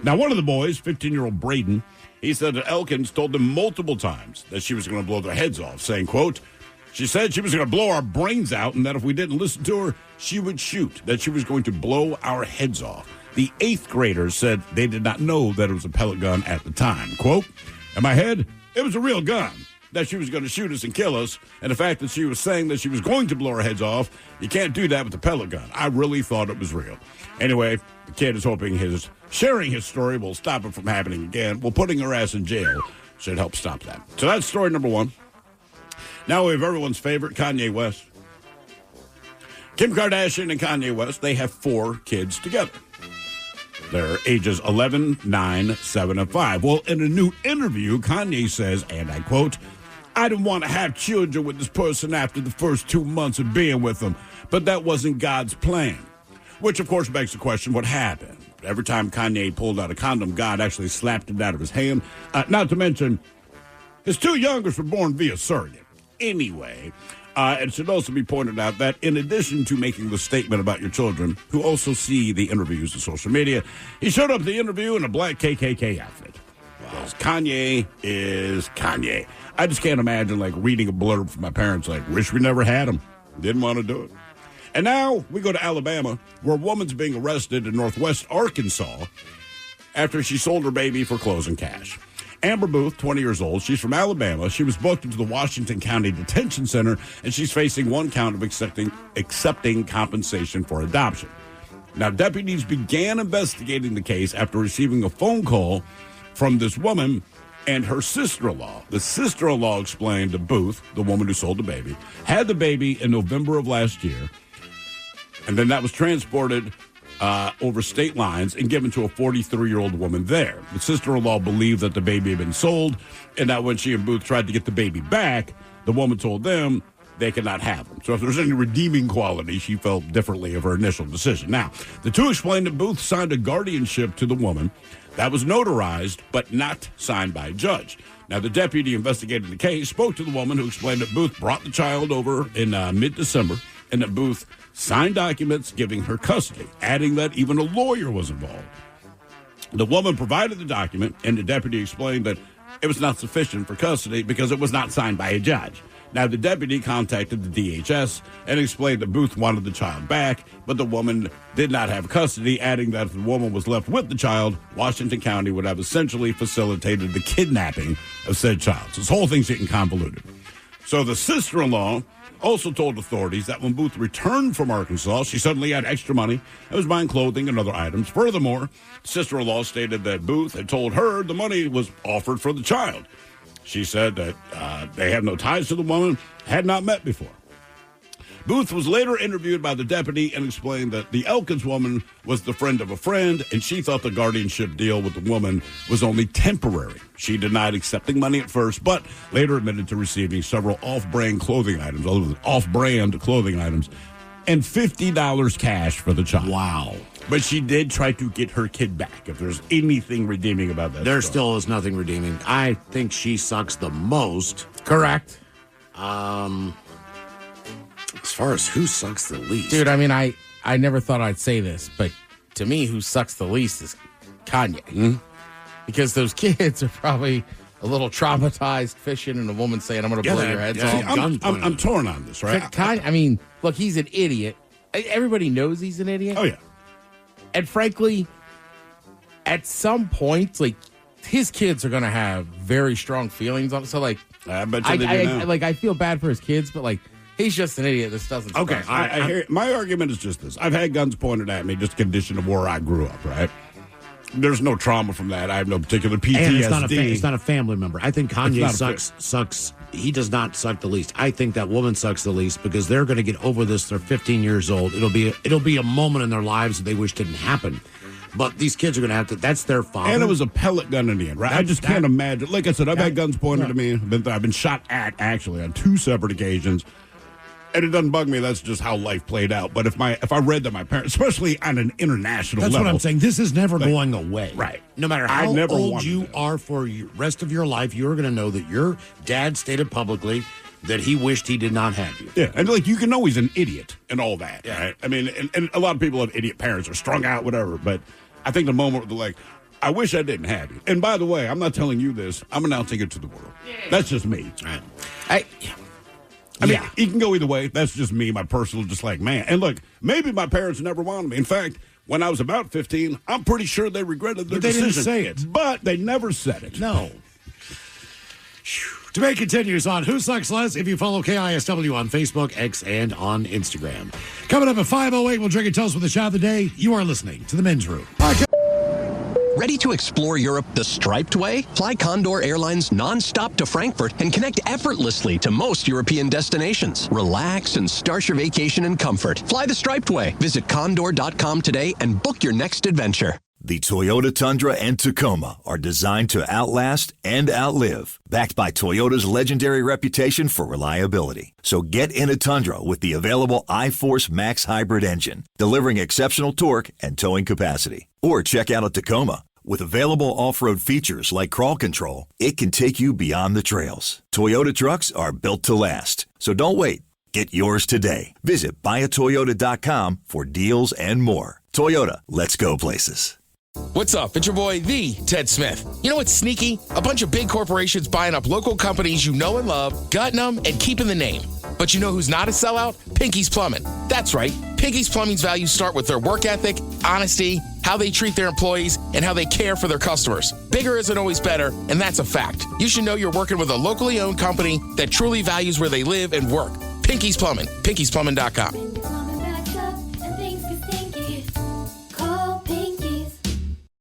Now, one of the boys, 15-year-old Braden, he said that Elkins told them multiple times that she was going to blow their heads off, saying, quote, she said she was going to blow our brains out and that if we didn't listen to her, she would shoot, that she was going to blow our heads off. The 8th graders said they did not know that it was a pellet gun at the time. Quote, in my head, it was a real gun, that she was going to shoot us and kill us, and the fact that she was saying that she was going to blow our heads off, you can't do that with a pellet gun. I really thought it was real. Anyway, the kid is hoping sharing his story will stop it from happening again. Well, putting her ass in jail should help stop that. So that's story number 1. Now we have everyone's favorite, Kanye West. Kim Kardashian and Kanye West, they have 4 kids together. They're ages 11, 9, 7, and 5. Well, in a new interview, Kanye says, and I quote, I didn't want to have children with this person after the first 2 months of being with them, but that wasn't God's plan. Which, of course, begs the question, what happened? Every time Kanye pulled out a condom, God actually slapped it out of his hand. Not to mention, His two youngest were born via surrogate. Anyway, it should also be pointed out that in addition to making the statement about your children, who also see the interviews on social media, he showed up at the interview in a black KKK outfit. Because Kanye is Kanye. I just can't imagine, reading a blurb from my parents, wish we never had him. Didn't want to do it. And now we go to Alabama, where a woman's being arrested in northwest Arkansas after she sold her baby for closing cash. Amber Booth, 20 years old, she's from Alabama. She was booked into the Washington County Detention Center, and she's facing one count of accepting compensation for adoption. Now, deputies began investigating the case after receiving a phone call from this woman and her sister-in-law. The sister-in-law explained to Booth, the woman who sold the baby, had the baby in November of last year, and then that was transported over state lines and given to a 43-year-old woman there. The sister-in-law believed that the baby had been sold, and that when she and Booth tried to get the baby back, the woman told them they could not have him. So if there's any redeeming quality, she felt differently of her initial decision. Now, the two explained that Booth signed a guardianship to the woman that was notarized, but not signed by a judge. Now, the deputy investigating the case spoke to the woman who explained that Booth brought the child over in mid-December and that Booth signed documents giving her custody, adding that even a lawyer was involved. The woman provided the document, and the deputy explained that it was not sufficient for custody because it was not signed by a judge. Now, the deputy contacted the DHS and explained that Booth wanted the child back, but the woman did not have custody, adding that if the woman was left with the child, Washington County would have essentially facilitated the kidnapping of said child. So this whole thing's getting convoluted. So the sister-in-law also told authorities that when Booth returned from Arkansas, she suddenly had extra money and was buying clothing and other items. Furthermore, sister-in-law stated that Booth had told her the money was offered for the child. She said that they have no ties to the woman, had not met before. Booth was later interviewed by the deputy and explained that the Elkins woman was the friend of a friend, and she thought the guardianship deal with the woman was only temporary. She denied accepting money at first, but later admitted to receiving several off-brand clothing items, and $50 cash for the child. Wow. But she did try to get her kid back, if there's anything redeeming about that. There still is nothing redeeming. I think she sucks the most. Correct. As far as who sucks the least. Dude, I mean, I never thought I'd say this, but to me, who sucks the least is Kanye. Mm-hmm. Because those kids are probably a little traumatized fishing and a woman saying, I'm going to blow your heads off. I'm torn on this, right? Kanye, I mean, look, he's an idiot. Everybody knows he's an idiot. Oh, yeah. And frankly, at some point, his kids are going to have very strong feelings on it. So, I bet you they do now. I feel bad for his kids, but, he's just an idiot. This doesn't. Okay, I hear. My argument is just this: I've had guns pointed at me, just condition of where I grew up. Right? There's no trauma from that. I have no particular PTSD. And it's not a family member. I think Kanye sucks. He does not suck the least. I think that woman sucks the least because they're going to get over this. They're 15 years old. It'll be a moment in their lives that they wish didn't happen. But these kids are going to have to. That's their father. And it was a pellet gun in the end, right? I just can't imagine. Like I said, I've had guns pointed at me. I've been shot at actually on 2 separate occasions. And it doesn't bug me. That's just how life played out. But if I read that my parents, especially on an international level. That's what I'm saying. This is never going away. Right. No matter how old you are for the rest of your life, you're going to know that your dad stated publicly that he wished he did not have you. Yeah. And you can know he's an idiot and all that. Yeah. Right? I mean, and a lot of people have idiot parents or strung out, whatever. But I think the moment where they're I wish I didn't have you. And by the way, I'm not telling you this. I'm announcing it to the world. Yeah. That's just me. Right. I mean, it can go either way. That's just me, my personal, man. And look, maybe my parents never wanted me. In fact, when I was about 15, I'm pretty sure they regretted their decision. They didn't say it. But they never said it. No. Debate continues on Who Sucks Less if you follow KISW on Facebook, X, and on Instagram. Coming up at 5:08, we'll drink a toast with the shot of the day. You are listening to The Men's Room. Ready to explore Europe the striped way? Fly Condor Airlines nonstop to Frankfurt and connect effortlessly to most European destinations. Relax and start your vacation in comfort. Fly the striped way. Visit condor.com today and book your next adventure. The Toyota Tundra and Tacoma are designed to outlast and outlive, backed by Toyota's legendary reputation for reliability. So get in a Tundra with the available iForce Max hybrid engine, delivering exceptional torque and towing capacity. Or check out a Tacoma, With available off-road features like crawl control, it can take you beyond the trails. Toyota trucks are built to last. So don't wait. Get yours today. Visit buyatoyota.com for deals and more. Toyota, let's go places. What's up? It's your boy, the Ted Smith. You know what's sneaky? A bunch of big corporations buying up local companies you know and love, gutting them, and keeping the name. But you know who's not a sellout? Pinky's Plumbing. That's right. Pinky's Plumbing's values start with their work ethic, honesty, how they treat their employees, and how they care for their customers. Bigger isn't always better, and that's a fact. You should know you're working with a locally owned company that truly values where they live and work. Pinky's Plumbing. Pinky'sPlumbing.com.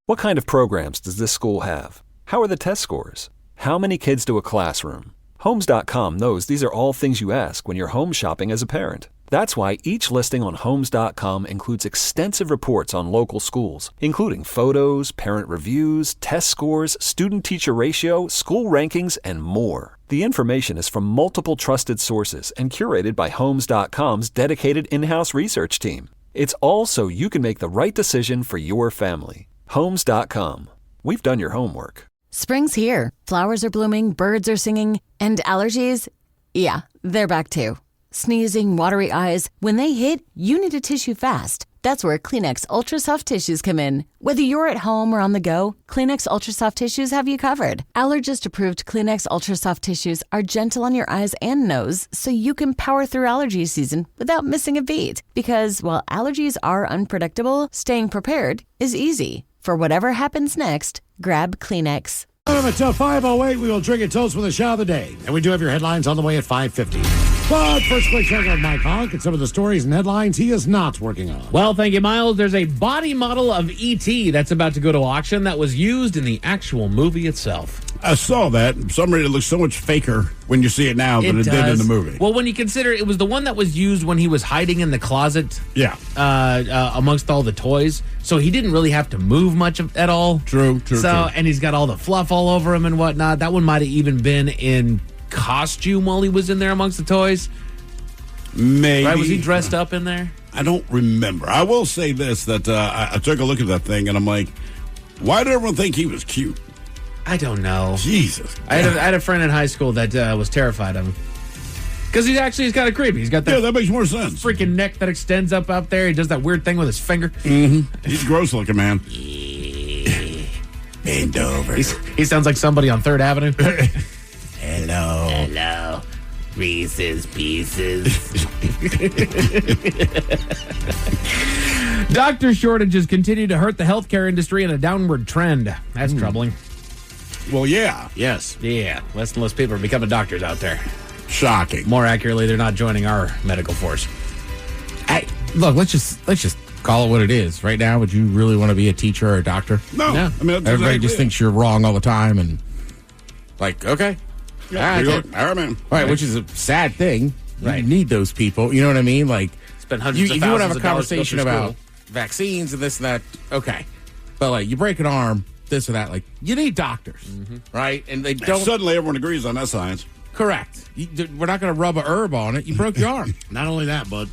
What kind of programs does this school have? How are the test scores? How many kids do a classroom? Homes.com knows these are all things you ask when you're home shopping as a parent. That's why each listing on Homes.com includes extensive reports on local schools, including photos, parent reviews, test scores, student-teacher ratio, school rankings, and more. The information is from multiple trusted sources and curated by Homes.com's dedicated in-house research team. It's all so you can make the right decision for your family. Homes.com. We've done your homework. Spring's here. Flowers are blooming, birds are singing, and allergies? Yeah, they're back too. Sneezing, watery eyes. When they hit, you need a tissue fast. That's where Kleenex Ultra Soft Tissues come in. Whether you're at home or on the go, Kleenex Ultra Soft Tissues have you covered. Allergist-approved Kleenex Ultra Soft Tissues are gentle on your eyes and nose, so you can power through allergy season without missing a beat. Because while allergies are unpredictable, staying prepared is easy. For whatever happens next, grab Kleenex. Until 5:08, we will drink a toast with a shot of the day. And we do have your headlines on the way at 5:50. But first, quick check on Mike Honk and some of the stories and headlines he is not working on. Well, thank you, Miles. There's a body model of E.T. that's about to go to auction that was used in the actual movie itself. I saw that. For some reason, it looks so much faker when you see it now than it did in the movie. Well, when you consider it was the one that was used when he was hiding in the closet, amongst all the toys, so he didn't really have to move much at all. True. And he's got all the fluff all over him and whatnot. That one might have even been in costume while he was in there amongst the toys. Maybe. Right? Was he dressed up in there? I don't remember. I will say this, that I took a look at that thing, and I'm like, why did everyone think he was cute? I don't know. Jesus. I had a friend in high school that was terrified of him. Because he's kind of creepy. He's got that, that makes more sense. Freaking neck that extends up out there. He does that weird thing with his finger. Mm-hmm. He's gross looking, man. Bend over. He sounds like somebody on 3rd Avenue. Hello. Reese's Pieces. Doctor shortages continue to hurt the healthcare industry in a downward trend. That's troubling. Well, yeah. Yes. Yeah. Less and less people are becoming doctors out there. Shocking. More accurately, they're not joining our medical force. Look, let's just call it what it is. Right now, would you really want to be a teacher or a doctor? No. I mean, everybody just thinks you're wrong all the time, and okay. Yeah, all right, man. All right, which is a sad thing. Right. You need those people. You know what I mean? Like, spend hundreds of you want to have thousands a of dollars to go conversation through about school. vaccines and this and that. Okay. But, like, you break an arm, this or that. Like, you need doctors, right? And they don't. Suddenly, everyone agrees on that science. Correct. We're not going to rub a herb on it. You broke your arm. Not only that, but,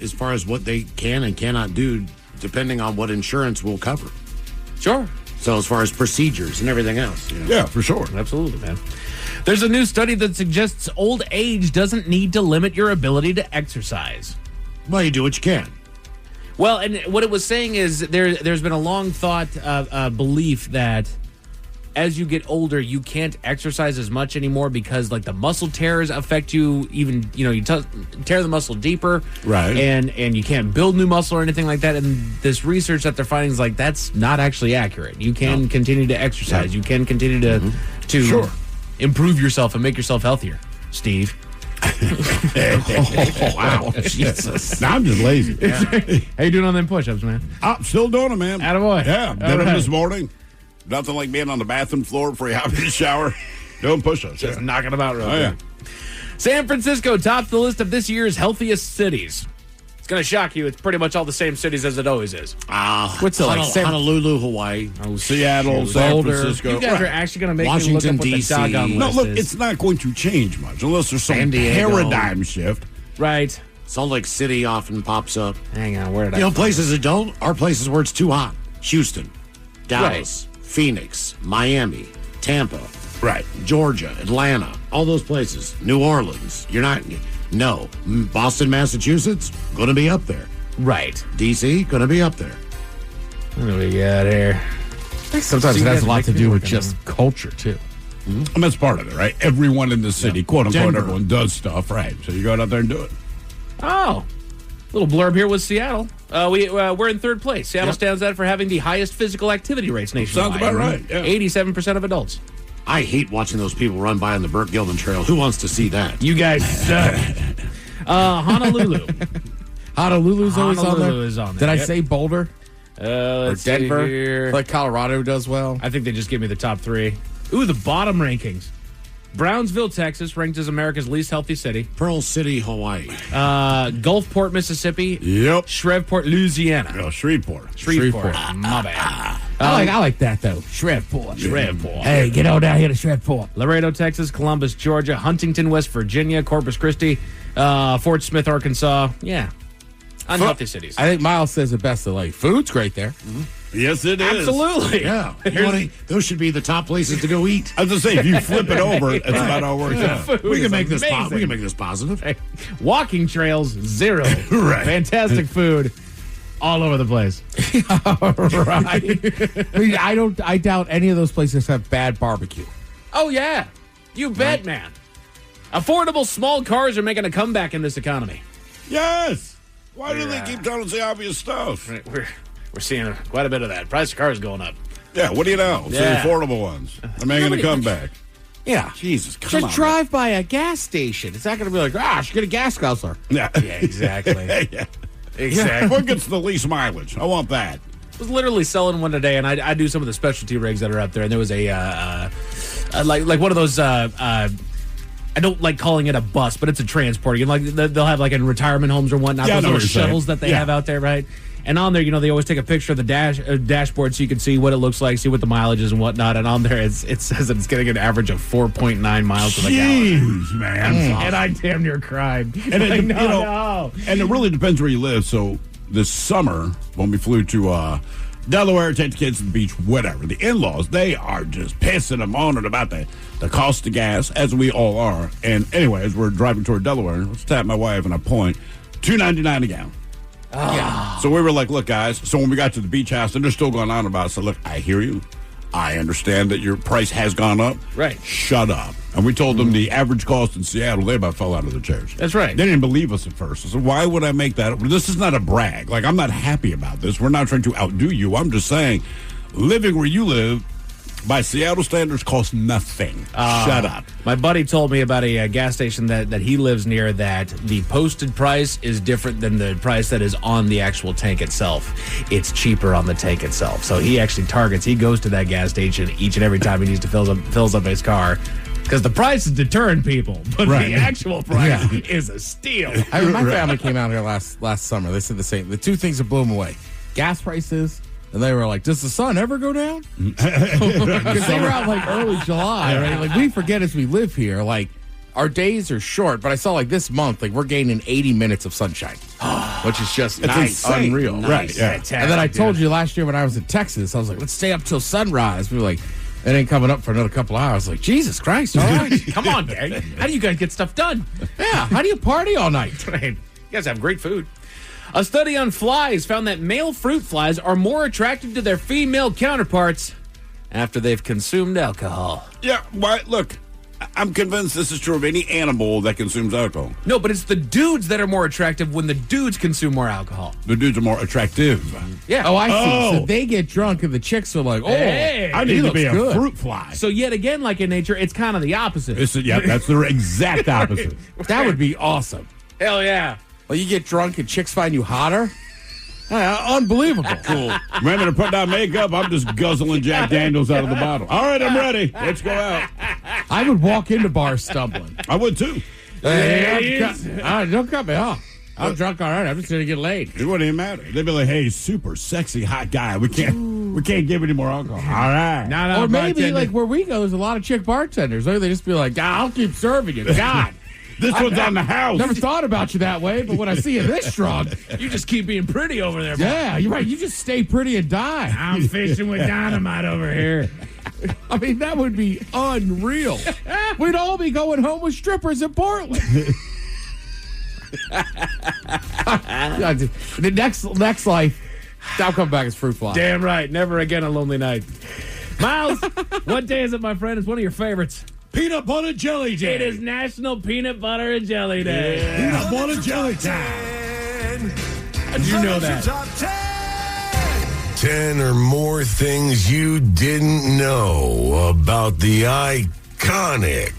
as far as what they can and cannot do, depending on what insurance will cover. Sure. So as far as procedures and everything else. Yeah, for sure. Absolutely, man. There's a new study that suggests old age doesn't need to limit your ability to exercise. Well, you do what you can. Well, and what it was saying is there's been a long thought belief that as you get older, you can't exercise as much anymore because, like, the muscle tears affect you. Even you tear the muscle deeper, right? And you can't build new muscle or anything like that. And this research that they're finding is like that's not actually accurate. You can continue to exercise. You can continue to improve yourself and make yourself healthier, Steve. Wow. Jesus. Now I'm just lazy. Yeah. How you doing on them push-ups, man? I'm still doing it, man. Attaboy. Yeah, did them this morning. Nothing like being on the bathroom floor before you hop in the shower. Doing push-ups. Just knocking them out real quick. Yeah. San Francisco tops the list of this year's healthiest cities. It's going to shock you. It's pretty much all the same cities as it always is. What's the Honolulu, Hawaii, Seattle, San Francisco. You guys are actually going to make Washington, me look up D.C. what the doggone No, list look, is. it's not going to change much unless there's some San Diego. paradigm shift. Right. Salt Lake City often pops up. Hang on, where did I? Places that don't are places where it's too hot. Houston, Dallas, Phoenix, Miami, Tampa, right, Georgia, Atlanta, all those places. New Orleans. You're not. No. Boston, Massachusetts, going to be up there. Right. D.C., going to be up there. What do we got here? Sometimes it has a lot to do with just culture, too. And that's part of it, right? Everyone in the city, quote unquote, Denver. everyone does stuff, right? So you go out there and do it. Oh, little blurb here with Seattle. We're in third place. Seattle stands out for having the highest physical activity rates nationwide. Sounds about right. Yeah. 87% of adults. I hate watching those people run by on the Burke Gilman Trail. Who wants to see that? You guys suck. Honolulu. Honolulu's always on there. Honolulu is on there. Did I Yep. say Boulder? Or Denver? Like Colorado does well. I think they just gave me the top 3. Ooh, the bottom rankings. Brownsville, Texas, ranked as America's least healthy city. Pearl City, Hawaii. Gulfport, Mississippi. Yep. Shreveport, Louisiana. Oh, Shreveport. My bad. I like that, though. Shreveport. Hey, get on down here to Shreveport. Laredo, Texas, Columbus, Georgia, Huntington, West Virginia, Corpus Christi, Fort Smith, Arkansas. Yeah. Unhealthy cities. I think Miles says it best. Like, food's great there. Mm-hmm. Yes, it is. Absolutely. Yeah. Those should be the top places to go eat. I was going to say, if you flip it over, that's about how it works out. We can make amazing. we can make this positive. Hey, walking trails, 0. Right. Fantastic food all over the place. Right. I mean, I doubt any of those places have bad barbecue. Oh, yeah. You bet, man. Affordable small cars are making a comeback in this economy. Yes. Why do they keep telling us the obvious stuff? Right, we're seeing quite a bit of that. Price of cars going up. Yeah, what do you know? It's the affordable ones. They're making a comeback. Yeah. Jesus, come Just on. drive by a gas station. It's not going to be like, I should get a gas guzzler. Yeah. Yeah, exactly. Yeah. Exactly. What gets the least mileage? I want that. I was literally selling one today, and I do some of the specialty rigs that are out there, and there was a like one of those. I don't like calling it a bus, but it's a transporter. You know, like they'll have like in retirement homes or whatnot, those little shuttles that they have out there, right? And on there, you know, they always take a picture of the dashboard so you can see what it looks like, see what the mileage is and whatnot. And on there, it says that it's getting an average of 4.9 miles to the gallon. Jeez, man. And I damn near cried. And it, Like, no. And it really depends where you live. So this summer, when we flew to Delaware, take the kids to the beach, whatever, the in-laws, they are just pissing and moaning about the cost of gas, as we all are. And anyway, as we're driving toward Delaware, let's tap my wife and I point, $2.99 a gallon. Oh. Yeah. So we were like, look, guys, so when we got to the beach house, and they're still going on about it, so look, I hear you. I understand that your price has gone up. Right. Shut up. And we told them the average cost in Seattle, they about fell out of their chairs. That's right. They didn't believe us at first. I said, why would I make that? This is not a brag. Like, I'm not happy about this. We're not trying to outdo you. I'm just saying, living where you live, by Seattle standards, costs nothing. Shut up. My buddy told me about a gas station that he lives near that the posted price is different than the price that is on the actual tank itself. It's cheaper on the tank itself. So he actually he goes to that gas station each and every time he needs to fills up his car. Because the price is deterring people, but the actual price is a steal. My family came out here last summer. They said the same. The two things that blew them away: gas prices, and they were like, "Does the sun ever go down?" Because they were out like early July, right? Like we forget as we live here, like our days are short. But I saw like this month, like we're gaining 80 minutes of sunshine, which is just unreal, right? Yeah. And then I told you last year when I was in Texas, I was like, "Let's stay up till sunrise." We were like, it ain't coming up for another couple hours. Like, Jesus Christ, all right. Come on, gang. How do you guys get stuff done? Yeah, how do you party all night? You guys have great food. A study on flies found that male fruit flies are more attracted to their female counterparts after they've consumed alcohol. Yeah, why? Look, I'm convinced this is true of any animal that consumes alcohol. No, but it's the dudes that are more attractive when the dudes consume more alcohol. The dudes are more attractive. Yeah. Oh, I see. So they get drunk and the chicks are like, hey, I need to be a good fruit fly. So yet again, like in nature, it's kind of the opposite. That's the exact opposite. That would be awesome. Hell yeah. Well, you get drunk and chicks find you hotter? Unbelievable. Cool. Remember to put down makeup, I'm just guzzling Jack Daniels out of the bottle. All right, I'm ready. Let's go out. I would walk into bars stumbling. I would too. Don't cut me off. I'm drunk already. I'm just going to get laid. It wouldn't even matter. They'd be like, hey, super sexy hot guy. We can't give any more alcohol. All right. Or maybe like where we go, there's a lot of chick bartenders. Or they just be like, I'll keep serving you. God. This one's on the house. Never thought about you that way, but when I see you this strong, You just keep being pretty over there. yeah, you're right. You just stay pretty and die. I'm fishing with dynamite over here. I mean, that would be unreal. We'd all be going home with strippers in Portland. The next life, I'll come back as fruit fly. Damn right. Never again a lonely night. Miles, what day is it, my friend? It's one of your favorites. Peanut butter jelly day. It is National Peanut Butter and Jelly Day. Yeah. Peanut butter jelly time. How'd you know that? 10 or more things you didn't know about the iconic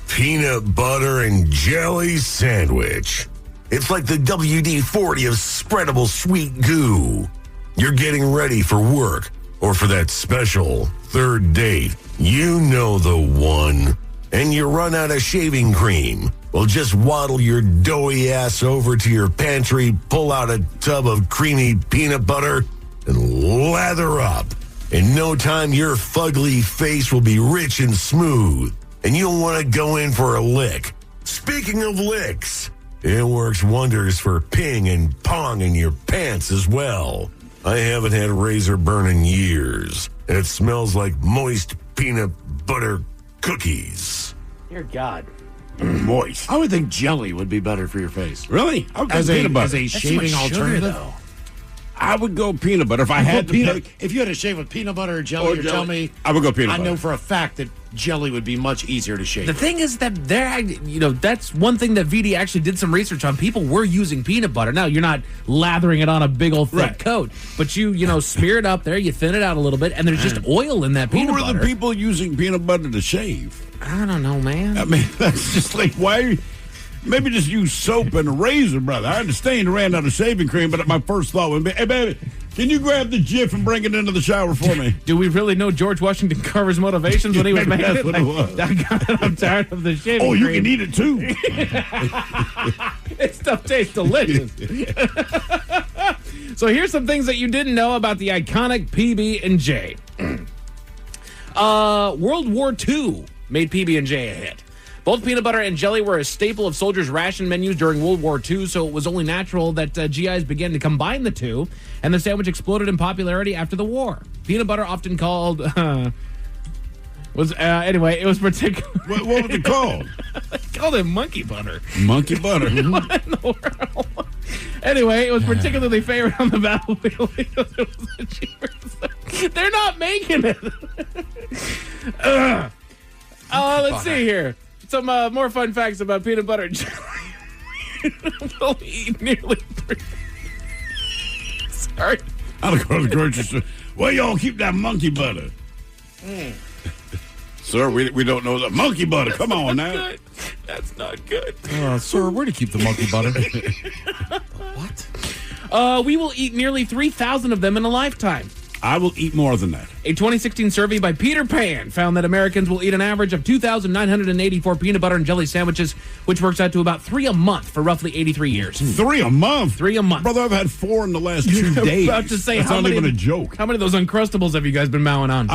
peanut butter and jelly sandwich. It's like the WD-40 of spreadable sweet goo. You're getting ready for work or for that special third date. You know the one. And you run out of shaving cream. Well, just waddle your doughy ass over to your pantry, pull out a tub of creamy peanut butter, and lather up. In no time, your fugly face will be rich and smooth, and you'll want to go in for a lick. Speaking of licks, it works wonders for ping and pong in your pants as well. I haven't had razor burn in years, and it smells like moist peanut butter cookies. Dear God. Moist. I would think jelly would be better for your face. Really? As a shaving alternative? I would go peanut butter if I had to pick. If you had to shave with peanut butter or jelly, you're telling me I would go peanut butter. I know for a fact that jelly would be much easier to shave. The thing is that that's one thing that VD actually did some research on. People were using peanut butter. Now, you're not lathering it on a big old thick coat, but you smear it up there, you thin it out a little bit, and there's just oil in that peanut butter. Who were the people using peanut butter to shave? I don't know, man. I mean, that's just like, why? Maybe just use soap and a razor, brother. I understand you ran out of shaving cream, but my first thought would be, hey, baby, can you grab the Jif and bring it into the shower for me? Do we really know George Washington Carver's motivations when he was making it? What it was. I'm tired of the shaving Oh, you cream. can eat it too. This stuff tastes delicious. So here's some things that you didn't know about the iconic PB&J. World War II made PB&J a hit. Both peanut butter and jelly were a staple of soldiers' ration menus during World War II, so it was only natural that GIs began to combine the two, and the sandwich exploded in popularity after the war. Peanut butter, often called... it was particular. What was it called? They called it monkey butter. Monkey butter. What in the world? Anyway, it was particularly favored on the battlefield because it was the cheapest. They're not making it. Let's see here. Some more fun facts about peanut butter and jelly. We'll eat nearly 3. Sorry. I'll go to the grocery store. Where y'all keep that monkey butter? Sir, we don't know the monkey butter. Come on now. Good. That's not good. Sir, where do you keep the monkey butter? What? We will eat nearly 3,000 of them in a lifetime. I will eat more than that. A 2016 survey by Peter Pan found that Americans will eat an average of 2,984 peanut butter and jelly sandwiches, which works out to about 3 a month for roughly 83 years. 3 a month? 3 a month. Brother, I've had 4 in the last 2 days. About to say, That's not even a joke. How many of those Uncrustables have you guys been mowing on?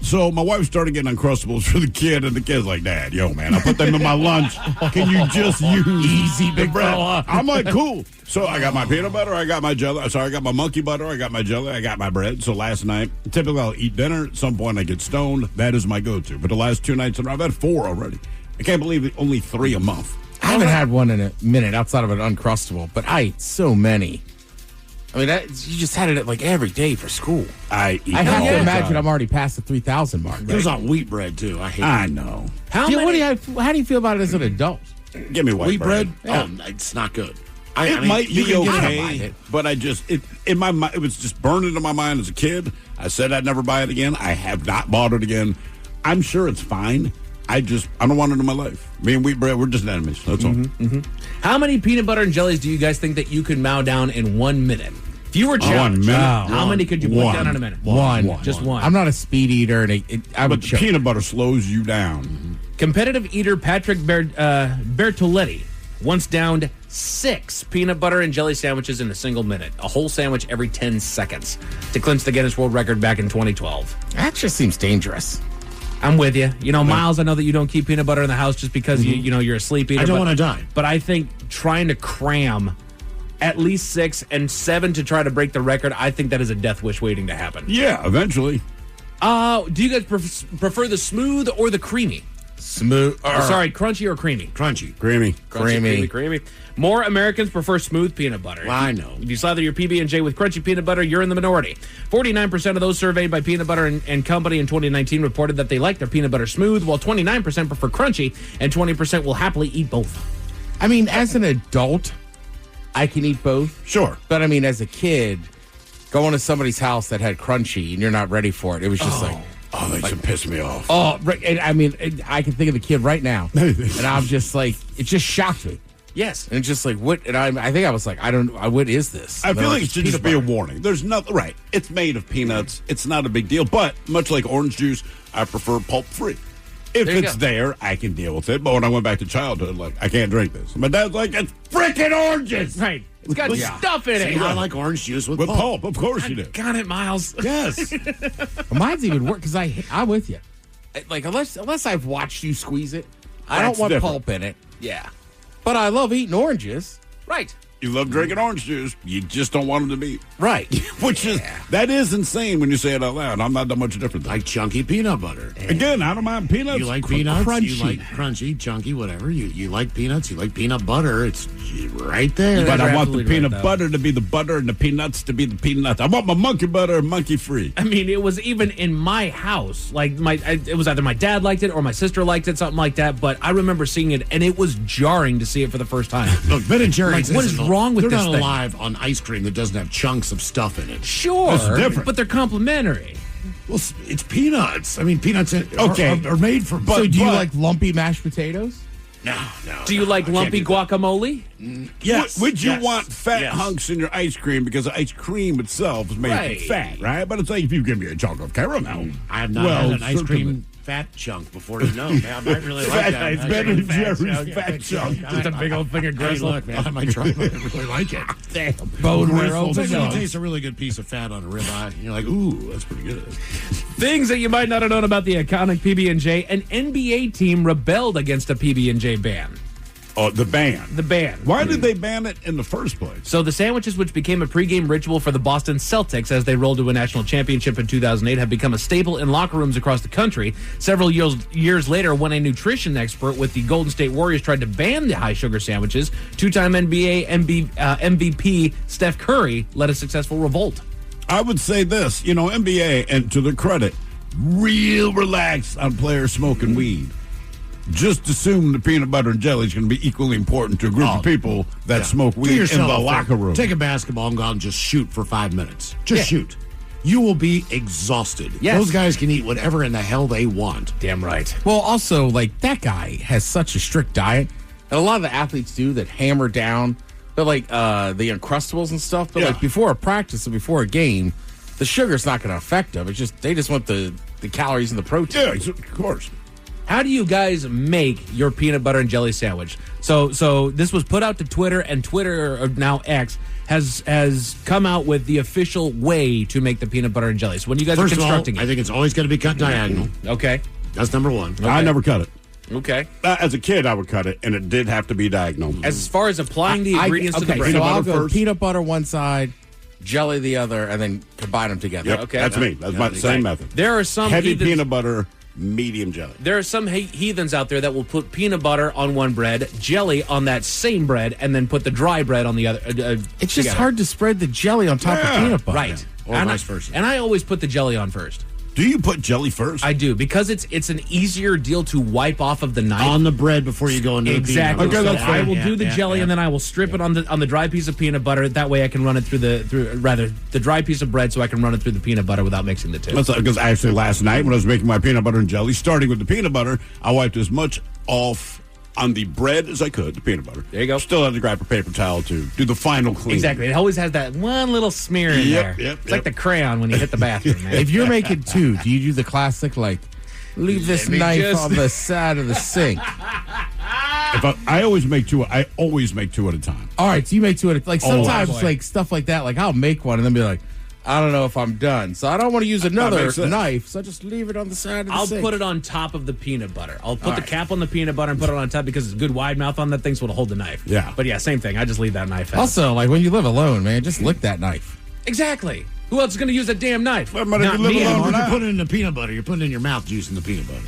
So my wife started getting Uncrustables for the kid, and the kid's like, Dad, yo, man, I put them in my lunch. Can you just use Easy, big bread? fella. I'm like, cool. So I got my peanut butter, I got my jelly. Sorry, I got my monkey butter, I got my jelly, I got my bread. So last night, typically I'll eat dinner. At some point I get stoned. That is my go-to. But the last 2 nights in a row, I've had 4 already. I can't believe it, only 3 a month. I haven't had one in a minute outside of an Uncrustable, but I ate so many. I mean, you just had it like every day for school. I have to imagine I'm already past the 3,000 mark. It was on wheat bread, too. I know. How do you feel about it as an adult? Give me white bread. Yeah. Oh, it's not good. It might be okay, it. but in my mind, it was just burned into my mind as a kid. I said I'd never buy it again. I have not bought it again. I'm sure it's fine. I don't want it in my life. Me and wheat bread, we're just enemies. That's all. Mm-hmm. How many peanut butter and jellies do you guys think that you could mow down in 1 minute? If you were challenged, 1 minute? How many could you put down in a minute? One. Just one. I'm not a speed eater, and I would But choke. peanut butter slows you down. Competitive eater Patrick Bertoletti once downed 6 peanut butter and jelly sandwiches in a single minute, a whole sandwich every 10 seconds, to clinch the Guinness World Record back in 2012. That just seems dangerous. I'm with you. Miles, I know that you don't keep peanut butter in the house just because you're a sleep eater. I don't want to die. But I think trying to cram at least 6 and 7 to try to break the record, I think that is a death wish waiting to happen. Yeah, eventually. Do you guys prefer the smooth or the creamy? Smooth. Crunchy or creamy? Crunchy. Creamy. Creamy. More Americans prefer smooth peanut butter. Well, I know. If you slather your PB&J with crunchy peanut butter, you're in the minority. 49% of those surveyed by Peanut Butter and Company in 2019 reported that they like their peanut butter smooth, while 29% prefer crunchy, and 20% will happily eat both. I mean, as an adult, I can eat both. Sure. But I mean, as a kid, going to somebody's house that had crunchy and you're not ready for it, it was just Oh, that should piss me off. Oh, right. I mean, I can think of the kid right now, and I'm just like, it just shocked me. Yes. And it's just like, what? And I think I was like, what is this? I feel like it should just be a warning. There's nothing, right. It's made of peanuts. It's not a big deal. But much like orange juice, I prefer pulp free. If it's there, I can deal with it. But when I went back to childhood, like, I can't drink this. My dad's like, it's freaking oranges. Right. It's got stuff in it. See, I like orange juice with pulp. Of course you do. Got it, Miles. Yes. Mine's even worse because I'm with you. Like, unless I've watched you squeeze it, I That's don't want different. pulp in it. Yeah. But I love eating oranges. Right. You love drinking orange juice. You just don't want them to be. Right. Which that is insane when you say it out loud. I'm not that much different. Like chunky peanut butter. Again, I don't mind peanuts. You like peanuts? Crunchy. You like crunchy, chunky, whatever. You like peanuts. You like peanut butter. It's right there. But I want the peanut butter to be the butter and the peanuts to be the peanuts. I want my monkey butter monkey free. I mean, it was even in my house. Like it was either my dad liked it or my sister liked it, something like that. But I remember seeing it, and it was jarring to see it for the first time. Look, Ben and Jerry's. Like, what is wrong with they're this not thing? alive on ice cream that doesn't have chunks of stuff in it. Sure, That's different. but they're complimentary. Well, it's peanuts. I mean, peanuts are made for. So do you like lumpy mashed potatoes? No. Do you like lumpy guacamole? Yes. Would you want fat hunks in your ice cream because the ice cream itself is made from fat, right? But it's like if you give me a chunk of caramel. I have not had an ice cream fat chunk before to know. I might really like that. It's Ben and Jerry's fat chunk. Just a big old thing of Hey, gristle. look, man, I might try it. I really like it. Damn. Bone marrow. It's like when you taste a really good piece of fat on a ribeye. You're like, ooh, that's pretty good. Things that you might not have known about the iconic PB&J. An NBA team rebelled against a PB&J ban. Oh, the ban. Why did they ban it in the first place? So the sandwiches, which became a pregame ritual for the Boston Celtics as they rolled to a national championship in 2008, have become a staple in locker rooms across the country. Several years later, when a nutrition expert with the Golden State Warriors tried to ban the high-sugar sandwiches, two-time NBA MVP Steph Curry led a successful revolt. I would say this, NBA, and to their credit, real relaxed on players smoking weed. Just assume the peanut butter and jelly is going to be equally important to a group of people that smoke weed in the locker room. Take a basketball and go out and just shoot for 5 minutes. Just shoot. You will be exhausted. Yes. Those guys can eat whatever in the hell they want. Damn right. Well, also, like, that guy has such a strict diet. And a lot of the athletes do that hammer down. They're like the Uncrustables and stuff. But like before a practice or before a game, the sugar's not going to affect them. It's just they just want the calories and the protein. Yeah, of course. How do you guys make your peanut butter and jelly sandwich? So this was put out to Twitter, and Twitter, or now X, has come out with the official way to make the peanut butter and jelly. So when you guys First are constructing of all, I think it's always got to be cut diagonal. Okay. That's number one. I never cut it. Okay. As a kid, I would cut it, and it did have to be diagonal. As far as applying the ingredients to the bread. So I'll go peanut butter one side, jelly the other, and then combine them together. Yep, Okay. that's me. That's my same method. There are some heavy heathens- peanut butter, medium jelly. There are some heathens out there that will put peanut butter on one bread, jelly on that same bread, and then put the dry bread on the other. It's just hard to spread the jelly on top of peanut butter. Right. Or vice versa. And I always put the jelly on first. Do you put jelly first? I do, because it's an easier deal to wipe off of the knife on the bread before you go into exactly. the peanut butter. So I will do the jelly and then I will strip it on the dry piece of peanut butter. That way I can run it through the dry piece of bread, so I can run it through the peanut butter without mixing the two. That's because actually last night when I was making my peanut butter and jelly, starting with the peanut butter, I wiped as much off on the bread as I could, the peanut butter. There you go. Still had to grab a paper towel to do the final clean. Exactly. It always has that one little smear in there. Yep, it's like the crayon when you hit the bathroom, man. If you're making two, do you do the classic, like, leave this knife on the side of the sink? I always make two. I always make two at a time. All right, so you make two at a time. Like, sometimes, Oh, like, stuff like that, like, I'll make one and then be like, I don't know if I'm done. So I don't want to use another makes sense. knife, so I just leave it on the side of the I'll sink. put it on top of the peanut butter. I'll put All the right. cap on the peanut butter and put it on top because it's a good wide mouth on that thing, so it'll hold the knife. Yeah. But yeah, same thing. I just leave that knife out. Also, like when you live alone, man, just lick that knife. Exactly. Who else is going to use that damn knife? Well, but if Not you live me. alone, You're putting it in the peanut butter. You're putting it in your mouth juicing the peanut butter.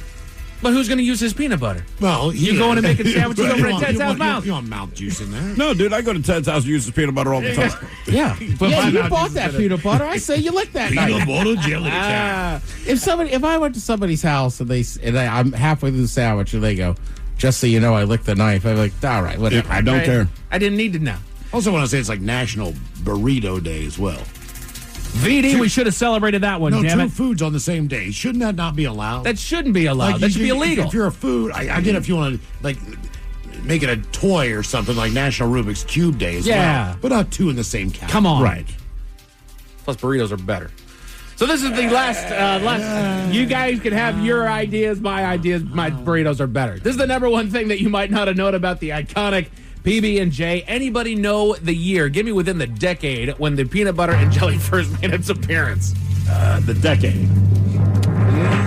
But who's going to use his peanut butter? Well, You going and making sandwiches over at Ted's house mouth? You want mouth juice in there? No, dude, I go to Ted's house and use his peanut butter all the time. Yeah. But Yeah, my you mouth bought juice that is in it. peanut butter. I say you lick that knife. Peanut butter jelly time. If I went to somebody's house and I'm halfway through the sandwich and they go, just so you know, I licked the knife. I'm like, all right, whatever. I don't care. I didn't need to know. Also, want to say it's like National Burrito Day as well. VD, we should have celebrated that one, No, damn two it. foods on the same day. Shouldn't that not be allowed? That shouldn't be allowed. That should be illegal. If you're a food, I get if you want to like make it a toy or something like National Rubik's Cube Day as well. But not two in the same category. Come on. Right. Plus, burritos are better. So this is the last. You guys can have your ideas, my ideas. My burritos are better. This is the number one thing that you might not have known about the iconic PB&J. Anybody know the year? Give me within the decade when the peanut butter and jelly first made its appearance. The decade.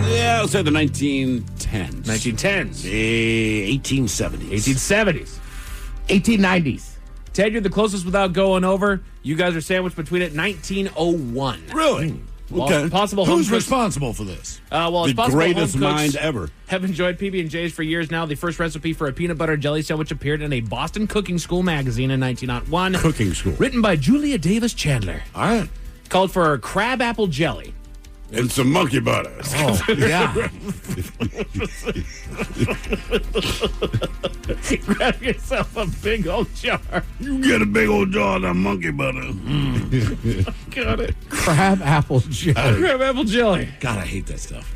Yeah, I'll say the 1910s. 1910s. 1870s. 1870s. 1890s. Ted, you're the closest without going over. You guys are sandwiched between it. 1901. Really? Okay. Possible home Who's cooks- responsible for this? Well, it's The possible greatest home cooks mind ever. have enjoyed PB&J's for years now. The first recipe for a peanut butter jelly sandwich appeared in a Boston Cooking School magazine in 1901. Cooking School. Written by Julia Davis Chandler. All right. Called for crab apple jelly. And some monkey butter. Oh, yeah. Grab yourself a big old jar. You get a big old jar of that monkey butter. Got it. Crab apple jelly. Crab apple jelly. God, I hate that stuff.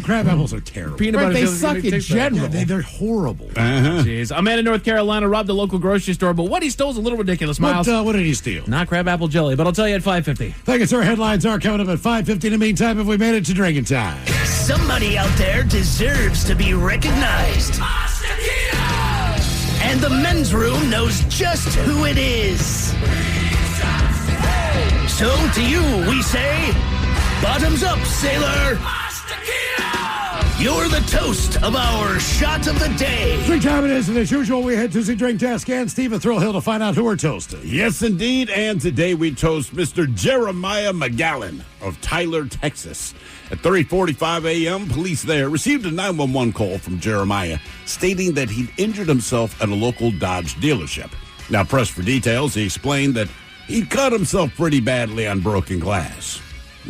Crab apples are terrible. Peanut Right, butter they jelly suck in tastes better. general. They're horrible. Jeez. A man in North Carolina robbed a local grocery store, but what he stole is a little ridiculous, Miles. What did he steal? Not crab apple jelly, but I'll tell you at 5:50. Thank you, sir. Headlines are coming up at 5:50. In the meantime, if we made it to drinking time. Somebody out there deserves to be recognized. And the men's room knows just who it is. So to you, we say, bottoms up, sailor. You're the toast of our shot of the day. Drink time it is, and as usual, we head to the drink desk and Steve at Thrill Hill to find out who we're toasting. Yes, indeed. And today we toast Mr. Jeremiah McGallen of Tyler, Texas. At 3:45 a.m., police there received a 911 call from Jeremiah stating that he'd injured himself at a local Dodge dealership. Now, pressed for details, he explained that he'd cut himself pretty badly on broken glass.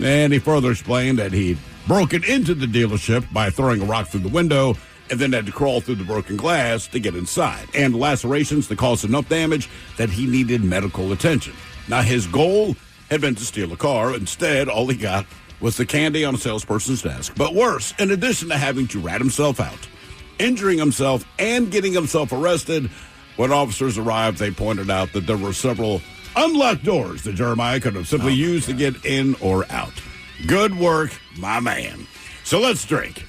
And he further explained that he'd broken into the dealership by throwing a rock through the window and then had to crawl through the broken glass to get inside. And lacerations that caused enough damage that he needed medical attention. Now, his goal had been to steal a car. Instead, all he got was the candy on a salesperson's desk. But worse, in addition to having to rat himself out, injuring himself, and getting himself arrested, when officers arrived, they pointed out that there were several unlocked doors that Jeremiah could have simply used to get in or out. Good work, my man. So let's drink.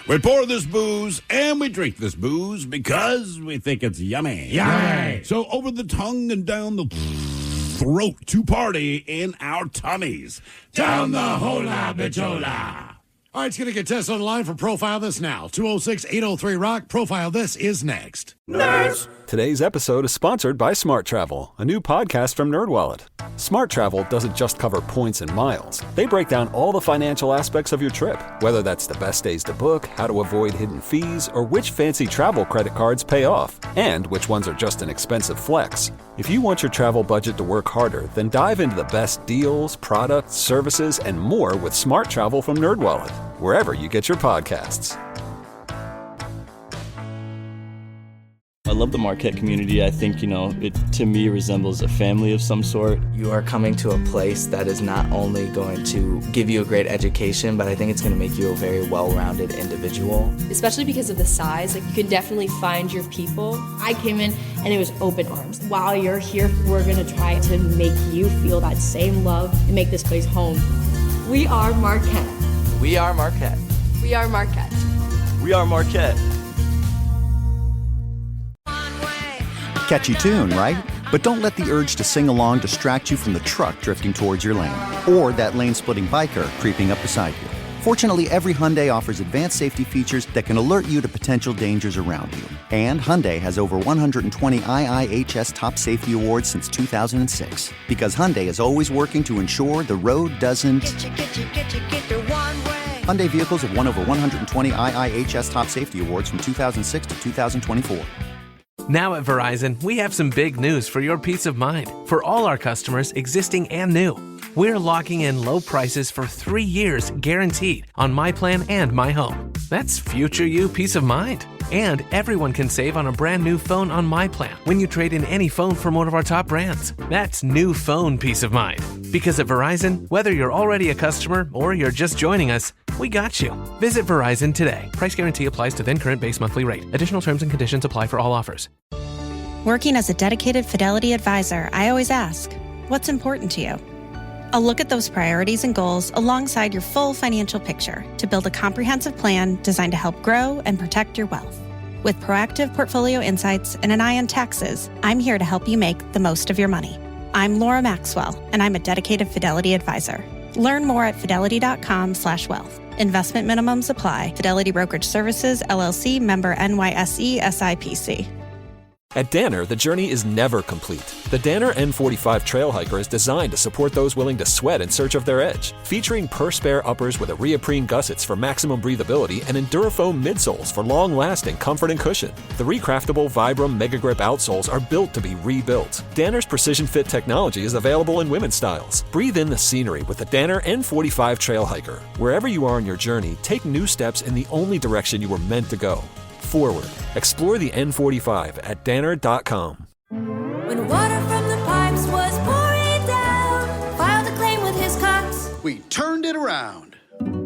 We pour this booze and we drink this booze because we think it's yummy. Yummy. So over the tongue and down the throat to party in our tummies. Down the hola bichola. All right, it's going to get tested online for Profile This now. 206-803-ROCK. Profile This is next. Nerds! Today's episode is sponsored by Smart Travel, a new podcast from NerdWallet. Smart Travel doesn't just cover points and miles. They break down all the financial aspects of your trip, whether that's the best days to book, how to avoid hidden fees, or which fancy travel credit cards pay off, and which ones are just an expensive flex. If you want your travel budget to work harder, then dive into the best deals, products, services, and more with Smart Travel from NerdWallet, wherever you get your podcasts. I love the Marquette community. I think, it to me resembles a family of some sort. You are coming to a place that is not only going to give you a great education, but I think it's going to make you a very well-rounded individual. Especially because of the size, you can definitely find your people. I came in and it was open arms. While you're here, we're going to try to make you feel that same love and make this place home. We are Marquette. We are Marquette. We are Marquette. We are Marquette. Catchy tune, right? But don't let the urge to sing along distract you from the truck drifting towards your lane or that lane-splitting biker creeping up beside you. Fortunately, every Hyundai offers advanced safety features that can alert you to potential dangers around you. And Hyundai has over 120 IIHS top safety awards since 2006. Because Hyundai is always working to ensure the road doesn't... Get your one way. Hyundai vehicles have won over 120 IIHS top safety awards from 2006 to 2024. Now at Verizon, we have some big news for your peace of mind. For all our customers, existing and new, we're locking in low prices for 3 years guaranteed on My Plan and My Home. That's future you peace of mind. And everyone can save on a brand new phone on My Plan when you trade in any phone from one of our top brands. That's new phone peace of mind. Because at Verizon, whether you're already a customer or you're just joining us, we got you. Visit Verizon today. Price guarantee applies to then current base monthly rate. Additional terms and conditions apply for all offers. Working as a dedicated Fidelity advisor, I always ask, what's important to you? I'll look at those priorities and goals alongside your full financial picture to build a comprehensive plan designed to help grow and protect your wealth. With proactive portfolio insights and an eye on taxes, I'm here to help you make the most of your money. I'm Laura Maxwell, and I'm a dedicated Fidelity advisor. Learn more at fidelity.com/wealth. Investment minimums apply. Fidelity Brokerage Services, LLC, member NYSE, SIPC. At Danner, the journey is never complete. The Danner N45 Trail Hiker is designed to support those willing to sweat in search of their edge. Featuring per-spare uppers with a reaprene gussets for maximum breathability and Endurafoam midsoles for long-lasting comfort and cushion. The recraftable Vibram Mega Grip outsoles are built to be rebuilt. Danner's precision fit technology is available in women's styles. Breathe in the scenery with the Danner N45 Trail Hiker. Wherever you are on your journey, take new steps in the only direction you were meant to go. Forward. Explore the N45 at danner.com. When water from the pipes was pouring down, filed a claim with Hiscox. We turned it around.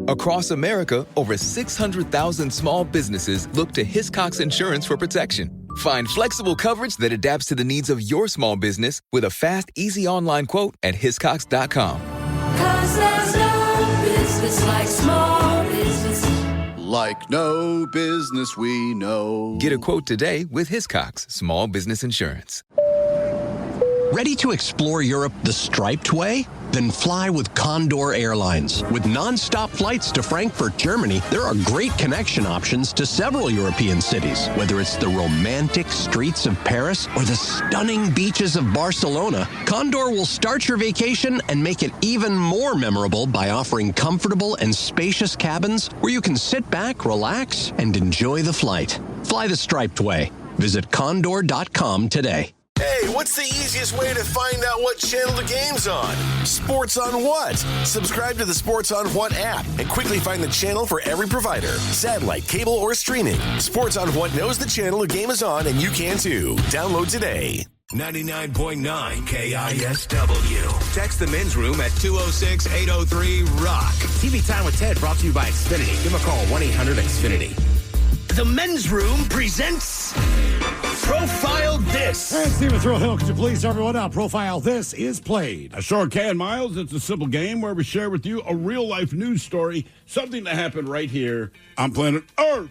Across America, over 600,000 small businesses look to Hiscox Insurance for protection. Find flexible coverage that adapts to the needs of your small business with a fast, easy online quote at hiscox.com. 'Cause there's no business like small business. Like no business we know. Get a quote today with Hiscox Small Business Insurance. Ready to explore Europe the striped way? Then fly with Condor Airlines. With non-stop flights to Frankfurt, Germany, there are great connection options to several European cities. Whether it's the romantic streets of Paris or the stunning beaches of Barcelona, Condor will start your vacation and make it even more memorable by offering comfortable and spacious cabins where you can sit back, relax, and enjoy the flight. Fly the striped way. Visit condor.com today. Hey, what's the easiest way to find out what channel the game's on? Sports on What? Subscribe to the Sports on What app and quickly find the channel for every provider. Satellite, cable, or streaming. Sports on What knows the channel the game is on, and you can too. Download today. 99.9 KISW. Text the men's room at 206-803-ROCK. TV Time with Ted brought to you by Xfinity. Give them a call, 1-800-XFINITY. The men's room presents Profile This. And Stephen Thrill-Hill, could you please everyone out? Profile This is played. I sure can, Miles. It's a simple game where we share with you a real-life news story, something that happened right here on planet Earth.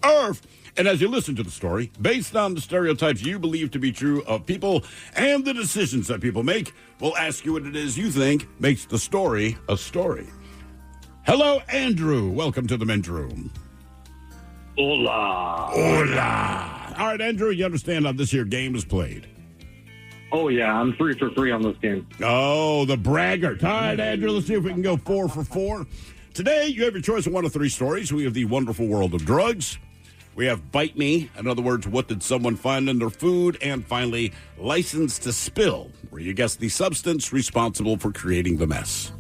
Earth. And as you listen to the story, based on the stereotypes you believe to be true of people and the decisions that people make, we'll ask you what it is you think makes the story a story. Hello, Andrew. Welcome to the men's room. Hola. All right, Andrew, you understand how this here game is played. Oh, yeah, I'm 3 for 3 on this game. Oh, the braggart. All right, Andrew, let's see if we can go 4 for 4. Today, you have your choice of 1 of 3 stories. We have the wonderful world of drugs. We have Bite Me. In other words, what did someone find in their food? And finally, License to Spill, where you guess the substance responsible for creating the mess.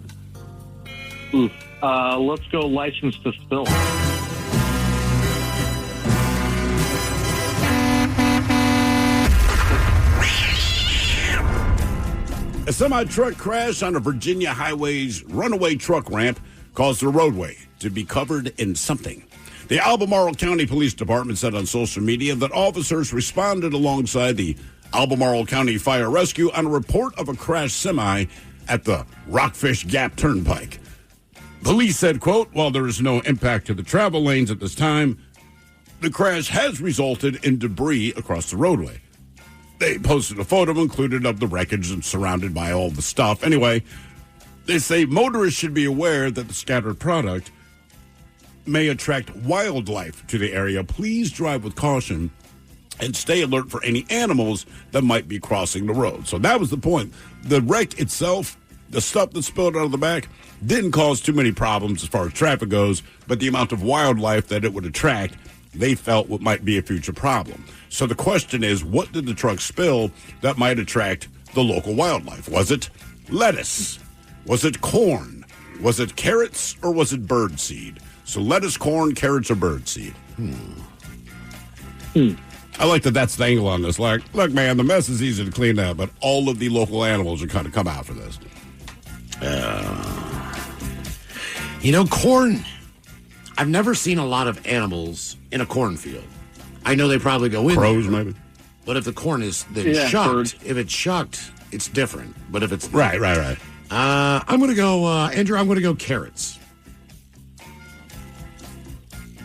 Let's go License to Spill. A semi-truck crash on a Virginia highway's runaway truck ramp caused the roadway to be covered in something. The Albemarle County Police Department said on social media that officers responded alongside the Albemarle County Fire Rescue on a report of a crashed semi at the Rockfish Gap Turnpike. Police said, quote, while there is no impact to the travel lanes at this time, the crash has resulted in debris across the roadway. They posted a photo included of the wreckage and surrounded by all the stuff. Anyway, they say motorists should be aware that the scattered product may attract wildlife to the area. Please drive with caution and stay alert for any animals that might be crossing the road. So that was the point. The wreck itself, the stuff that spilled out of the back, didn't cause too many problems as far as traffic goes, but the amount of wildlife that it would attract, they felt what might be a future problem. So the question is, what did the truck spill that might attract the local wildlife? Was it lettuce? Was it corn? Was it carrots? Or was it birdseed? So lettuce, corn, carrots, or birdseed? I like that that's the angle on this. Like, look, man, the mess is easy to clean up, but all of the local animals are kind of come out for this. Corn. I've never seen a lot of animals in a cornfield. I know they probably go in crows, there, maybe. But if the corn is then shucked, birds. if it's shucked, it's different. But if it's Right. I'm going to go, Andrew. I'm going to go carrots.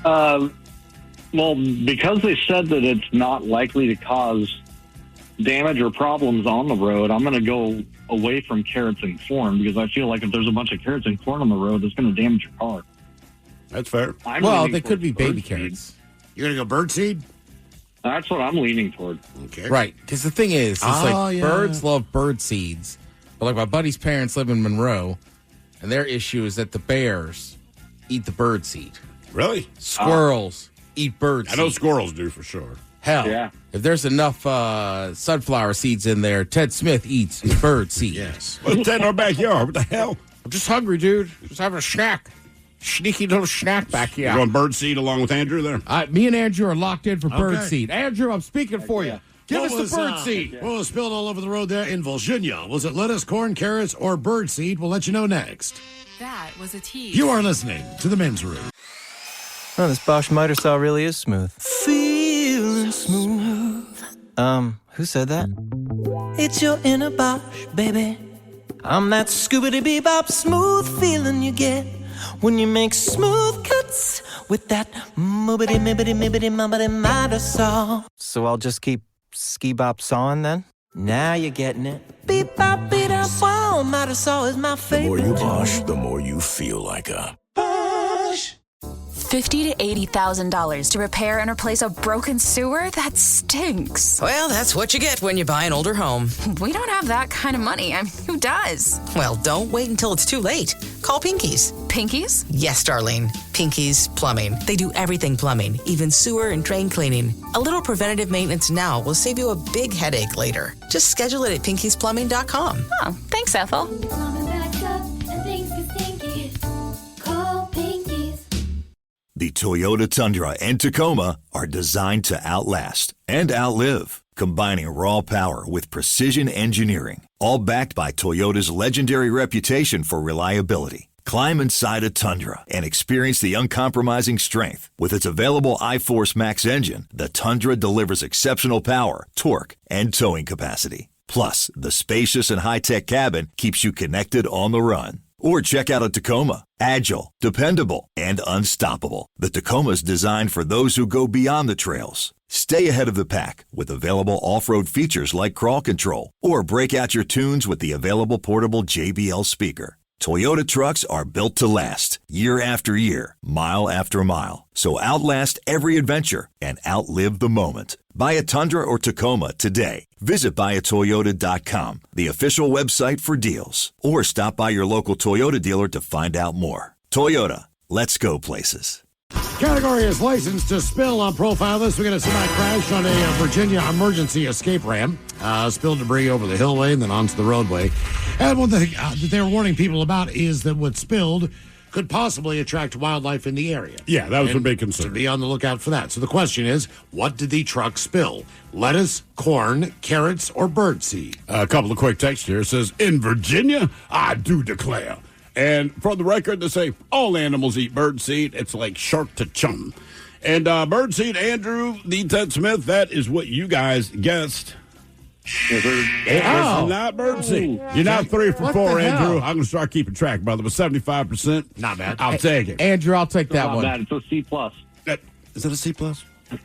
Well, because they said that it's not likely to cause damage or problems on the road, I'm going to go away from carrots and corn because I feel like if there's a bunch of carrots and corn on the road, it's going to damage your car. That's fair. Well, they could be baby carrots. You're going to go birdseed? That's what I'm leaning toward. Okay. Right, because the thing is, birds love bird seeds. But like my buddy's parents live in Monroe, and their issue is that the bears eat the bird seed. Really? Squirrels eat bird seed. I know squirrels do for sure. Hell, Yeah. if there's enough sunflower seeds in there, Ted Smith eats bird seed. Yes. What's that in our backyard? What the hell? I'm just hungry, dude. Just having a snack. Sneaky little snack back here. You're going birdseed along with Andrew there? Me and Andrew are locked in for bird seed. Andrew, I'm speaking for you. Give us the bird seed. What was spilled all over the road there in Virginia? Was it lettuce, corn, carrots, or bird seed? We'll let you know next. That was a tease. You are listening to The Men's Room. Oh, this Bosch miter saw really is smooth. Feeling smooth. Who said that? It's your inner Bosch, baby. I'm that scoobity-bebop smooth feeling you get when you make smooth cuts with that moobity-mibbity-mibbity-mubbity miter saw. So I'll just keep ski-bop sawing then? Now you're getting it. Beep-bop, beat-up, wow, miter saw is my favorite. The more you Bosch, the more you feel like a Bosch. $50,000 to $80,000 to repair and replace a broken sewer? That stinks. Well, that's what you get when you buy an older home. We don't have that kind of money. I mean, who does? Well, don't wait until it's too late. Call Pinky's. Pinky's? Yes, Darlene. Pinky's Plumbing. They do everything plumbing, even sewer and drain cleaning. A little preventative maintenance now will save you a big headache later. Just schedule it at pinkysplumbing.com. Oh, thanks, Ethel. Plumbing backs up and things get stinky. Call Pinky's. The Toyota Tundra and Tacoma are designed to outlast and outlive, combining raw power with precision engineering, all backed by Toyota's legendary reputation for reliability. Climb inside a Tundra and experience the uncompromising strength. With its available iForce Max engine, the Tundra delivers exceptional power, torque, and towing capacity. Plus, the spacious and high-tech cabin keeps you connected on the run. Or check out a Tacoma. Agile, dependable, and unstoppable. The Tacoma's designed for those who go beyond the trails. Stay ahead of the pack with available off-road features like crawl control. Or break out your tunes with the available portable JBL speaker. Toyota trucks are built to last, year after year, mile after mile. So outlast every adventure and outlive the moment. Buy a Tundra or Tacoma today. Visit buyatoyota.com, the official website for deals. Or stop by your local Toyota dealer to find out more. Toyota, let's go places. Category is licensed to spill. On Profile This, we got a semi-crash on a Virginia emergency escape ramp. Spilled debris over the hillway and then onto the roadway. And one thing that they're warning people about is that what spilled could possibly attract wildlife in the area. Yeah, that was a big concern. To be on the lookout for that. So the question is, what did the truck spill? Lettuce, corn, carrots, or birdseed? A couple of quick texts here. It says, in Virginia, I do declare. And for the record, they say all animals eat birdseed. It's like shark to chum. And birdseed, Andrew, the Ted Smith, that is what you guys guessed. It is not birdseed. You're not 3 for 4, Andrew. I'm going to start keeping track, brother. But 75%, not bad. I'll take it. Andrew, I'll take that Not one. bad. It's a C+. Is it a C+?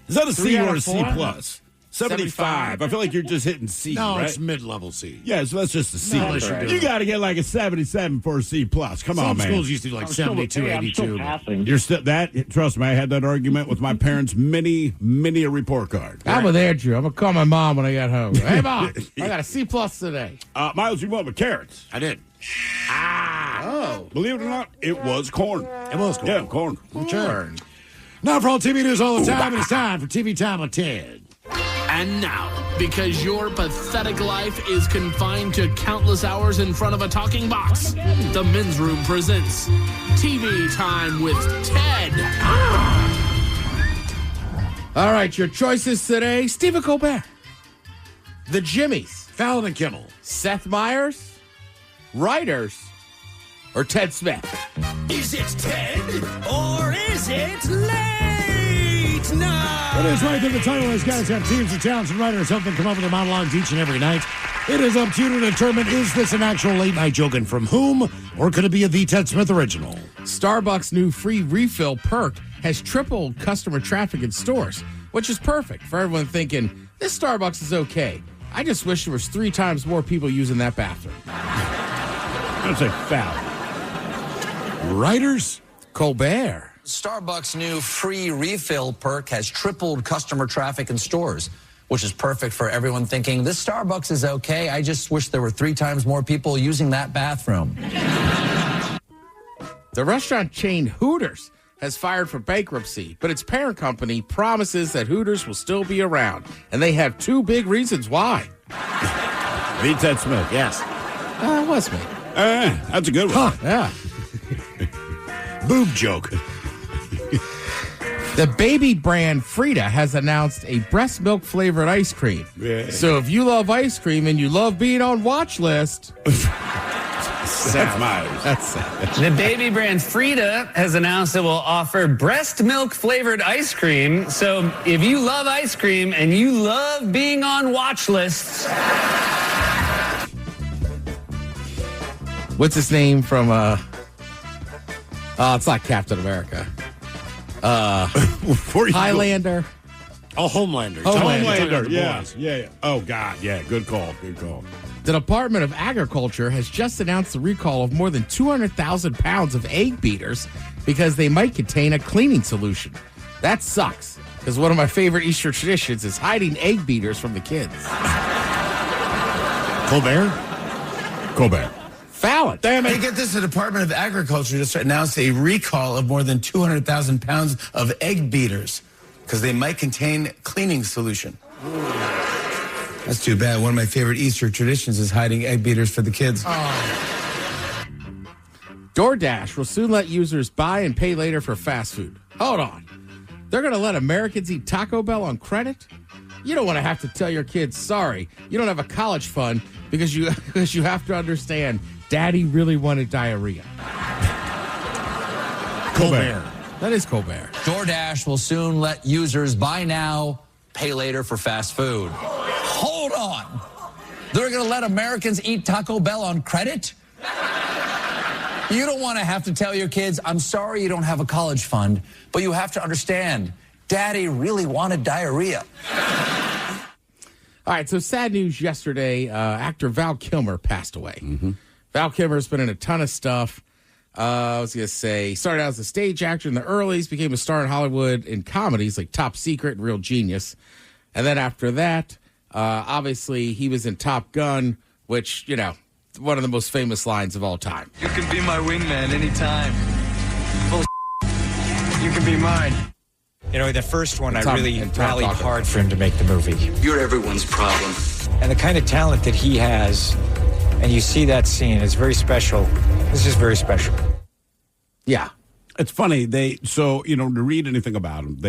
Is that a C 3 out or of a C 4? plus? 75. I feel like you're just hitting C, No, right? it's mid-level C. Yeah, so that's just a C. No, You got to get like a 77 for a C plus. Come on, man. Some schools used to do like 72, 82. You're still that. Trust me, I had that argument with my parents. Many a report card. I'm with Andrew. I'm gonna call my mom when I get home. Hey, Mom, I got a C plus today. Miles, you went with carrots. I did. Believe it or not, it was corn. It was corn. Yeah, corn. Okay. Now for all TV news all the time, it's time for TV Time with Ted. And now, because your pathetic life is confined to countless hours in front of a talking box, the Men's Room presents TV Time with Ted. All right, your choices today: Stephen Colbert, The Jimmies, Fallon and Kimmel, Seth Meyers, Writers, or Ted Smith. Is it Ted or is it late night? It is right there. The title is guys have teams of talents and writers help them come up with their monologues each and every night. It is up to you to determine, is this an actual late night joke and from whom, or could it be a The Ted Smith original? Starbucks' new free refill perk has tripled customer traffic in stores, which is perfect for everyone thinking, this Starbucks is okay. I just wish there was 3 times more people using that bathroom. I'd say foul. Writers? Colbert. Starbucks' new free refill perk has tripled customer traffic in stores, which is perfect for everyone thinking, this Starbucks is okay. I just wish there were 3 times more people using that bathroom. The restaurant chain Hooters has filed for bankruptcy, but its parent company promises that Hooters will still be around, and they have 2 big reasons why. Beat Ted Smith. Yes. It was me. That's a good one. Yeah. Boob joke. The baby brand Frida has announced a breast milk flavored ice cream. Yeah. So if you love ice cream and you love being on watch list, Seth Meyers. That's The baby brand Frida has announced it will offer breast milk flavored ice cream. So if you love ice cream and you love being on watch lists. What's his name from it's not Captain America. Highlander. Oh, Homelander. Homelander, yes. Yeah. Oh, God. Yeah, good call. Good call. The Department of Agriculture has just announced the recall of more than 200,000 pounds of egg beaters because they might contain a cleaning solution. That sucks, because one of my favorite Easter traditions is hiding egg beaters from the kids. Colbert. Fallon. Damn it. Hey, get this. The Department of Agriculture just announced a recall of more than 200,000 pounds of egg beaters because they might contain cleaning solution. That's too bad. One of my favorite Easter traditions is hiding egg beaters for the kids. DoorDash will soon let users buy and pay later for fast food. Hold on. They're going to let Americans eat Taco Bell on credit? You don't want to have to tell your kids, sorry, you don't have a college fund because you have to understand, Daddy really wanted diarrhea. Colbert. That is Colbert. DoorDash will soon let users buy now, pay later for fast food. Hold on. They're going to let Americans eat Taco Bell on credit? You don't want to have to tell your kids, I'm sorry you don't have a college fund, but you have to understand, Daddy really wanted diarrhea. All right, so sad news yesterday. Actor Val Kilmer passed away. Mm-hmm. Val Kilmer's been in a ton of stuff. I was going to say, he started out as a stage actor in the earlies, became a star in Hollywood in comedies like Top Secret and Real Genius. And then after that, obviously, he was in Top Gun, which, you know, one of the most famous lines of all time. You can be my wingman anytime. Bull. You can be mine. You know, the first one, I Tom- really and Tom rallied Tucker. hard for him to make the movie. You're everyone's problem. And the kind of talent that he has, and you see that scene, it's very special. This is very special. Yeah. It's funny. To read anything about him,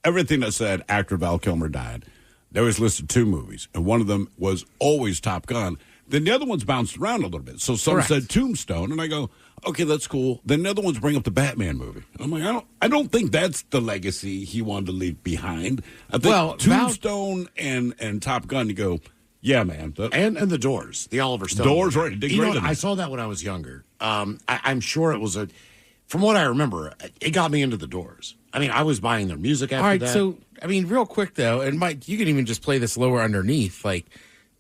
everything that said actor Val Kilmer died, they always listed 2 movies, and one of them was always Top Gun. Then the other ones bounced around a little bit. So some Correct. said Tombstone, and I go, okay, that's cool. Then the other ones bring up the Batman movie. I'm like, I don't think that's the legacy he wanted to leave behind. I think Tombstone and Top Gun, you go, yeah, man. And The Doors, the Oliver Stone. Doors, right. Did You great know, in I it. saw that when I was younger. I'm sure it was from what I remember, it got me into the Doors. I mean, I was buying their music after All right, that. so, I mean, real quick, though, and Mike, you can even just play this lower underneath. Like,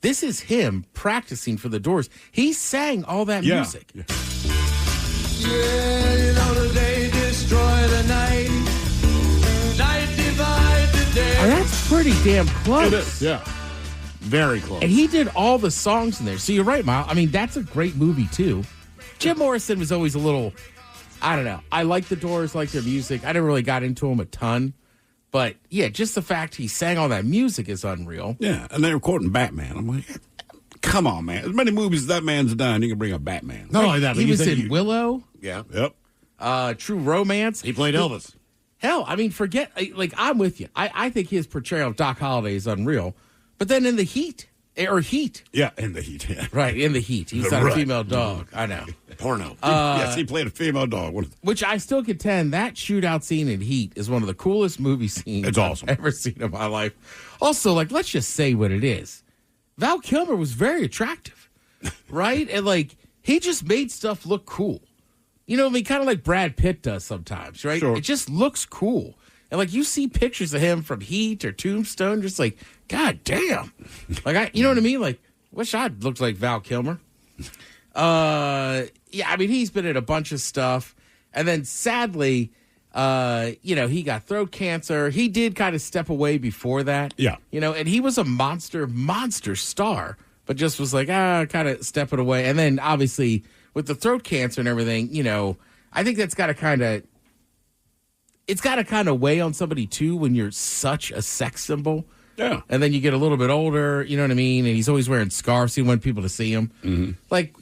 this is him practicing for the Doors. He sang all that music. Yeah, you know they destroy the night. Night divide the day. Oh, that's pretty damn close. It is, yeah. Very close. And he did all the songs in there. So you're right, Miles. I mean, that's a great movie, too. Jim Morrison was always a little, I don't know. I like the Doors, like their music. I never really got into them a ton. But, yeah, just the fact he sang all that music is unreal. Yeah, and they're recording Batman. I'm like, come on, man. As many movies as that man's done, you can bring a Batman. Not only that, but He you was think in Willow, Yeah. Yep. True Romance. He played Elvis. Hell, I mean, forget, like, I'm with you. I think his portrayal of Doc Holliday is unreal. But then in The Heat, Yeah, in The Heat. Yeah. Right, in The Heat. He's not a female dog. I know. Porno. Yes, he played a female dog. Which I still contend that shootout scene in Heat is one of the coolest movie scenes It's awesome. I've ever seen in my life. Also, like, let's just say what it is. Val Kilmer was very attractive, right? And, like, he just made stuff look cool. You know what I mean? Kind of like Brad Pitt does sometimes, right? Sure. It just looks cool. And, like, you see pictures of him from Heat or Tombstone, just like, God damn. Like, you know what I mean? Like, wish I looked like Val Kilmer. Yeah, I mean, he's been in a bunch of stuff. And then, sadly, he got throat cancer. He did kind of step away before that. Yeah. And he was a monster star, but just was like, kind of stepping away. And then, obviously, with the throat cancer and everything, I think that's got to kind of, it's got to kind of weigh on somebody, too, when you're such a sex symbol. Yeah. And then you get a little bit older, you know what I mean? And he's always wearing scarves. He wants people to see him. Mm-hmm. Like,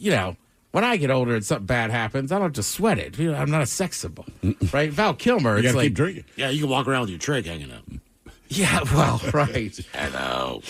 when I get older and something bad happens, I don't have to sweat it. I'm not a sex symbol, right? Val Kilmer, You it's gotta like, keep drinking. Yeah, you can walk around with your trig hanging out. yeah, well, right. Hello.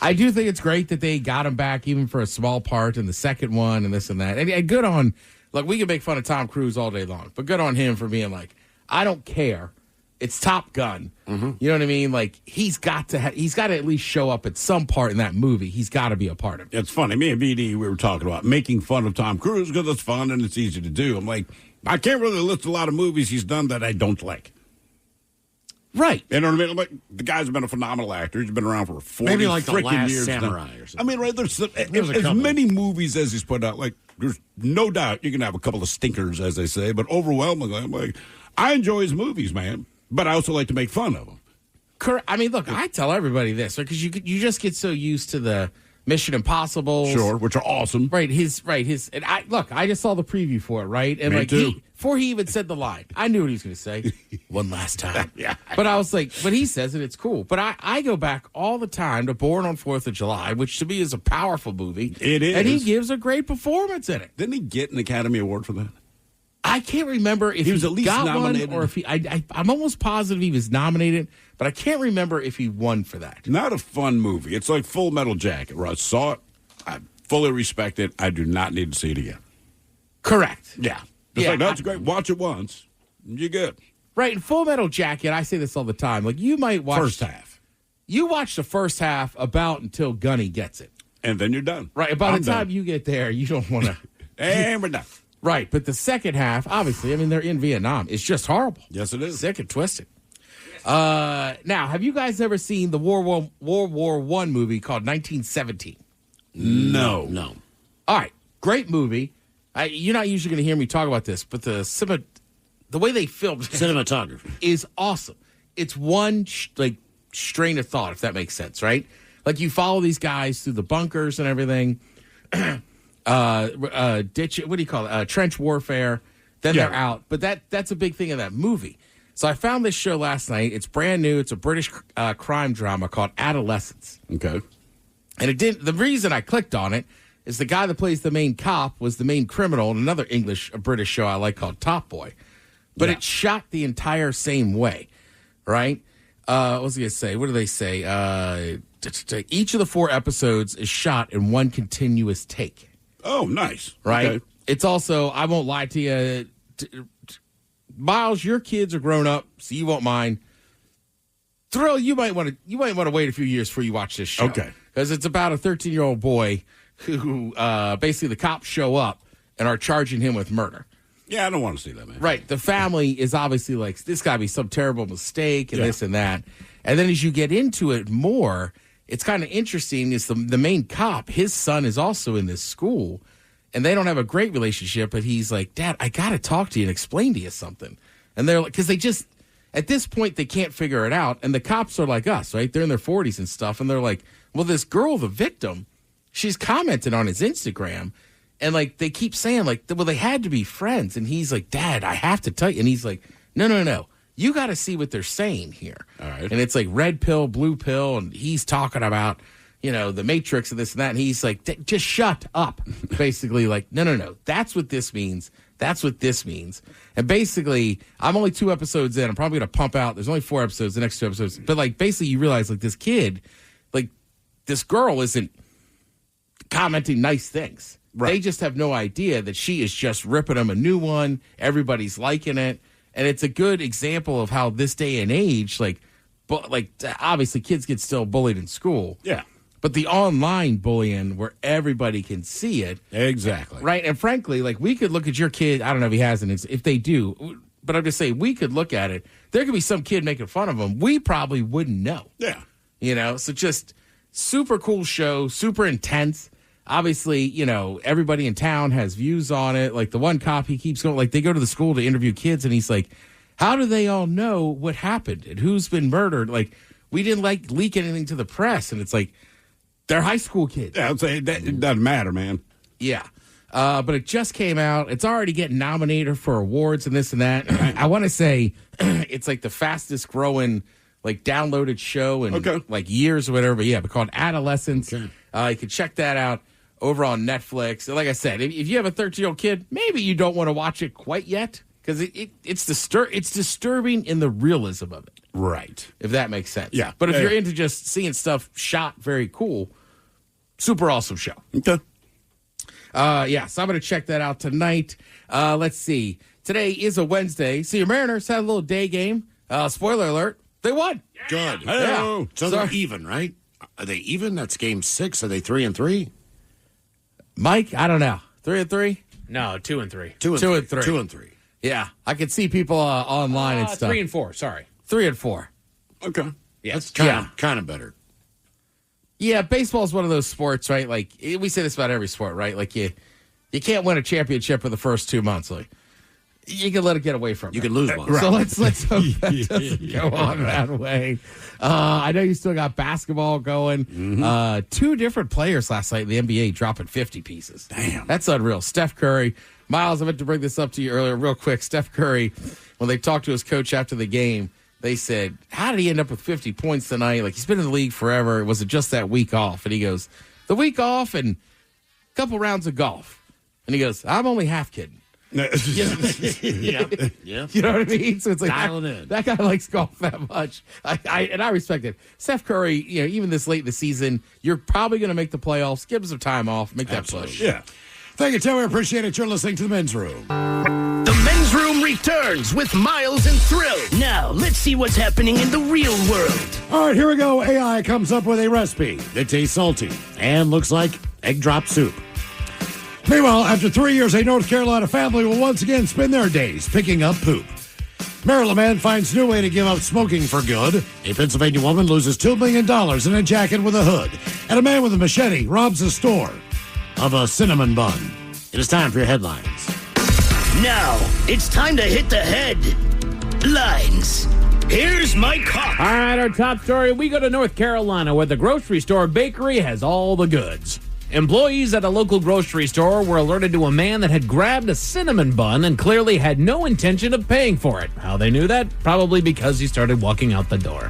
I do think it's great that they got him back even for a small part in the second one and this and that. And good on, like, we can make fun of Tom Cruise all day long, but good on him for being like, I don't care. It's Top Gun. Mm-hmm. You know what I mean? Like, he's got to at least show up at some part in that movie. He's got to be a part of it. It's funny. Me and BD, we were talking about making fun of Tom Cruise because it's fun and it's easy to do. I'm like, I can't really list a lot of movies he's done that I don't like. Right. You know what I mean? Like, the guy's been a phenomenal actor. He's been around for 40 Maybe like The freaking Last years Samurai now. or something. I mean, right, there's There's a as couple. many movies as he's put out. Like, there's no doubt you can have a couple of stinkers, as they say, but overwhelmingly, I'm like, I enjoy his movies, man, but I also like to make fun of them. Correct. I mean, look, I tell everybody this because you just get so used to the Mission Impossible, Sure, which are awesome. Right, and I just saw the preview for it, right? And Me like too. before he even said the line, I knew what he was going to say. One last time. Yeah. But I was like, but he says it, it's cool. But I go back all the time to Born on 4th of July, which to me is a powerful movie. It is. And he gives a great performance in it. Didn't he get an Academy Award for that? I can't remember if He was at least got nominated. one or if he. I'm almost positive he was nominated, but I can't remember if he won for that. Not a fun movie. It's like Full Metal Jacket, where I saw it, I fully respect it. I do not need to see it again. Correct. Yeah. It's Yeah, like, no, it's great. Watch it once. You're good. Right, in Full Metal Jacket, I say this all the time. Like, you might watch First half. You watch the first half about until Gunny gets it. And then you're done. Right, by I'm the time done. you get there, you don't want to. And we're done. Right, but the second half, obviously, I mean, they're in Vietnam. It's just horrible. Yes, it is. Sick and twisted. Now, have you guys ever seen the World War I movie called 1917? No. All right, great movie. You're not usually going to hear me talk about this, but the way they filmed it Cinematography is awesome. It's one strain of thought, if that makes sense, right? Like, you follow these guys through the bunkers and everything. Ditch, what do you call it? Trench warfare. Then they're out. But that's a big thing in that movie. So I found this show last night. It's brand new. It's a British crime drama called Adolescence. Okay. And the reason I clicked on it is the guy that plays the main cop was the main criminal in another British show I like called Top Boy. But it's shot the entire same way, right? What was I going to say? What do they say? Each of the 4 episodes is shot in one continuous take. Oh, nice. Right? Okay. It's also, I won't lie to you, Miles, your kids are grown up, so you won't mind. Thrill, you might want to wait a few years before you watch this show. Okay. Because it's about a 13-year-old boy who basically the cops show up and are charging him with murder. Yeah, I don't want to see that, man. Right. The family is obviously like, this got to be some terrible mistake and this and that. And then as you get into it more, it's kind of interesting. Is the main cop, his son is also in this school, and they don't have a great relationship, but he's like, Dad, I got to talk to you and explain to you something. And they're like, because they just, at this point, they can't figure it out. And the cops are like us, right? They're in their 40s and stuff. And they're like, well, this girl, the victim, she's commented on his Instagram. And, like, they keep saying, like, well, they had to be friends. And he's like, Dad, I have to tell you. And he's like, no. You got to see what they're saying here. All right. And it's like red pill, blue pill. And he's talking about, the Matrix and this and that. And he's like, just shut up. Basically, like, no. That's what this means. That's what this means. And basically, I'm only 2 episodes in. I'm probably going to pump out. There's only 4 episodes, the next 2 episodes. But, like, basically, you realize, like, this kid, like, this girl isn't commenting nice things. Right. They just have no idea that she is just ripping them a new one. Everybody's liking it. And it's a good example of how this day and age, like obviously kids get still bullied in school. Yeah. But the online bullying where everybody can see it. Exactly. Right. And frankly, like we could look at your kid. I don't know if he has an, if they do, but I'm just saying we could look at it. There could be some kid making fun of him. We probably wouldn't know. Yeah. So just super cool show, super intense. Obviously, everybody in town has views on it. Like the one cop, he keeps going, like they go to the school to interview kids and he's like, how do they all know what happened and who's been murdered? Like we didn't leak anything to the press. And it's like, they're high school kids. Yeah, I'd say it doesn't matter, man. Yeah. But it just came out. It's already getting nominated for awards and this and that. I want to say it's like the fastest growing, like downloaded show in like years or whatever. But yeah, but called Adolescence. Okay. You can check that out over on Netflix. Like I said, if you have a 13-year-old kid, maybe you don't want to watch it quite yet because it's disturbing in the realism of it. Right. If that makes sense. Yeah. But if you're into just seeing stuff shot very cool, super awesome show. Okay. So I'm going to check that out tonight. Let's see. Today is a Wednesday. So your Mariners had a little day game. Spoiler alert. They won. Good. Yeah. So they're even, right? Are they even? That's game 6. Are they 3-3? Mike, I don't know. 3-3? No, 2-3. 2-3. 2-3. Yeah, I could see people online and stuff. 3-4. Sorry. 3-4. Okay. Yeah. That's kind of better. Yeah, baseball is one of those sports, right? Like we say this about every sport, right? Like you can't win a championship for the first 2 months. Like you can let it get away from you. You can lose one. So let's hope that doesn't go on that way. I know you still got basketball going. Mm-hmm. 2 different players last night in the NBA dropping 50 pieces. Damn. That's unreal. Steph Curry. Miles, I meant to bring this up to you earlier real quick. Steph Curry, when they talked to his coach after the game, they said, how did he end up with 50 points tonight? Like, he's been in the league forever. Was it just that week off? And he goes, the week off and a couple rounds of golf. And he goes, I'm only half kidding. Yeah. You know what I mean? So it's like that guy likes golf that much. I respect it. Steph Curry, even this late in the season, you're probably going to make the playoffs. Give him some time off. Make that push. Yeah. Thank you, Tim. We appreciate it. You're listening to The Men's Room. The Men's Room returns with Miles and Thrill. Now, let's see what's happening in the real world. All right, here we go. AI comes up with a recipe that tastes salty and looks like egg drop soup. Meanwhile, after 3 years, a North Carolina family will once again spend their days picking up poop. Maryland man finds new way to give up smoking for good. A Pennsylvania woman loses $2 million in a jacket with a hood. And a man with a machete robs a store of a cinnamon bun. It is time for your headlines. Now, it's time to hit the headlines. Here's my cop. All right, our top story. We go to North Carolina where the grocery store bakery has all the goods. Employees at a local grocery store were alerted to a man that had grabbed a cinnamon bun and clearly had no intention of paying for it. How they knew that? Probably because he started walking out the door.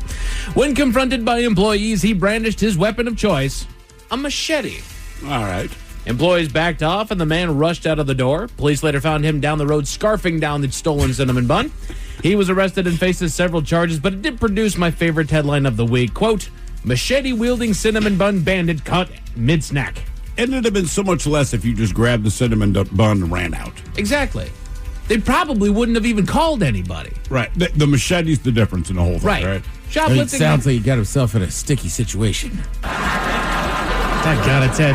When confronted by employees, he brandished his weapon of choice, a machete. All right. Employees backed off and the man rushed out of the door. Police later found him down the road scarfing down the stolen cinnamon bun. He was arrested and faces several charges, but it did produce my favorite headline of the week. Quote, machete-wielding cinnamon bun bandit caught mid-snack. And it'd have been so much less if you just grabbed the cinnamon bun and ran out. Exactly. They probably wouldn't have even called anybody. Right. The machete's the difference in the whole thing, right? It sounds like he got himself in a sticky situation. That got it, Ted.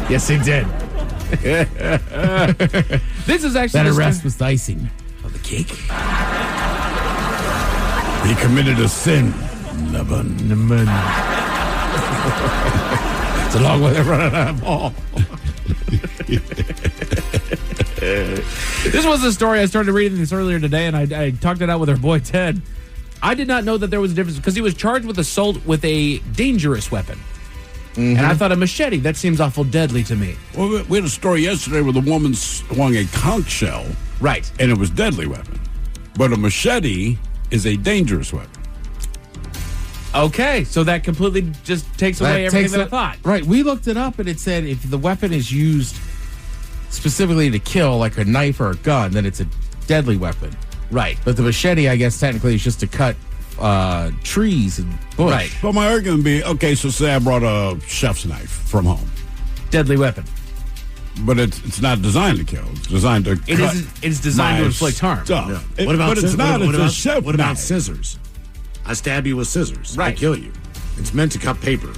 Yes, he did. This is actually That the arrest was the icing on the cake. He committed a sin. It's a long way to run out of ball. This was a story. I started reading this earlier today, and I talked it out with our boy Ted. I did not know that there was a difference because he was charged with assault with a dangerous weapon. And I thought a machete, that seems awful deadly to me. Well, we had a story yesterday where the woman swung a conch shell. Right. And it was a deadly weapon. But a machete is a dangerous weapon. Okay, so that completely just takes away everything that I thought. Right, we looked it up, and it said if the weapon is used specifically to kill, like a knife or a gun, then it's a deadly weapon. Right. But the machete, I guess, technically is just to cut trees and bush. Right. But my argument would be, okay, so say I brought a chef's knife from home. Deadly weapon. But it's not designed to kill. It's designed to cut. It's designed to inflict harm. Stuff. Yeah. What about but it's not. It's a chef What about knife. scissors? I stab you with scissors. I Right. kill you. It's meant to cut paper.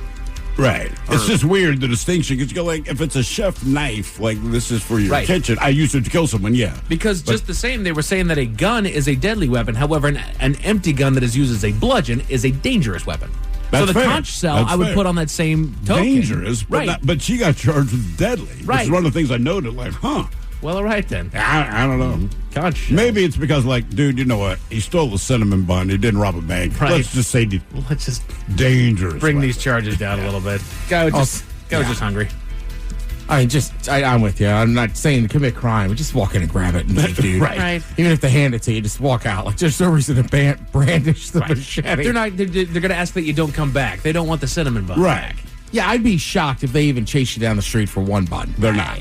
Right. It's just weird, the distinction. Because you go, like, if it's a chef knife, like this is for your Right. kitchen, I use it to kill someone, yeah. Because just the same, they were saying that a gun is a deadly weapon. However, an empty gun that is used as a bludgeon is a dangerous weapon. That's so the fair. conch shell, That's I would fair. put on that same token. Dangerous, but, right. but she got charged with deadly. Right. Which is one of the things I noted, like, Well, all right then. I don't know. Conch shell. Maybe it's because, like, dude, you know what? He stole a cinnamon bun. He didn't rob a bank. Right. Let's just say Let's just dangerous. bring weapon. these charges down a little bit. Guy was just hungry. I'm with you. I'm not saying commit crime, but just walk in and grab it and leave, dude. Right. Even if they hand it to you, just walk out. Like, there's no reason to brandish the machete. They're not. They're going to ask that you don't come back. They don't want the cinnamon bun Right. back. Yeah, I'd be shocked if they even chase you down the street for one bun. They're not.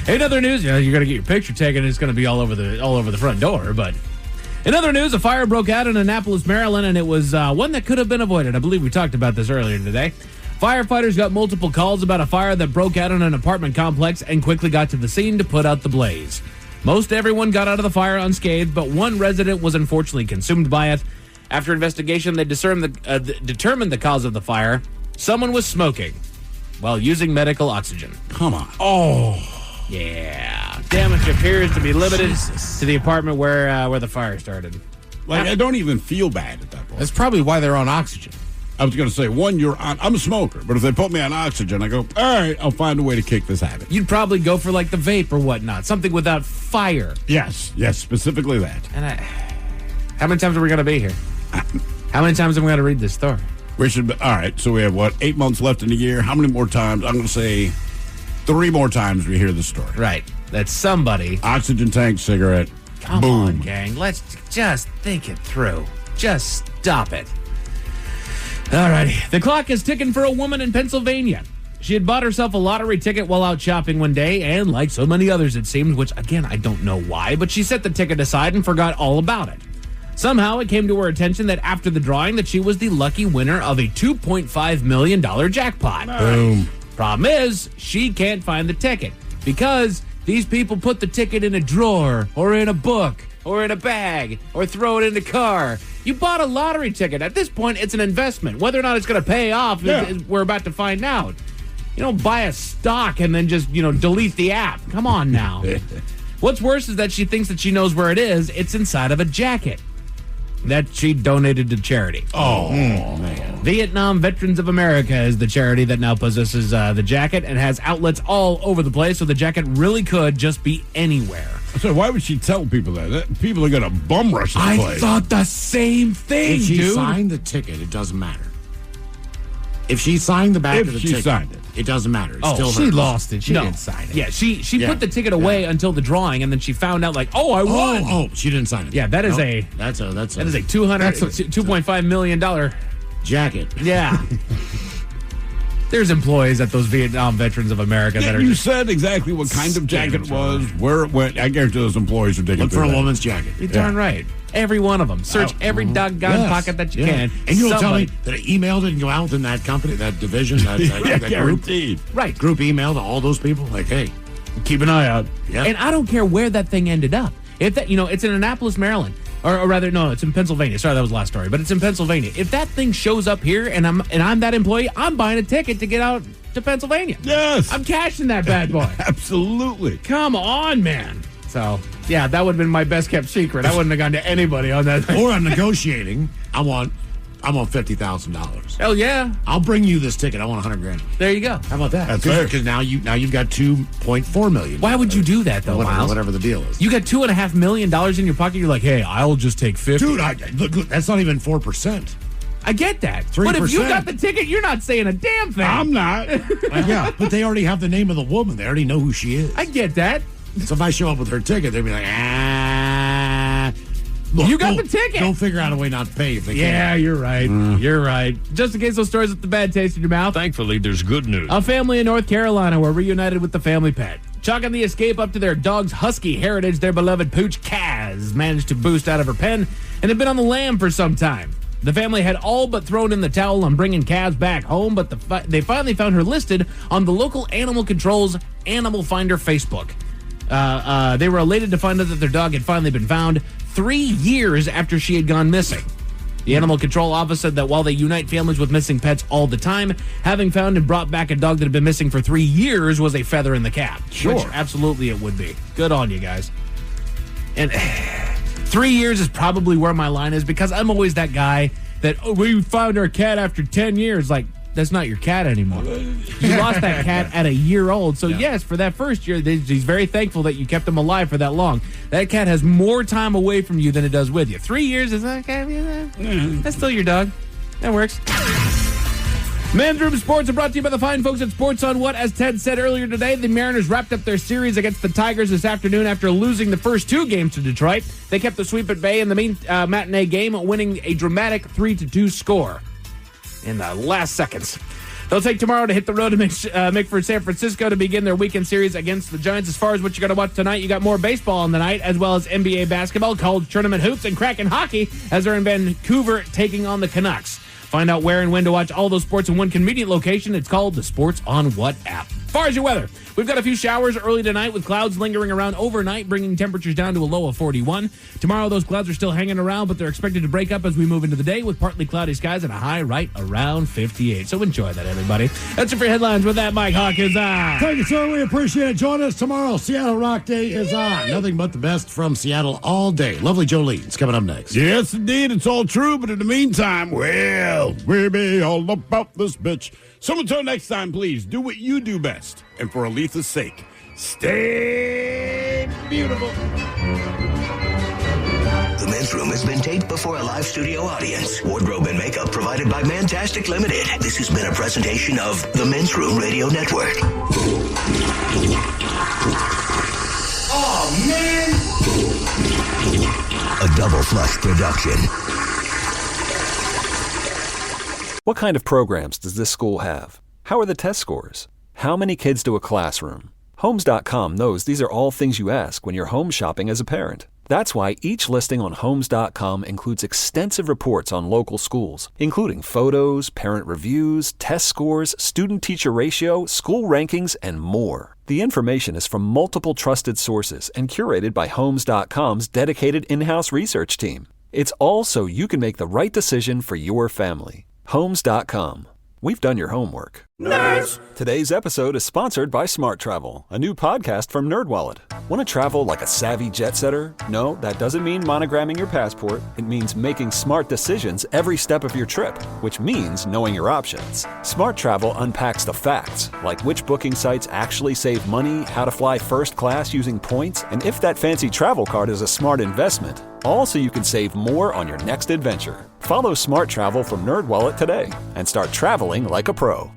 In other news, you're going to get your picture taken. And it's going to be all over the front door. But in other news, a fire broke out in Annapolis, Maryland, and it was one that could have been avoided. I believe we talked about this earlier today. Firefighters got multiple calls about a fire that broke out in an apartment complex and quickly got to the scene to put out the blaze. Most everyone got out of the fire unscathed, but one resident was unfortunately consumed by it. After investigation, they determined the cause of the fire. Someone was smoking while using medical oxygen. Come on. Oh. Yeah. Damage appears to be limited to the apartment where the fire started. Like, I don't even feel bad at that point. That's probably why they're on oxygen. I was going to say, I'm a smoker, but if they put me on oxygen, I go, all right, I'll find a way to kick this habit. You'd probably go for like the vape or whatnot, something without fire. Yes, specifically that. And how many times are we going to be here? How many times am I going to read this story? We should be, all right, so we have, 8 months left in the year. How many more times? I'm going to say 3 more times we hear this story. Right. That's somebody. Oxygen tank, cigarette. Come boom. on, gang. Let's just think it through. Just stop it. All righty. The clock is ticking for a woman in Pennsylvania. She had bought herself a lottery ticket while out shopping one day, and like so many others, it seems, which, again, I don't know why, but she set the ticket aside and forgot all about it. Somehow, it came to her attention that after the drawing that she was the lucky winner of a $2.5 million jackpot. Nice. Boom. Problem is, she can't find the ticket because these people put the ticket in a drawer or in a book or in a bag or throw it in the car. You bought a lottery ticket. At this point, it's an investment. Whether or not it's going to pay off, we're about to find out. You don't buy a stock and then just, delete the app. Come on now. What's worse is that she thinks that she knows where it is. It's inside of a jacket that she donated to charity. Oh, man. Vietnam Veterans of America is the charity that now possesses the jacket and has outlets all over the place, so the jacket really could just be anywhere. So why would she tell people that? People are going to bum rush this I place. thought the same thing, If she dude. signed the ticket, it doesn't matter. If she signed the back If of the she ticket, signed it doesn't matter. It's Oh, still she hers. lost it. She No. didn't sign it. Yeah, she Yeah. put the ticket away until the drawing, and then she found out, I won. Oh, she didn't sign it. Yeah, that is Nope. a That's a $2.5 million. jacket. Yeah. There's employees at those Vietnam Veterans of America that Yeah, are you just said exactly what kind of jacket it was, where it went. I guarantee those employees are digging Look for through a that. woman's jacket. You're darn right. Every one of them. Search every doggone Yes. pocket that you Yeah. can. And you'll tell Somebody- me that an email didn't go out in that company, that division, that group, Guaranteed. Right. group email to all those people? Like, hey, Keep an eye out. Yeah. And I don't care where that thing ended up. If that, it's in Annapolis, Maryland, or rather, no, it's in Pennsylvania. Sorry, that was the last story, but it's in Pennsylvania. If that thing shows up here and I'm that employee, I'm buying a ticket to get out to Pennsylvania. Yes. I'm cashing that bad boy. Absolutely. Come on, man. So, yeah, that would have been my best kept secret. I wouldn't have gone to anybody on that. Or I'm negotiating. I want $50,000. Hell yeah. I'll bring you this ticket. I want $100,000. There you go. How about that? That's fair. Because now you've got $2.4 million. Why would you do that, though, Miles? Whatever the deal is. You got $2.5 million in your pocket. You're like, hey, I'll just take 50. Dude, look, that's not even 4%. I get that. 3%. But if you got the ticket, you're not saying a damn thing. I'm not. Yeah, but they already have the name of the woman. They already know who she is. I get that. So if I show up with her ticket, they'd be like, Look, you got the ticket. Don't figure out a way not to pay if they Yeah, you're right. You're right. Just in case those stories with the bad taste in your mouth. Thankfully, there's good news. A family in North Carolina were reunited with the family pet. Chalking the escape up to their dog's husky heritage, their beloved pooch Kaz managed to boost out of her pen and had been on the lam for some time. The family had all but thrown in the towel on bringing Kaz back home, but they finally found her listed on the local Animal Control's Animal Finder Facebook. They were elated to find out that their dog had finally been found 3 years after she had gone missing. The Animal Control office said that while they unite families with missing pets all the time, having found and brought back a dog that had been missing for 3 years was a feather in the cap. Sure. Which absolutely it would be. Good on you guys. And 3 years is probably where my line is, because I'm always that guy that, we found our cat after 10 years. Like, that's not your cat anymore. You lost that cat at a year old. So, yes, for that first year, he's very thankful that you kept him alive for that long. That cat has more time away from you than it does with you. 3 years is that's still your dog. That works. Men's Room Sports are brought to you by the fine folks at Sports on What. As Ted said earlier today, the Mariners wrapped up their series against the Tigers this afternoon after losing the first 2 games to Detroit. They kept the sweep at bay in the matinee game, winning a dramatic 3-2 score in the last seconds. They'll take tomorrow to hit the road to make for San Francisco to begin their weekend series against the Giants. As far as what you're going to watch tonight, you got more baseball on the night, as well as NBA basketball, college tournament hoops, and Kraken hockey as they're in Vancouver taking on the Canucks. Find out where and when to watch all those sports in one convenient location. It's called the Sports on What app. As far as your weather, we've got a few showers early tonight with clouds lingering around overnight, bringing temperatures down to a low of 41. Tomorrow, those clouds are still hanging around, but they're expected to break up as we move into the day with partly cloudy skies and a high right around 58. So enjoy that, everybody. That's it for headlines. With that, Mike Hawkins on. Thank you, sir. We appreciate it. Join us tomorrow. Seattle Rock Day is on. Nothing but the best from Seattle all day. Lovely Jolene's coming up next. Yes, indeed. It's all true. But in the meantime, well, we be all about this bitch. So until next time, please do what you do best. And for Aletha's sake, stay beautiful. The Men's Room has been taped before a live studio audience. Wardrobe and makeup provided by Mantastic Limited. This has been a presentation of the Men's Room Radio Network. Oh, man! A Double Flush production. What kind of programs does this school have? How are the test scores? How many kids do a classroom? Homes.com knows these are all things you ask when you're home shopping as a parent. That's why each listing on Homes.com includes extensive reports on local schools, including photos, parent reviews, test scores, student-teacher ratio, school rankings, and more. The information is from multiple trusted sources and curated by Homes.com's dedicated in-house research team. It's all so you can make the right decision for your family. Homes.com. We've done your homework. Nerds! Today's episode is sponsored by Smart Travel, a new podcast from NerdWallet. Want to travel like a savvy jet setter? No, that doesn't mean monogramming your passport. It means making smart decisions every step of your trip, which means knowing your options. Smart Travel unpacks the facts, like which booking sites actually save money, how to fly first class using points, and if that fancy travel card is a smart investment. All so you can save more on your next adventure. Follow Smart Travel from NerdWallet today and start traveling like a pro.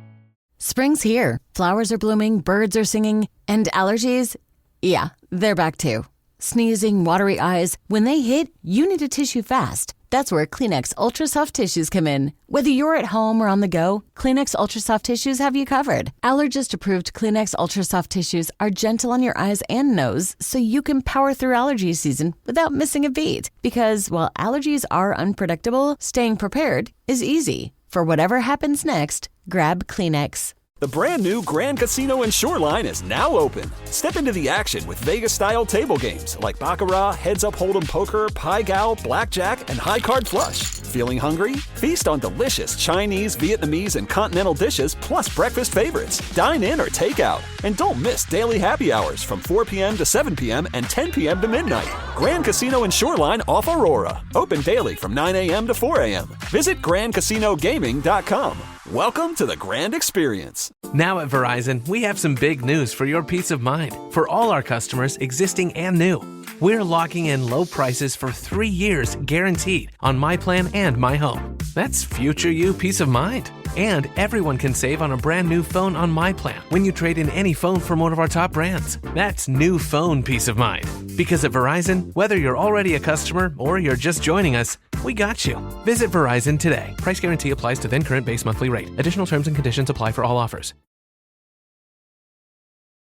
Spring's here. Flowers are blooming, birds are singing, and allergies, yeah, they're back too. Sneezing, watery eyes, when they hit, you need a tissue fast. That's where Kleenex Ultra Soft Tissues come in. Whether you're at home or on the go, Kleenex Ultra Soft Tissues have you covered. Allergist-approved Kleenex Ultra Soft Tissues are gentle on your eyes and nose, so you can power through allergy season without missing a beat. Because while allergies are unpredictable, staying prepared is easy. For whatever happens next, grab Kleenex. The brand new Grand Casino and Shoreline is now open. Step into the action with Vegas-style table games like Baccarat, Heads-Up Hold'em Poker, Pai Gow, Blackjack, and High Card Flush. Feeling hungry? Feast on delicious Chinese, Vietnamese, and continental dishes plus breakfast favorites. Dine in or take out. And don't miss daily happy hours from 4 p.m. to 7 p.m. and 10 p.m. to midnight. Grand Casino and Shoreline off Aurora. Open daily from 9 a.m. to 4 a.m. Visit GrandCasinoGaming.com. Welcome to the Grand Experience. Now at Verizon, we have some big news for your peace of mind. For all our customers, existing and new, we're locking in low prices for 3 years guaranteed on My Plan and My Home. That's future you peace of mind. And everyone can save on a brand new phone on My Plan when you trade in any phone from one of our top brands. That's new phone peace of mind. Because at Verizon, whether you're already a customer or you're just joining us, we got you. Visit Verizon today. Price guarantee applies to then current base monthly rate. Additional terms and conditions apply for all offers.